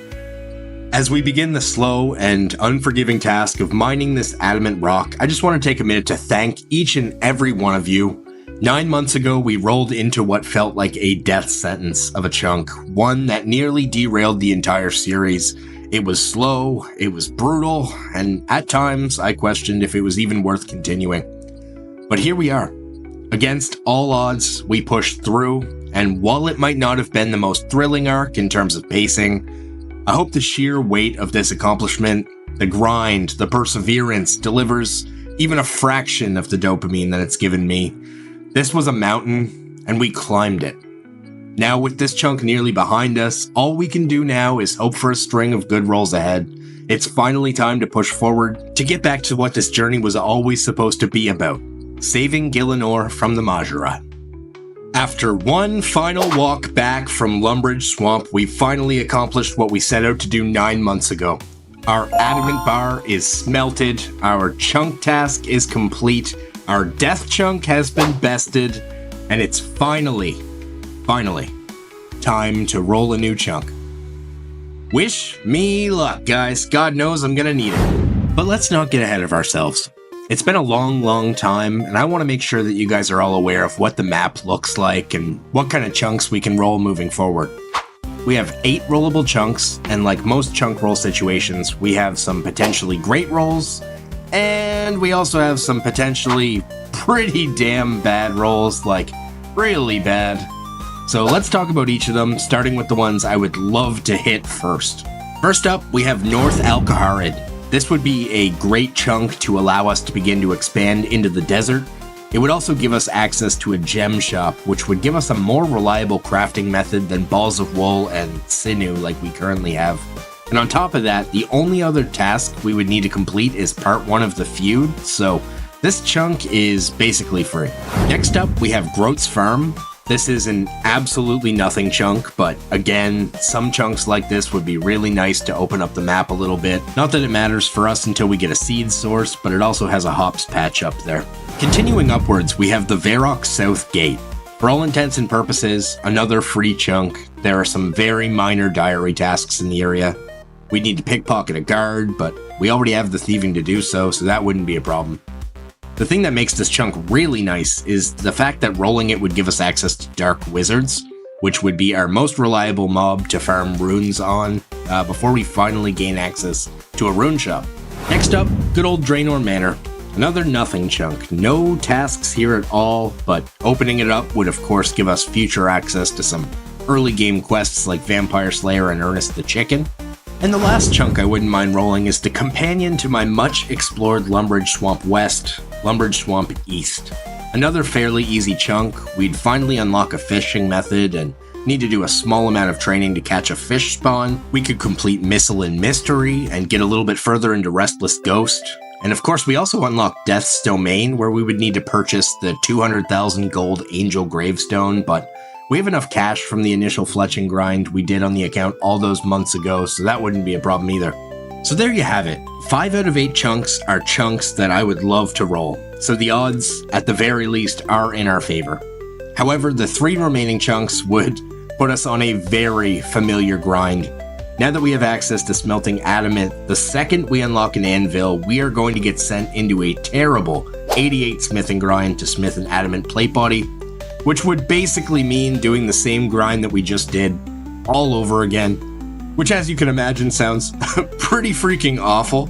As we begin the slow and unforgiving task of mining this adamant rock, I just want to take a minute to thank each and every one of you. 9 months ago, we rolled into what felt like a death sentence of a chunk, one that nearly derailed the entire series. It was slow, it was brutal, and at times I questioned if it was even worth continuing. But here we are. Against all odds, we pushed through, and while it might not have been the most thrilling arc in terms of pacing, I hope the sheer weight of this accomplishment, the grind, the perseverance, delivers even a fraction of the dopamine that it's given me. This was a mountain, and we climbed it. Now with this chunk nearly behind us, all we can do now is hope for a string of good rolls ahead. It's finally time to push forward to get back to what this journey was always supposed to be about, saving Gielinor from the Mahjarrat. After one final walk back from Lumbridge Swamp, we finally accomplished what we set out to do 9 months ago. Our adamant bar is smelted, our chunk task is complete, our death chunk has been bested, and it's finally time to roll a new chunk. Wish me luck, guys. God knows I'm gonna need it. But let's not get ahead of ourselves. It's been a long time, and I want to make sure that you guys are all aware of what the map looks like and what kind of chunks we can roll moving forward. We have 8 rollable chunks, and like most chunk roll situations, we have some potentially great rolls, and we also have some potentially pretty damn bad rolls, like really bad. So let's talk about each of them, starting with the ones I would love to hit first. First up, we have North Mahjarrat. This would be a great chunk to allow us to begin to expand into the desert. It would also give us access to a gem shop, which would give us a more reliable crafting method than balls of wool and sinew like we currently have. And on top of that, the only other task we would need to complete is part 1 of the feud, so this chunk is basically free. Next up, we have Groat's Farm. This is an absolutely nothing chunk, but again, some chunks like this would be really nice to open up the map a little bit. Not that it matters for us until we get a seed source, but it also has a hops patch up there. Continuing upwards, we have the Varrock South Gate. For all intents and purposes, another free chunk. There are some very minor diary tasks in the area. We need to pickpocket a guard, but we already have the thieving to do so that wouldn't be a problem. The thing that makes this chunk really nice is the fact that rolling it would give us access to Dark Wizards, which would be our most reliable mob to farm runes on before we finally gain access to a rune shop. Next up, good old Gielinor Manor. Another nothing chunk. No tasks here at all, but opening it up would of course give us future access to some early game quests like Vampire Slayer and Ernest the Chicken. And the last chunk I wouldn't mind rolling is the companion to my much explored Lumbridge Swamp West, Lumbridge Swamp East. Another fairly easy chunk. We'd finally unlock a fishing method and need to do a small amount of training to catch a fish spawn. We could complete Missile and Mystery and get a little bit further into Restless Ghost. And of course we also unlocked Death's Domain, where we would need to purchase the 200,000 gold Angel Gravestone, but we have enough cash from the initial fletching grind we did on the account all those months ago, so that wouldn't be a problem either. So there you have it. 5 out of 8 chunks are chunks that I would love to roll, so the odds, at the very least, are in our favor. However, the 3 remaining chunks would put us on a very familiar grind. Now that we have access to smelting adamant, the second we unlock an anvil, we are going to get sent into a terrible 88 smithing grind to smith an adamant plate body, which would basically mean doing the same grind that we just did all over again, which as you can imagine sounds pretty freaking awful.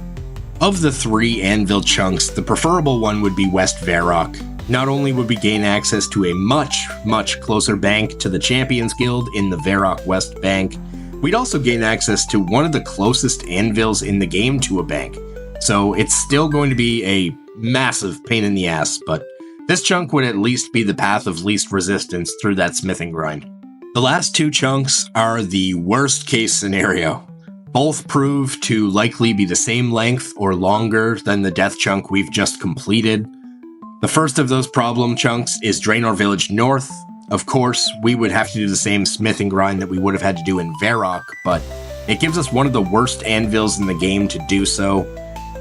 Of the 3 anvil chunks, the preferable one would be West Varrock. Not only would we gain access to a much closer bank to the Champions Guild in the Varrock West Bank, we'd also gain access to one of the closest anvils in the game to a bank. So it's still going to be a massive pain in the ass, but this chunk would at least be the path of least resistance through that smithing grind. The last 2 chunks are the worst case scenario. Both prove to likely be the same length or longer than the death chunk we've just completed. The first of those problem chunks is Gielinor Village North. Of course, we would have to do the same smithing grind that we would have had to do in Varrock, but it gives us one of the worst anvils in the game to do so.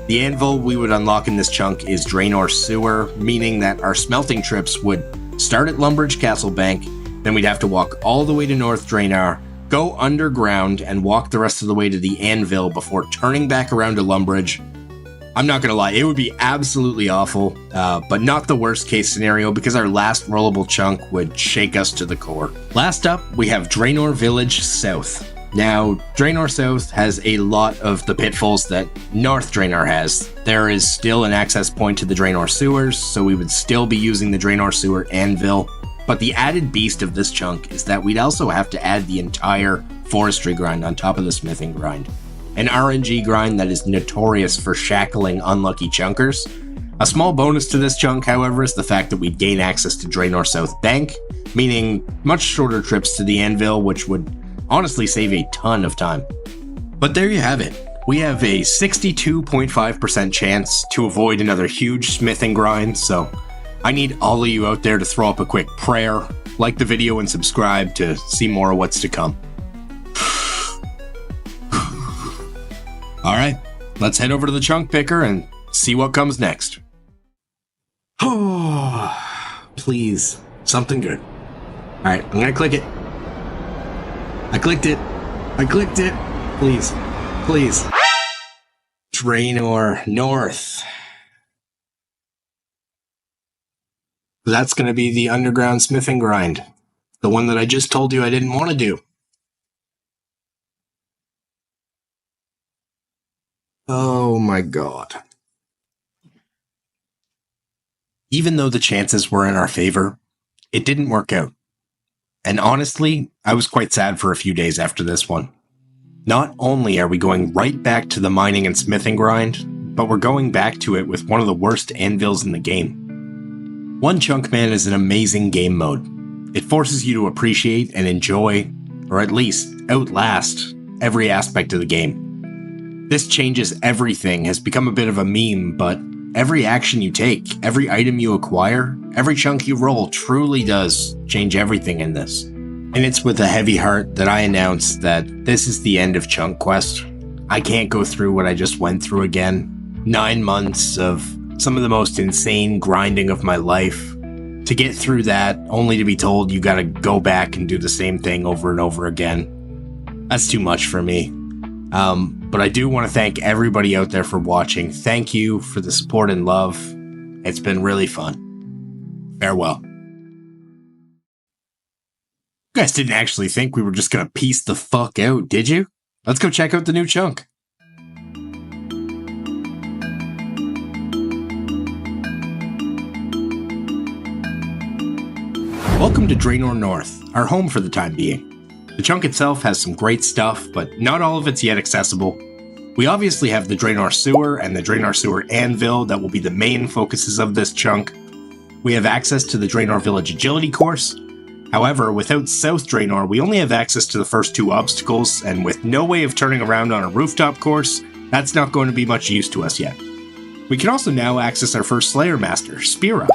The anvil we would unlock in this chunk is Gielinor Sewer, meaning that our smelting trips would start at Lumbridge Castle Bank, then we'd have to walk all the way to North Gielinor, go underground, and walk the rest of the way to the anvil before turning back around to Lumbridge. I'm not gonna lie, it would be absolutely awful, but not the worst case scenario because our last rollable chunk would shake us to the core. Last up, we have Gielinor Village South. Now, Gielinor South has a lot of the pitfalls that North Gielinor has. There is still an access point to the Gielinor sewers, so we would still be using the Gielinor sewer anvil. But the added beast of this chunk is that we'd also have to add the entire forestry grind on top of the smithing grind. An RNG grind that is notorious for shackling unlucky chunkers. A small bonus to this chunk, however, is the fact that we'd gain access to Gielinor South Bank, meaning much shorter trips to the anvil, which would honestly save a ton of time. But there you have it. We have a 62.5% chance to avoid another huge smithing grind, so I need all of you out there to throw up a quick prayer, like the video, and subscribe to see more of what's to come. Alright, let's head over to the chunk picker and see what comes next. Oh, please, something good. Alright, I'm gonna click it. I clicked it. Please. Gielinor North. That's gonna be the underground smithing grind. The one that I just told you I didn't want to do. Oh my god. Even though the chances were in our favor, it didn't work out. And honestly, I was quite sad for a few days after this one. Not only are we going right back to the mining and smithing grind, but we're going back to it with one of the worst anvils in the game. One Chunk Man is an amazing game mode. It forces you to appreciate and enjoy, or at least outlast, every aspect of the game. This changes everything has become a bit of a meme, but every action you take, every item you acquire, every chunk you roll truly does change everything in this. And it's with a heavy heart that I announce that this is the end of Chunk Quest. I can't go through what I just went through again. 9 months of some of the most insane grinding of my life. To get through that, only to be told you gotta go back and do the same thing over and over again. That's too much for me. But I do want to thank everybody out there for watching. Thank you for the support and love. It's been really fun. Farewell. You guys didn't actually think we were just gonna piece the fuck out, did you? Let's go check out the new chunk. Welcome to Gielinor North, our home for the time being. The chunk itself has some great stuff, but not all of it's yet accessible. We obviously have the Gielinor Sewer and the Gielinor Sewer Anvil that will be the main focuses of this chunk. We have access to the Gielinor Village Agility course. However, without South Gielinor, we only have access to the first 2 obstacles, and with no way of turning around on a rooftop course, that's not going to be much use to us yet. We can also now access our first Slayer Master, Spira.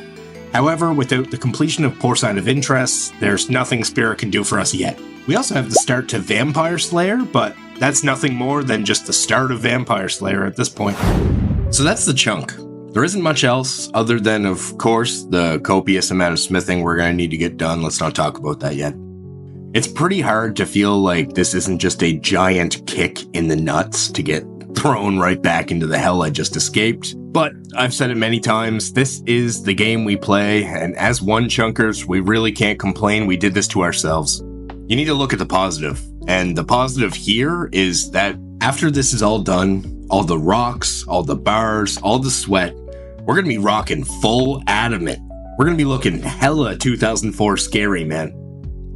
However, without the completion of Porcine of Interest, there's nothing Spira can do for us yet. We also have the start to Vampire Slayer, but that's nothing more than just the start of Vampire Slayer at this point. So that's the chunk. There isn't much else other than, of course, the copious amount of smithing we're going to need to get done. Let's not talk about that yet. It's pretty hard to feel like this isn't just a giant kick in the nuts to get thrown right back into the hell I just escaped. But I've said it many times, this is the game we play, and as one chunkers, we really can't complain we did this to ourselves. You need to look at the positive, and the positive here is that after this is all done, all the rocks, all the bars, all the sweat, we're going to be rocking full adamant. We're going to be looking hella 2004 scary, man.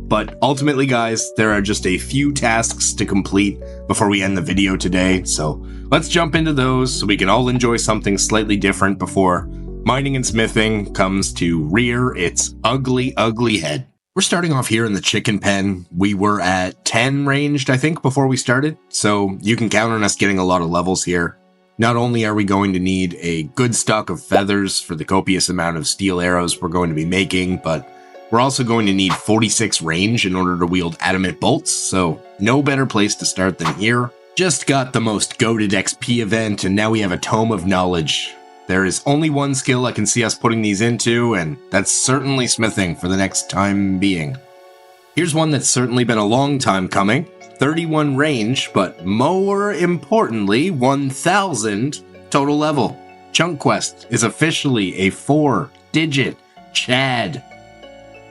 But ultimately, guys, there are just a few tasks to complete before we end the video today, so let's jump into those so we can all enjoy something slightly different before mining and smithing comes to rear its ugly, ugly head. We're starting off here in the chicken pen. We were at 10 ranged, I think, before we started, so you can count on us getting a lot of levels here. Not only are we going to need a good stock of feathers for the copious amount of steel arrows we're going to be making, but we're also going to need 46 range in order to wield adamant bolts, so no better place to start than here. Just got the most goated XP event, and now we have a Tome of Knowledge. There is only one skill I can see us putting these into, and that's certainly smithing for the next time being. Here's one that's certainly been a long time coming. 31 range, but more importantly, 1000 total level. Chunk Quest is officially a 4-digit Chad.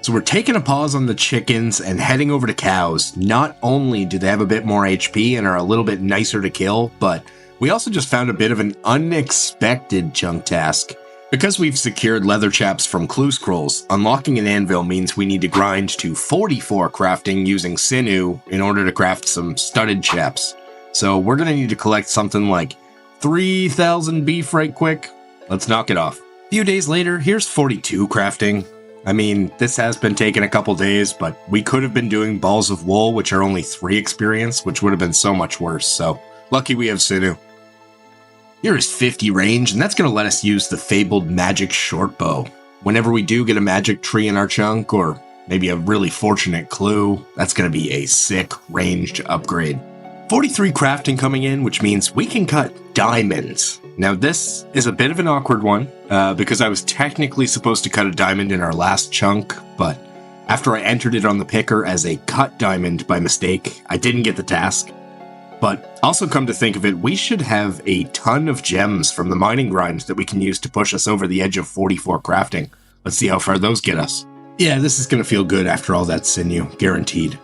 So we're taking a pause on the chickens and heading over to cows. Not only do they have a bit more HP and are a little bit nicer to kill, but we also just found a bit of an unexpected chunk task. Because we've secured leather chaps from clue scrolls, unlocking an anvil means we need to grind to 44 crafting using sinew in order to craft some studded chaps. So we're going to need to collect something like 3,000 beef right quick. Let's knock it off. A few days later, here's 42 crafting. I mean, this has been taking a couple days, but we could have been doing balls of wool, which are only 3 experience, which would have been so much worse, so lucky we have Sinew. Here is 50 range, and that's going to let us use the fabled magic short bow. Whenever we do get a magic tree in our chunk, or maybe a really fortunate clue, that's going to be a sick ranged upgrade. 43 crafting coming in, which means we can cut diamonds. Now this is a bit of an awkward one, because I was technically supposed to cut a diamond in our last chunk, but after I entered it on the picker as a cut diamond by mistake, I didn't get the task. But also come to think of it, we should have a ton of gems from the mining grind that we can use to push us over the edge of 44 crafting. Let's see how far those get us. Yeah, this is going to feel good after all that sinew, guaranteed.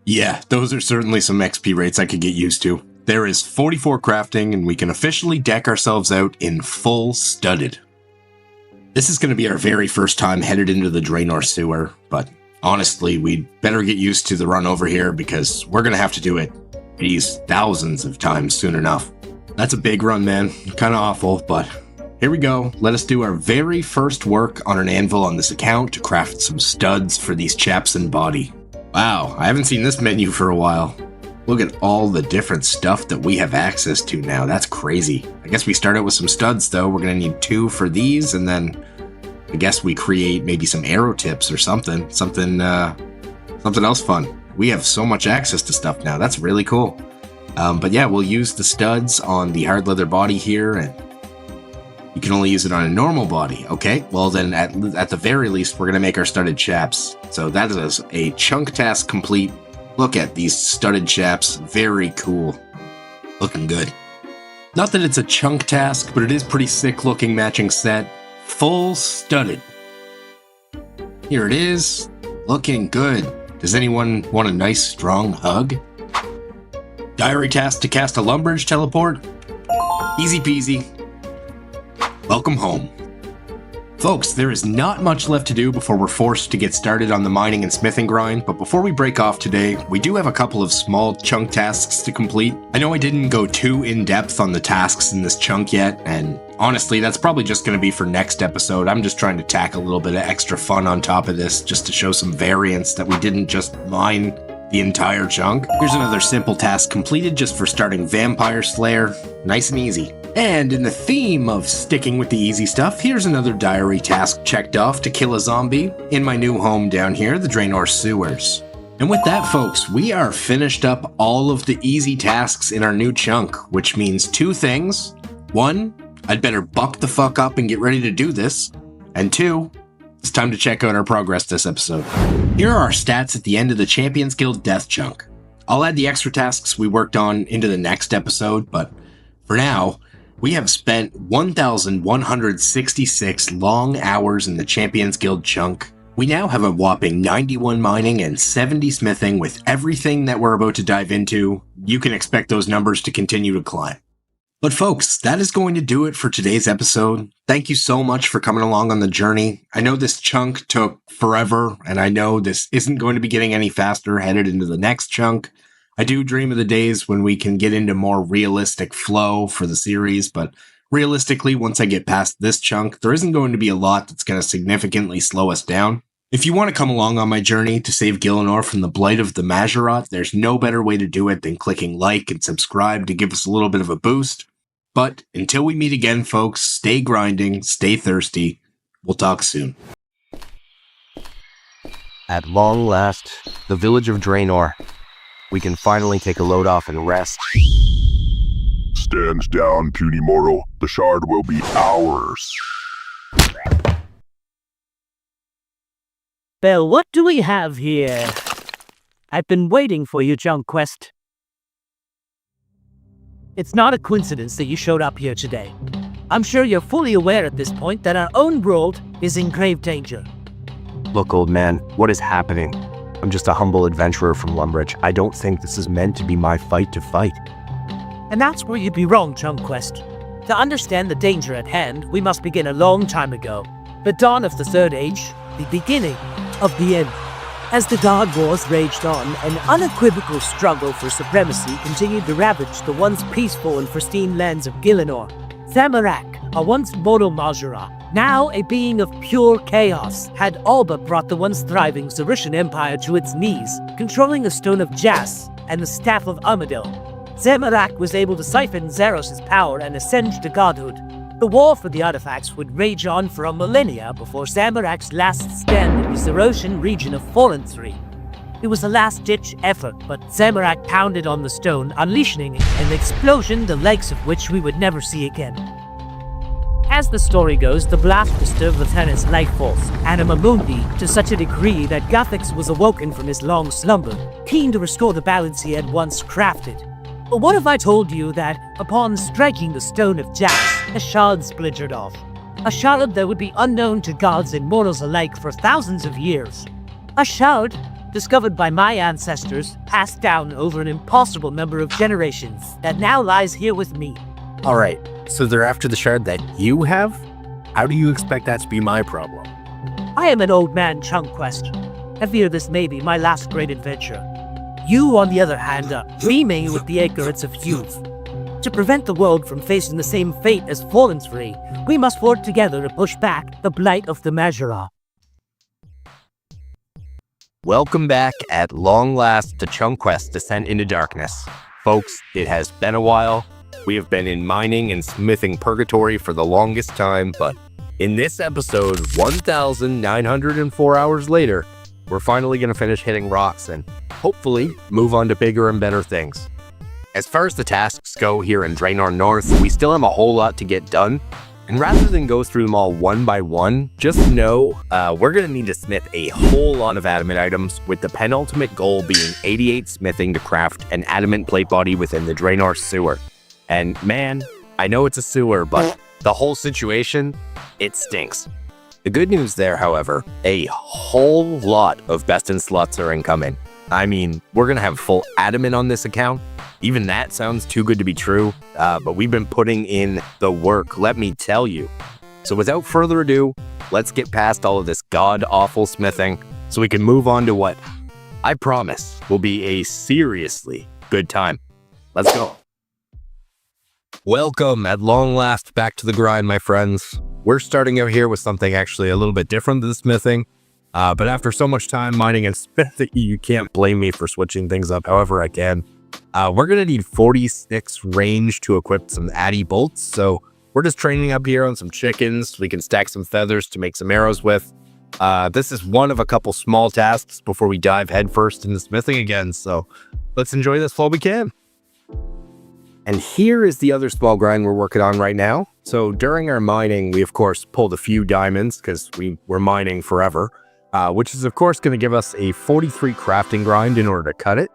Yeah, those are certainly some XP rates I could get used to. There is 44 crafting, and we can officially deck ourselves out in full studded. This is going to be our very first time headed into the Gielinor sewer, but honestly, we'd better get used to the run over here because we're going to have to do it these thousands of times soon enough. That's a big run, man. Kind of awful, but here we go. Let us do our very first work on an anvil on this account to craft some studs for these chaps and body. Wow, I haven't seen this menu for a while. Look at all the different stuff that we have access to now. That's crazy. I guess we start out with some studs, though. We're going to need 2 for these, and then I guess we create maybe some arrow tips or something. Something else fun. We have so much access to stuff now. That's really cool. But yeah, we'll use the studs on the hard leather body here, and you can only use it on a normal body. Okay, well then at the very least, we're going to make our studded chaps. So that is a chunk task complete. Look at these studded chaps. Very cool. Looking good. Not that it's a chunk task, but it is pretty sick looking matching set. Full studded. Here it is. Looking good. Does anyone want a nice strong hug? Diary task to cast a Lumbridge teleport. Easy peasy. Welcome home. Folks, there is not much left to do before we're forced to get started on the mining and smithing grind, but before we break off today, we do have a couple of small chunk tasks to complete. I know I didn't go too in-depth on the tasks in this chunk yet, and honestly, that's probably just going to be for next episode. I'm just trying to tack a little bit of extra fun on top of this, just to show some variance that we didn't just mine the entire chunk. Here's another simple task completed just for starting Vampire Slayer. Nice and easy. And in the theme of sticking with the easy stuff, here's another diary task checked off to kill a zombie in my new home down here, the Gielinor sewers. And with that, folks, we are finished up all of the easy tasks in our new chunk, which means 2 things. 1, I'd better buck the fuck up and get ready to do this. And 2, it's time to check out our progress this episode. Here are our stats at the end of the Champions Guild Death chunk. I'll add the extra tasks we worked on into the next episode, but for now, we have spent 1,166 long hours in the Champions Guild chunk. We now have a whopping 91 mining and 70 smithing. With everything that we're about to dive into, you can expect those numbers to continue to climb. But folks, that is going to do it for today's episode. Thank you so much for coming along on the journey. I know this chunk took forever, and I know this isn't going to be getting any faster headed into the next chunk. I do dream of the days when we can get into more realistic flow for the series, but realistically, once I get past this chunk, there isn't going to be a lot that's going to significantly slow us down. If you want to come along on my journey to save Gielinor from the blight of the Mahjarrat, there's no better way to do it than clicking like and subscribe to give us a little bit of a boost. But until we meet again, folks, stay grinding, stay thirsty. We'll talk soon. At long last, the village of Gielinor. We can finally take a load off and rest. Stand down, puny mortal. The shard will be ours. Well, what do we have here? I've been waiting for you, Junk Quest. It's not a coincidence that you showed up here today. I'm sure you're fully aware at this point that our own world is in grave danger. Look, old man, what is happening? I'm just a humble adventurer from Lumbridge. I don't think this is meant to be my fight to fight. And that's where you'd be wrong, Chum Quest. To understand the danger at hand, we must begin a long time ago. The dawn of the Third Age, the beginning of the end. As the God Wars raged on, an unequivocal struggle for supremacy continued to ravage the once peaceful and pristine lands of Gielinor. Mahjarrat, a once mortal Mahjarrat, now a being of pure chaos, had all but brought the once thriving Zarushan Empire to its knees, controlling the Stone of Jas and the Staff of Armadil. Mahjarrat was able to siphon Zaros' power and ascend to godhood. The war for the artifacts would rage on for a millennia before Mahjarrat's last stand in the Zaroshan region of Fallen 3. It was a last-ditch effort, but Mahjarrat pounded on the stone, unleashing an explosion the likes of which we would never see again. As the story goes, the blast disturbed Latana's life force, Anima Mundi, to such a degree that Guthix was awoken from his long slumber, keen to restore the balance he had once crafted. But what if I told you that, upon striking the Stone of Jas, a shard splintered off? A shard that would be unknown to gods and mortals alike for thousands of years. A shard discovered by my ancestors, passed down over an impossible number of generations, that now lies here with me. Alright, so they're after the shard that you have? How do you expect that to be my problem? I am an old man, Chunquest. I fear this may be my last great adventure. You, on the other hand, are dreaming with the ignorance of youth. To prevent the world from facing the same fate as Fallen 3, we must work together to push back the blight of the Mahjarrat. Welcome back at long last to Chunquest's Descent into Darkness. Folks, it has been a while. We have been in mining and smithing purgatory for the longest time, but in this episode, 1,904 hours later, we're finally going to finish hitting rocks and hopefully move on to bigger and better things. As far as the tasks go here in Draenor North, we still have a whole lot to get done. And rather than go through them all one by one, just know we're going to need to smith a whole lot of adamant items, with the penultimate goal being 88 smithing to craft an adamant plate body within the Draenor sewer. And man, I know it's a sewer, but the whole situation, it stinks. The good news there, however, a whole lot of best in slots are incoming. I mean, we're going to have full adamant on this account. Even that sounds too good to be true, but we've been putting in the work, let me tell you. So without further ado, let's get past all of this god-awful smithing so we can move on to what I promise will be a seriously good time. Let's go. Welcome at long last back to the grind, my friends. We're starting out here with something actually a little bit different than smithing. But after so much time mining and smithing, you can't blame me for switching things up however I can. We're going to need 46 range to equip some addy bolts, so we're just training up here on some chickens. We can stack some feathers to make some arrows with. This is one of a couple small tasks before we dive headfirst into smithing again, so let's enjoy this while we can. And here is the other small grind we're working on right now. So during our mining, we of course pulled a few diamonds because we were mining forever. Which is of course going to give us a 43 crafting grind in order to cut it.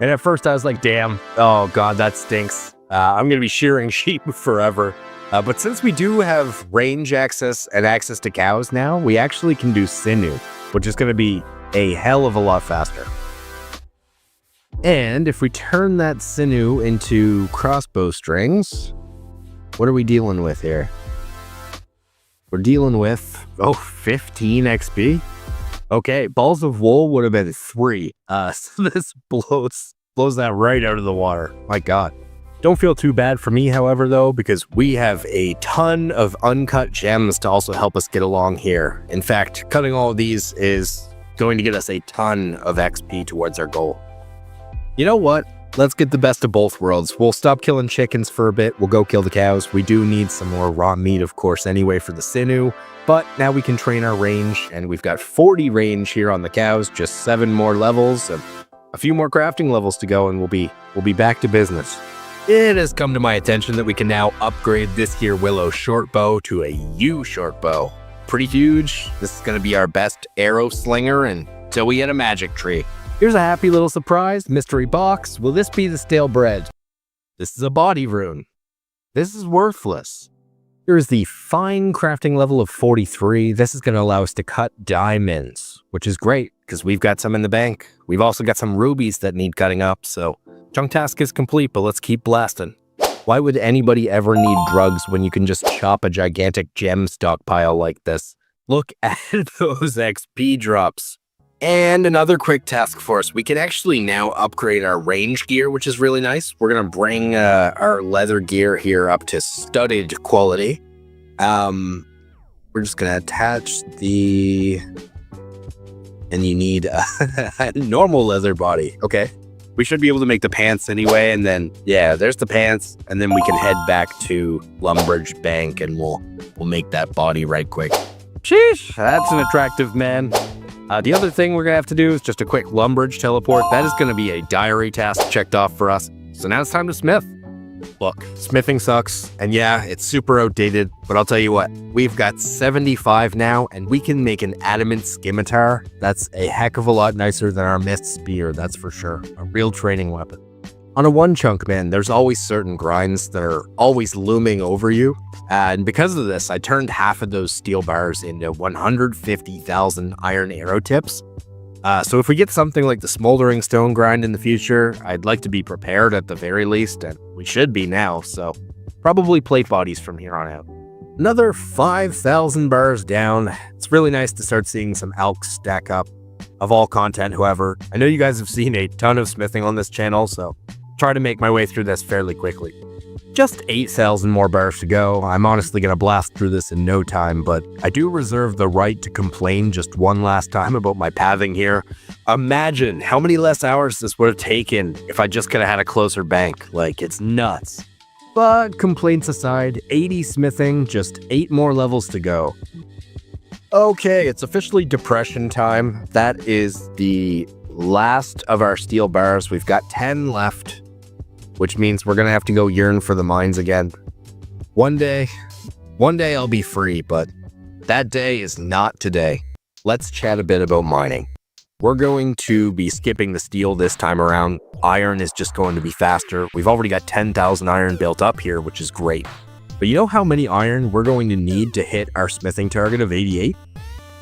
And at first I was like, damn, oh god, that stinks. I'm going to be shearing sheep forever. But since we do have range access and access to cows now, we actually can do sinew, which is going to be a hell of a lot faster. And if we turn that sinew into crossbow strings, what are we dealing with here? We're dealing with, 15 XP. Okay, balls of wool would have been 3. So this blows that right out of the water. My god. Don't feel too bad for me, however, though, because we have a ton of uncut gems to also help us get along here. In fact, cutting all of these is going to get us a ton of XP towards our goal. You know what? Let's get the best of both worlds. We'll stop killing chickens for a bit. We'll go kill the cows. We do need some more raw meat, of course, anyway, for the sinew. But now we can train our range, and we've got 40 range here on the cows, just 7 more levels, and a few more crafting levels to go, and we'll be back to business. It has come to my attention that we can now upgrade this here willow short bow to a yew short bow. Pretty huge. This is going to be our best arrow slinger until we hit a magic tree. Here's a happy little surprise mystery box. Will this be the stale bread? This is a body rune. This is worthless. Here's the fine crafting level of 43. This is going to allow us to cut diamonds, which is great because we've got some in the bank. We've also got some rubies that need cutting up, so chunk task is complete, but let's keep blasting. Why would anybody ever need drugs when you can just chop a gigantic gem stockpile like this? Look at those XP drops. And another quick task for us. We can actually now upgrade our range gear, which is really nice. We're going to bring our leather gear here up to studded quality. We're just going to attach the... And you need a normal leather body. Okay. We should be able to make the pants anyway. And then, yeah, there's the pants. And then we can head back to Lumbridge Bank and we'll make that body right quick. Sheesh, that's an attractive man. The other thing we're going to have to do is just a quick Lumbridge teleport. That is going to be a diary task checked off for us. So now it's time to smith. Look, smithing sucks. And yeah, it's super outdated. But I'll tell you what, we've got 75 now and we can make an adamant scimitar. That's a heck of a lot nicer than our mist spear, that's for sure. A real training weapon. On a one chunk, man, there's always certain grinds that are always looming over you. And because of this, I turned half of those steel bars into 150,000 iron arrow tips. So if we get something like the smoldering stone grind in the future, I'd like to be prepared at the very least, and we should be now, so probably plate bodies from here on out. Another 5,000 bars down. It's really nice to start seeing some alks stack up of all content, however. I know you guys have seen a ton of smithing on this channel, so try to make my way through this fairly quickly. Just 8,000 more bars to go. I'm honestly going to blast through this in no time, but I do reserve the right to complain just one last time about my pathing here. Imagine how many less hours this would have taken if I just could have had a closer bank. Like, it's nuts. But complaints aside, 80 smithing, just 8 more levels to go. Okay, it's officially depression time. That is the last of our steel bars. We've got 10 left, which means we're going to have to go yearn for the mines again. One day I'll be free, but that day is not today. Let's chat a bit about mining. We're going to be skipping the steel this time around. Iron is just going to be faster. We've already got 10,000 iron built up here, which is great. But you know how many iron we're going to need to hit our smithing target of 88?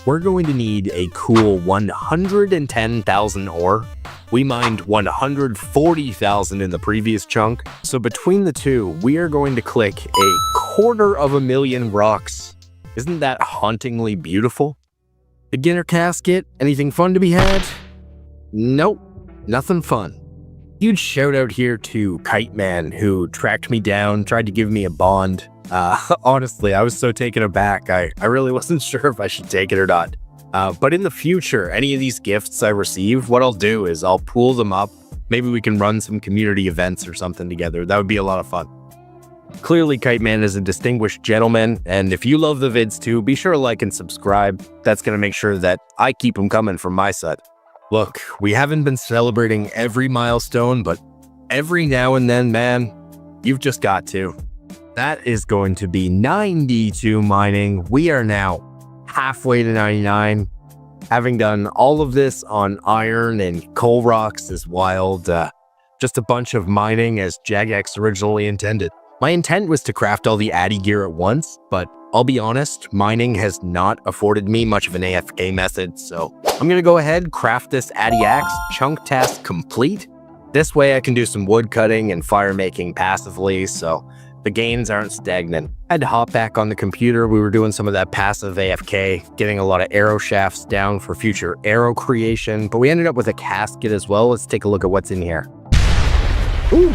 We're going to need a cool 110,000 ore. We mined 140,000 in the previous chunk. So between the two, we are going to click 250,000 rocks. Isn't that hauntingly beautiful? Beginner casket, anything fun to be had? Nope, nothing fun. Huge shout out here to Kite Man, who tracked me down, tried to give me a bond. Honestly, I was so taken aback. I really wasn't sure if I should take it or not. But in the future, any of these gifts I receive, what I'll do is I'll pool them up. Maybe we can run some community events or something together. That would be a lot of fun. Clearly, Kite Man is a distinguished gentleman, and if you love the vids too, be sure to like and subscribe. That's going to make sure that I keep them coming from my side. Look, we haven't been celebrating every milestone, but every now and then, man, you've just got to. That is going to be 92 mining. We are now halfway to 99. Having done all of this on iron and coal rocks is wild. Just a bunch of mining as Jagex originally intended. My intent was to craft all the Addy gear at once, but I'll be honest, mining has not afforded me much of an AFK method, so I'm gonna go ahead, craft this Addy axe, chunk task complete. This way I can do some wood cutting and fire making passively, so the gains aren't stagnant. I had to hop back on the computer. We were doing some of that passive AFK, getting a lot of arrow shafts down for future arrow creation, but we ended up with a casket as well. Let's take a look at what's in here. Ooh,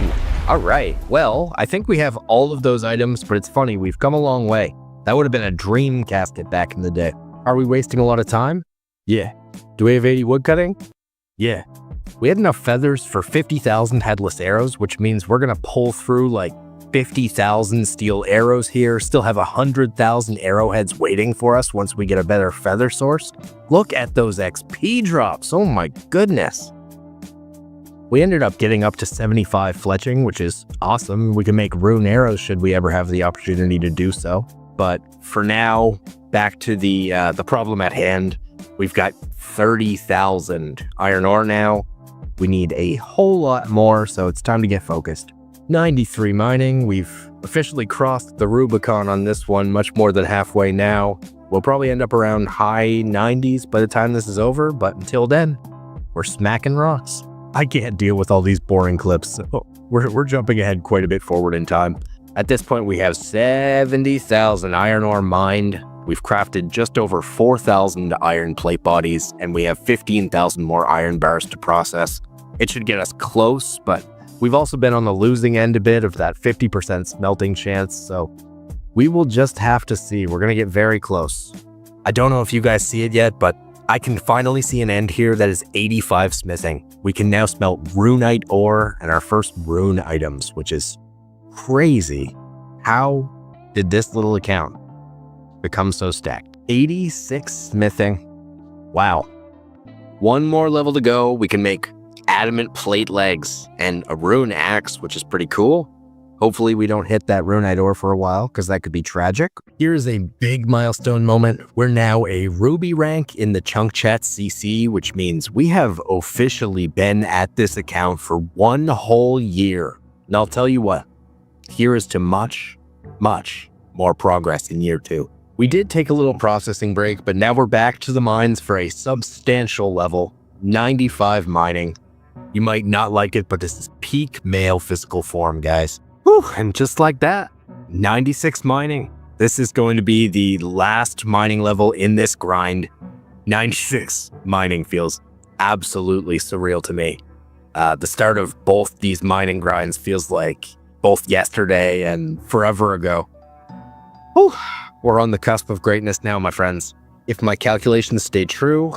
all right. Well, I think we have all of those items, but it's funny, we've come a long way. That would have been a dream casket back in the day. Are we wasting a lot of time? Yeah. Do we have 80 wood cutting? Yeah. We had enough feathers for 50,000 headless arrows, which means we're gonna pull through like 50,000 steel arrows here, still have 100,000 arrowheads waiting for us once we get a better feather source. Look at those XP drops, oh my goodness. We ended up getting up to 75 fletching, which is awesome. We can make rune arrows should we ever have the opportunity to do so. But for now, back to the problem at hand. We've got 30,000 iron ore now. We need a whole lot more, so it's time to get focused. 93 mining. We've officially crossed the Rubicon on this one, much more than halfway now. We'll probably end up around high 90s by the time this is over, but until then, we're smacking rocks. I can't deal with all these boring clips, so we're jumping ahead quite a bit forward in time. At this point, we have 70,000 iron ore mined. We've crafted just over 4,000 iron plate bodies, and we have 15,000 more iron bars to process. It should get us close, but we've also been on the losing end a bit of that 50% smelting chance, so we will just have to see. We're going to get very close. I don't know if you guys see it yet, but I can finally see an end here that is 85 smithing. We can now smelt runite ore and our first rune items, which is crazy. How did this little account become so stacked? 86 smithing. Wow. One more level to go. We can make adamant plate legs and a rune axe, which is pretty cool. Hopefully we don't hit that runite ore for a while, because that could be tragic. Here's a big milestone moment. We're now a ruby rank in the Chunk Chat CC, which means we have officially been at this account for 1 whole year. And I'll tell you what, here is to much, much more progress in year 2. We did take a little processing break, but now we're back to the mines for a substantial level, 95 mining. You might not like it, but this is peak male physical form, guys. Whew, and just like that, 96 mining. This is going to be the last mining level in this grind. 96 mining feels absolutely surreal to me. The start of both these mining grinds feels like both yesterday and forever ago. Whew, we're on the cusp of greatness now, my friends. If my calculations stay true,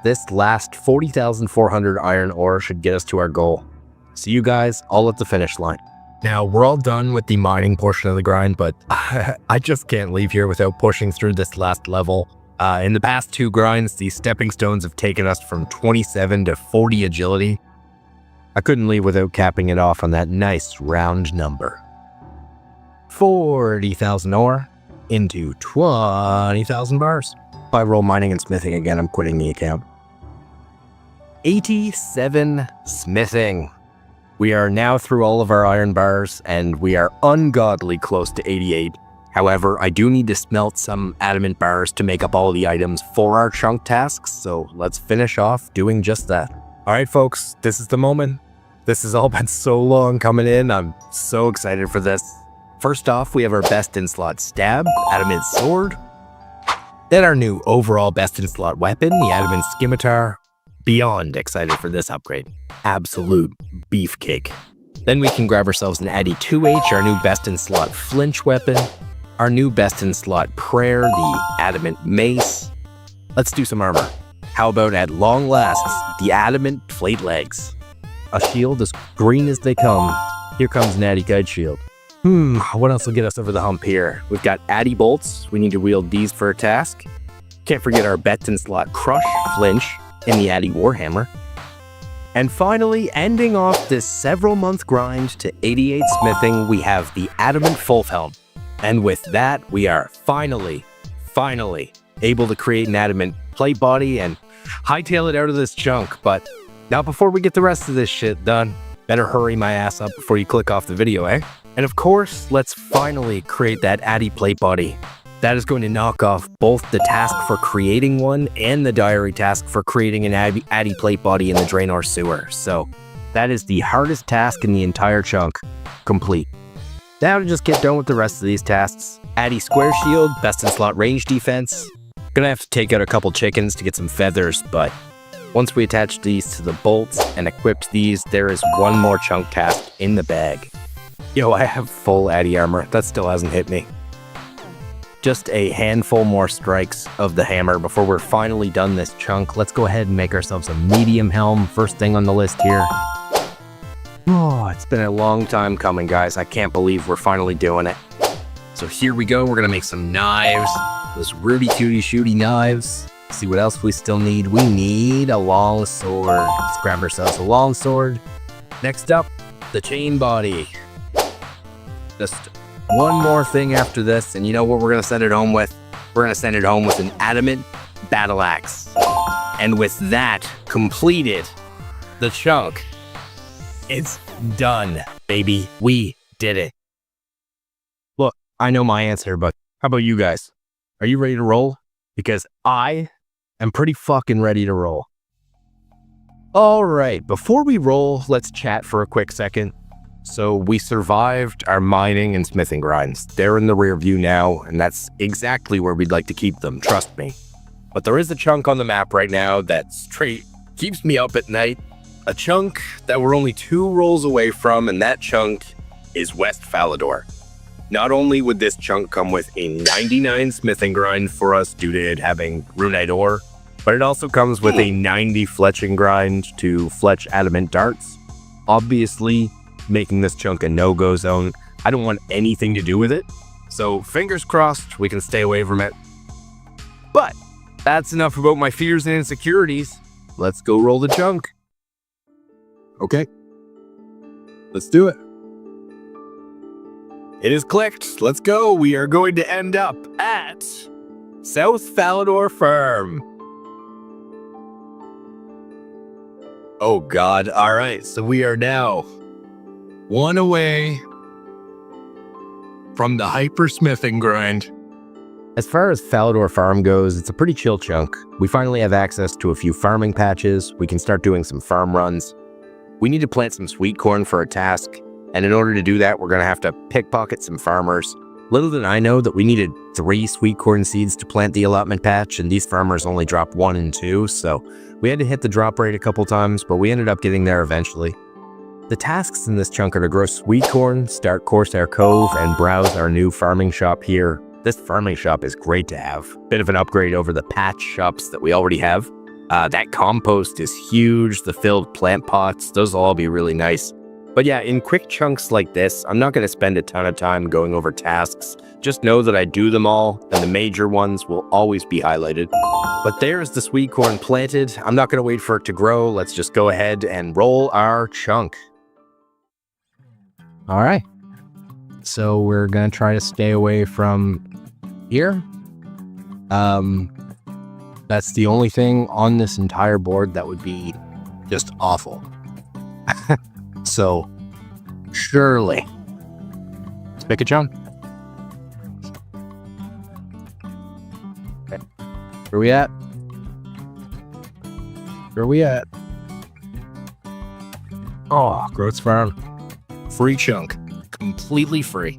this last 40,400 iron ore should get us to our goal. See you guys all at the finish line. Now, we're all done with the mining portion of the grind, but I just can't leave here without pushing through this last level. In the past 2 grinds, these stepping stones have taken us from 27 to 40 agility. I couldn't leave without capping it off on that nice round number. 40,000 ore into 20,000 bars. If I roll mining and smithing again, I'm quitting the account. 87 smithing. We are now through all of our iron bars, and we are ungodly close to 88. However, I do need to smelt some adamant bars to make up all the items for our chunk tasks, so let's finish off doing just that. All right, folks, this is the moment. This has all been so long coming in. I'm so excited for this. First off, we have our best in slot stab, adamant sword. Then our new overall best in slot weapon, the adamant scimitar. Beyond excited for this upgrade. Absolute beefcake. Then we can grab ourselves an Addy 2H, our new best in slot flinch weapon, our new best in slot prayer, the adamant mace. Let's do some armor. How about at long last, the adamant plate legs? A shield as green as they come. Here comes an Addy guide shield. What else will get us over the hump here? We've got Addy bolts. We need to wield these for a task. Can't forget our best in slot crush flinch in the Addy Warhammer. And finally, ending off this several month grind to 88 smithing, we have the adamant Fulfhelm. And with that, we are finally able to create an adamant plate body and hightail it out of this chunk. But now before we get the rest of this shit done, better hurry my ass up before you click off the video, eh? And of course, let's finally create that Addy plate body. That is going to knock off both the task for creating one and the diary task for creating an Addy plate body in the Gielinor sewer. So that is the hardest task in the entire chunk complete. Now to just get done with the rest of these tasks. Addy square shield, best in slot range defense. Gonna have to take out a couple chickens to get some feathers, but once we attach these to the bolts and equip these, there is one more chunk task in the bag. Yo, I have full Addy armor. That still hasn't hit me. Just a handful more strikes of the hammer before we're finally done this chunk. Let's go ahead and make ourselves a medium helm. First thing on the list here. Oh, it's been a long time coming, guys. I can't believe we're finally doing it. So here we go. We're going to make some knives. Those rooty tooty shooty knives. See what else we still need. We need a long sword. Let's grab ourselves a long sword. Next up, the chain body. Just one more thing after this, and you know what we're going to send it home with? We're going to send it home with an adamant battle axe. And with that completed, the chunk, it's done, baby. We did it. Look, I know my answer, but how about you guys? Are you ready to roll? Because I am pretty fucking ready to roll. All right, before we roll, let's chat for a quick second. So we survived our mining and smithing grinds. They're in the rear view now, and that's exactly where we'd like to keep them, trust me. But there is a chunk on the map right now that straight keeps me up at night. A chunk that we're only 2 rolls away from, and that chunk is West Falador. Not only would this chunk come with a 99 smithing grind for us due to it having runite ore, but it also comes with a 90 fletching grind to fletch adamant darts. Obviously, making this chunk a no-go zone. I don't want anything to do with it, so fingers crossed we can stay away from it. But that's enough about my fears and insecurities. Let's go roll the chunk. Okay. Let's do it. It is clicked. Let's go. We are going to end up at South Falador Farm. Oh God. All right. So we are now 1 away from the hypersmithing grind. As far as Falador Farm goes, it's a pretty chill chunk. We finally have access to a few farming patches. We can start doing some farm runs. We need to plant some sweet corn for a task, and in order to do that, we're going to have to pickpocket some farmers. Little did I know that we needed 3 sweet corn seeds to plant the allotment patch, and these farmers only drop 1 and 2, so we had to hit the drop rate a couple times, but we ended up getting there eventually. The tasks in this chunk are to grow sweet corn, start Corsair Cove, and browse our new farming shop here. This farming shop is great to have. Bit of an upgrade over the patch shops that we already have. That compost is huge, the filled plant pots, those will all be really nice. But yeah, in quick chunks like this, I'm not going to spend a ton of time going over tasks. Just know that I do them all, and the major ones will always be highlighted. But there's the sweet corn planted. I'm not going to wait for it to grow. Let's just go ahead and roll our chunk. All right. So we're going to try to stay away from here. That's the only thing on this entire board that would be just awful. So, surely. Let's pick a chunk. Okay. Where we at? Where we at? Oh, Groats Farm. Free chunk. Completely free.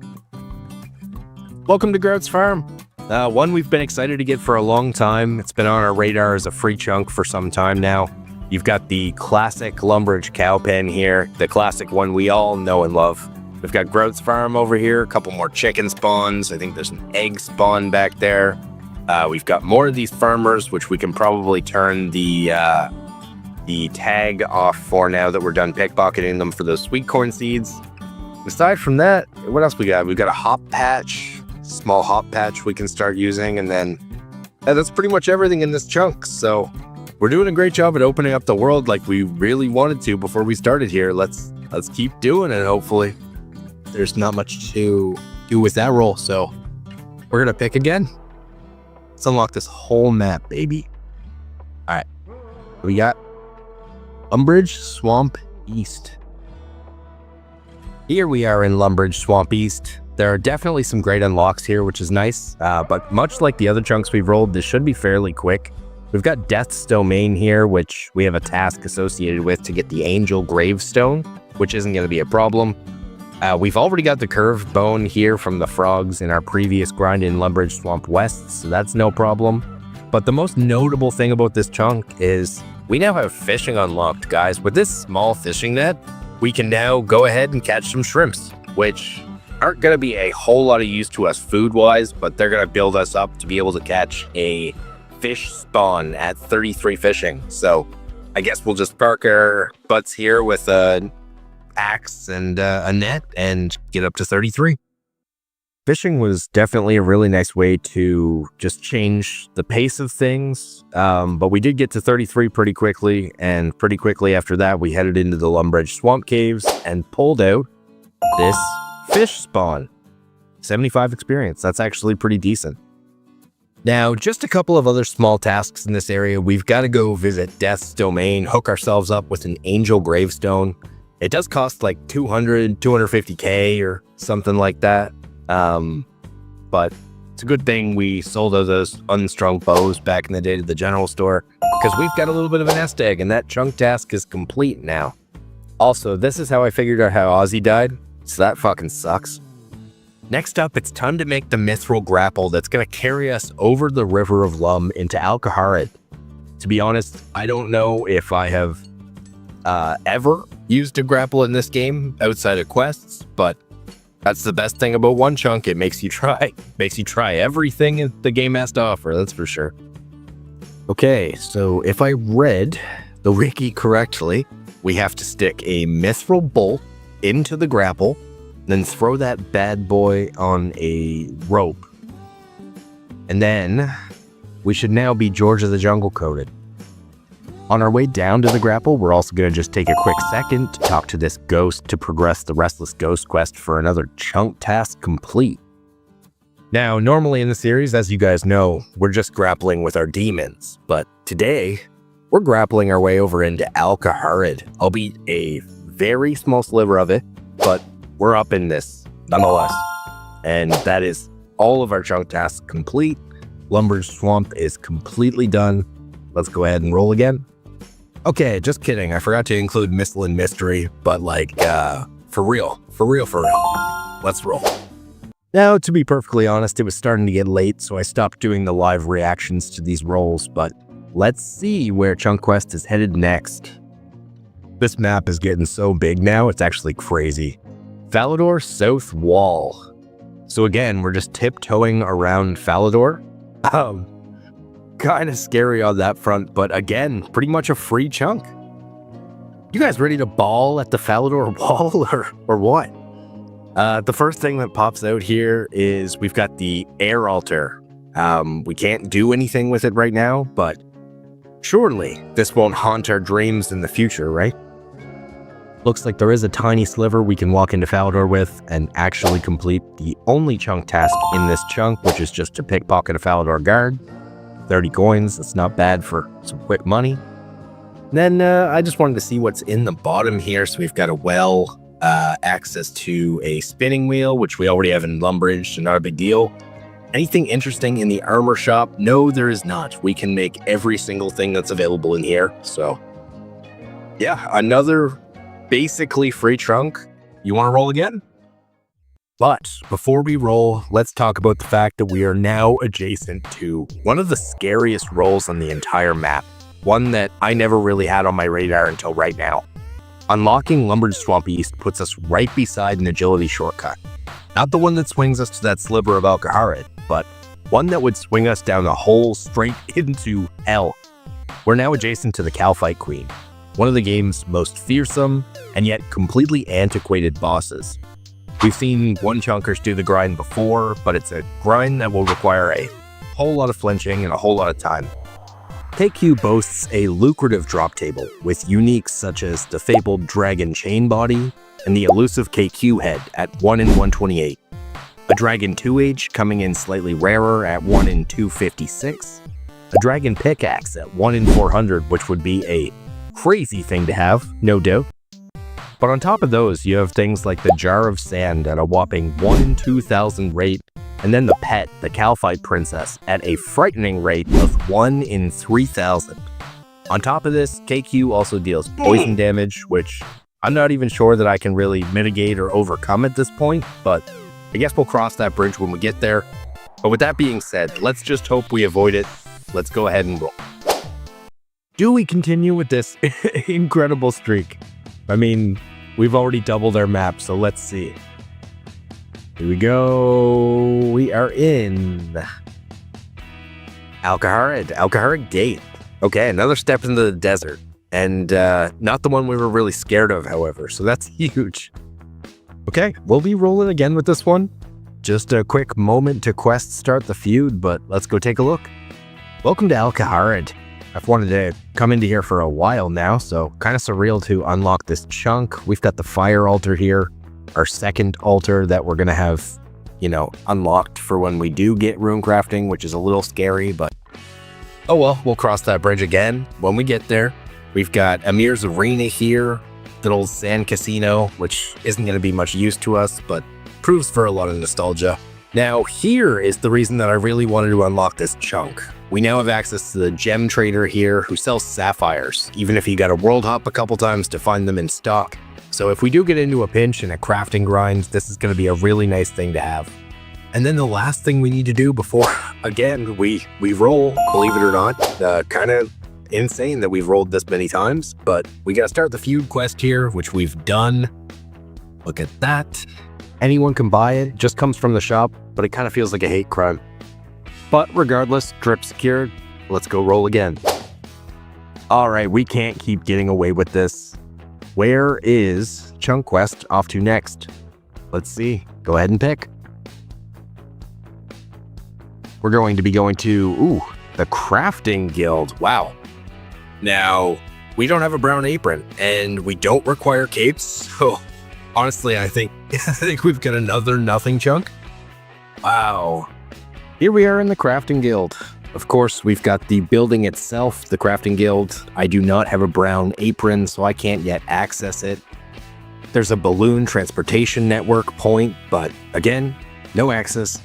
Welcome to Groats Farm. One we've been excited to get for a long time. It's been on our radar as a free chunk for some time now. You've got the classic Lumbridge cow pen here, the classic one we all know and love. We've got Groats Farm over here, a couple more chicken spawns. I think there's an egg spawn back there. We've got more of these farmers, which we can probably turn the tag off for now that we're done pickpocketing them for those sweet corn seeds. Aside from that, what else we got? We've got a hop patch. Small hop patch we can start using, and then that's pretty much everything in this chunk. So we're doing a great job at opening up the world like we really wanted to before we started here. Let's keep doing it. Hopefully There's not much to do with that roll, so we're gonna pick again. Let's unlock this whole map, baby. all right, we got Lumbridge Swamp East. here. We are in Lumbridge Swamp East. There are definitely some great unlocks here, which is nice, but much like the other chunks we've rolled, this should be fairly quick. We've got Death's Domain here, which we have a task associated with to get the Angel Gravestone, which isn't going to be a problem. We've already got the Curved Bone here from the frogs in our previous grind in Lumbridge Swamp West, so that's no problem. But the most notable thing about this chunk is we now have fishing unlocked, guys. With this small fishing net, we can now go ahead and catch some shrimps, which aren't going to be a whole lot of use to us food-wise, but they're going to build us up to be able to catch a fish spawn at 33 fishing. So I guess we'll just park our butts here with an axe and a net and get up to 33. Fishing was definitely a really nice way to just change the pace of things, but we did get to 33 pretty quickly, and pretty quickly after that we headed into the Lumbridge Swamp Caves and pulled out this fish spawn. 75 experience. That's actually pretty decent. Now, just a couple of other small tasks in this area. We've got to go visit Death's Domain, hook ourselves up with an Angel Gravestone. It does cost like 250k or something like that. But it's a good thing we sold those unstrung bows back in the day to the general store, because we've got a little bit of a nest egg and that chunk task is complete now. Also, this is how I figured out how Ozzy died, so that fucking sucks. Next up, it's time to make the mithril grapple that's going to carry us over the River of Lum into Mahjarrat. To be honest, I don't know if I have ever used a grapple in this game outside of quests, but that's the best thing about One Chunk. It makes you try. Makes you try everything the game has to offer, that's for sure. Okay, so if I read the wiki correctly, we have to stick a mithril bolt into the grapple, then throw that bad boy on a rope. And then we should now be George of the Jungle coded. On our way down to the grapple, we're also going to just take a quick second to talk to this ghost to progress the Restless Ghost quest for another chunk task complete. Now, normally in the series, as you guys know, we're just grappling with our demons, but today, we're grappling our way over into Mahjarrat, albeit a very small sliver of it, but we're up in this nonetheless. And that is all of our chunk tasks complete. Lumbridge Swamp is completely done. Let's go ahead and roll again. Okay, just kidding. I forgot to include Missile and Mystery, but like, for real. Let's roll. Now, to be perfectly honest, it was starting to get late, so I stopped doing the live reactions to these rolls, but let's see where Chunk Quest is headed next. This map is getting so big now, it's actually crazy. Falador South Wall. So again, we're just tiptoeing around Falador. Kind of scary on that front, but again, pretty much a free chunk. You guys ready to ball at the Falador Wall or what? The first thing that pops out here is we've got the air altar. We can't do anything with it right now, but surely this won't haunt our dreams in the future, right? Looks like there is a tiny sliver we can walk into Falador with and actually complete the only chunk task in this chunk, which is just to pickpocket a Falador guard. 30 coins, that's not bad for some quick money. Then I just wanted to see what's in the bottom here. So we've got a well, access to a spinning wheel, which we already have in Lumbridge, so not a big deal. Anything interesting in the armor shop? No, there is not. We can make every single thing that's available in here. So yeah, another basically free chunk. You want to roll again? But before we roll, let's talk about the fact that we are now adjacent to one of the scariest rolls on the entire map. One that I never really had on my radar until right now. Unlocking Lumbridge Swamp East puts us right beside an agility shortcut. Not the one that swings us to that sliver of Mahjarrat, but one that would swing us down the hole straight into hell. We're now adjacent to the Calphite Queen, one of the game's most fearsome and yet completely antiquated bosses. We've seen One Chunkers do the grind before, but it's a grind that will require a whole lot of flinching and a whole lot of time. KQ boasts a lucrative drop table with uniques such as the fabled Dragon Chain Body and the elusive KQ head at 1 in 128. A Dragon 2H coming in slightly rarer at 1 in 256. A Dragon Pickaxe at 1 in 400, which would be a crazy thing to have, no doubt. But on top of those, you have things like the Jar of Sand at a whopping 1 in 2,000 rate, and then the pet, the Calphite Princess, at a frightening rate of 1 in 3,000. On top of this, KQ also deals poison damage, which I'm not even sure that I can really mitigate or overcome at this point, but I guess we'll cross that bridge when we get there. But with that being said, let's just hope we avoid it. Let's go ahead and roll. Do we continue with this incredible streak? I mean, we've already doubled our map, so let's see. Here we go. We are in Mahjarrat Gate. Okay, another step into the desert. And not the one we were really scared of, however, so that's huge. Okay, we'll be rolling again with this one. Just a quick moment to quest start the feud, but let's go take a look. Welcome to Mahjarrat. I've wanted to come into here for a while now, so kind of surreal to unlock this chunk. We've got the fire altar here, our second altar that we're going to have, unlocked for when we do get rune crafting, which is a little scary, but oh well, we'll cross that bridge again when we get there. We've got Amir's Arena here, good old sand casino, which isn't going to be much use to us, but proves for a lot of nostalgia. Now, here is the reason that I really wanted to unlock this chunk. We now have access to the gem trader here who sells sapphires, even if you got to world hop a couple times to find them in stock. So if we do get into a pinch and a crafting grind, this is going to be a really nice thing to have. And then the last thing we need to do before, again, we roll, believe it or not, kind of insane that we've rolled this many times, but we got to start the feud quest here, which we've done. Look at that. Anyone can buy it, just comes from the shop, but it kind of feels like a hate crime. But regardless, trip secured. Let's go roll again. All right, we can't keep getting away with this. Where is Chunk Quest off to next? Let's see. Go ahead and pick. We're going to be going to, the Crafting Guild. Wow. Now, we don't have a brown apron, and we don't require capes, so honestly, I think we've got another nothing chunk. Wow. Here we are in the Crafting Guild. Of course, we've got the building itself, the Crafting Guild. I do not have a brown apron, so I can't yet access it. There's a balloon transportation network point, but again, no access.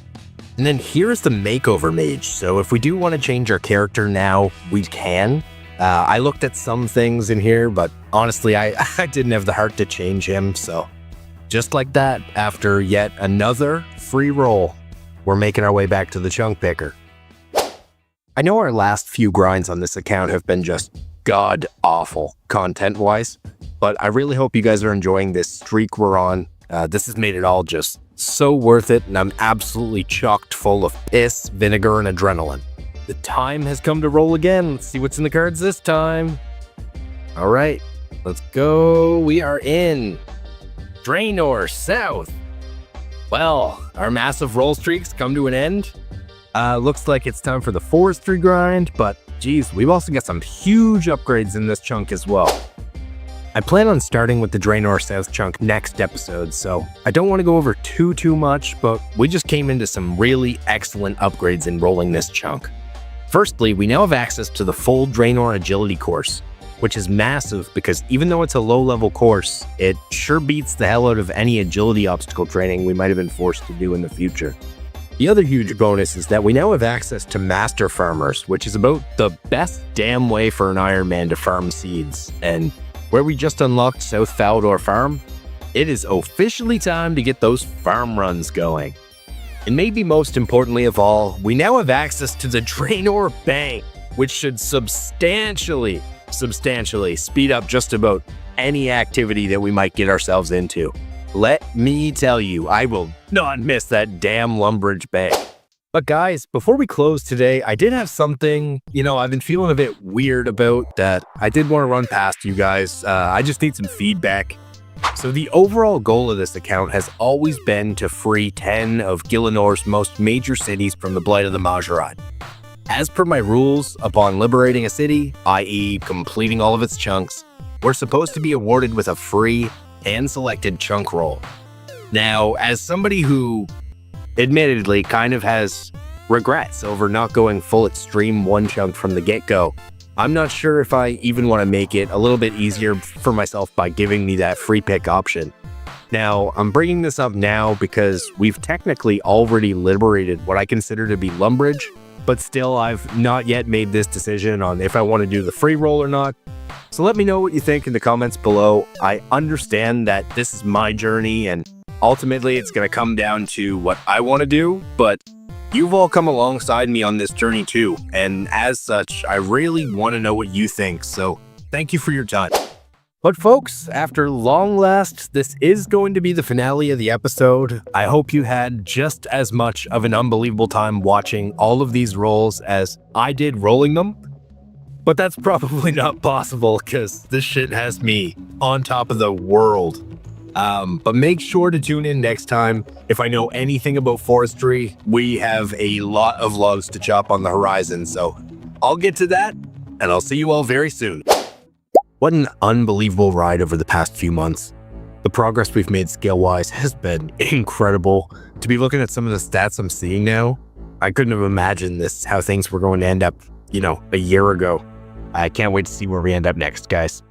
And then here's the makeover mage. So if we do want to change our character now, we can. I looked at some things in here, but honestly, I didn't have the heart to change him. So just like that, after yet another free roll, we're making our way back to the chunk picker. I know our last few grinds on this account have been just god-awful content-wise, but I really hope you guys are enjoying this streak we're on. This has made it all just so worth it, and I'm absolutely chocked full of piss, vinegar, and adrenaline. The time has come to roll again. Let's see what's in the cards this time. All right, let's go. We are in Gielinor South. Well, our massive roll streaks come to an end. Looks like it's time for the forestry grind, but geez, we've also got some huge upgrades in this chunk as well. I plan on starting with the Gielinor South chunk next episode, so I don't want to go over too much, but we just came into some really excellent upgrades in rolling this chunk. Firstly, we now have access to the full Gielinor agility course, which is massive because even though it's a low-level course, it sure beats the hell out of any agility obstacle training we might have been forced to do in the future. The other huge bonus is that we now have access to Master Farmers, which is about the best damn way for an Iron Man to farm seeds. And where we just unlocked South Falador Farm, it is officially time to get those farm runs going. And maybe most importantly of all, we now have access to the Gielinor Bank, which should substantially speed up just about any activity that we might get ourselves into. Let me tell you, I will not miss that damn Lumbridge Bank. But guys, before we close today, I did have something, I've been feeling a bit weird about that I did want to run past you guys. I just need some feedback. So the overall goal of this account has always been to free 10 of Gielinor's most major cities from the blight of the Mahjarrat. As per my rules, upon liberating a city, i.e. completing all of its chunks, we're supposed to be awarded with a free hand-selected chunk roll. Now, as somebody who admittedly kind of has regrets over not going full extreme one chunk from the get-go, I'm not sure if I even want to make it a little bit easier for myself by giving me that free pick option. Now, I'm bringing this up now because we've technically already liberated what I consider to be Lumbridge, but still I've not yet made this decision on if I want to do the free roll or not. So let me know what you think in the comments below. I understand that this is my journey and ultimately it's going to come down to what I want to do, but you've all come alongside me on this journey too, and as such, I really want to know what you think, so thank you for your time. But folks, after long last, this is going to be the finale of the episode. I hope you had just as much of an unbelievable time watching all of these rolls as I did rolling them. But that's probably not possible because this shit has me on top of the world. But make sure to tune in next time. If I know anything about forestry, we have a lot of logs to chop on the horizon, so I'll get to that, and I'll see you all very soon. What an unbelievable ride over the past few months. The progress we've made scale-wise has been incredible. To be looking at some of the stats I'm seeing now, I couldn't have imagined this, how things were going to end up, a year ago. I can't wait to see where we end up next, guys.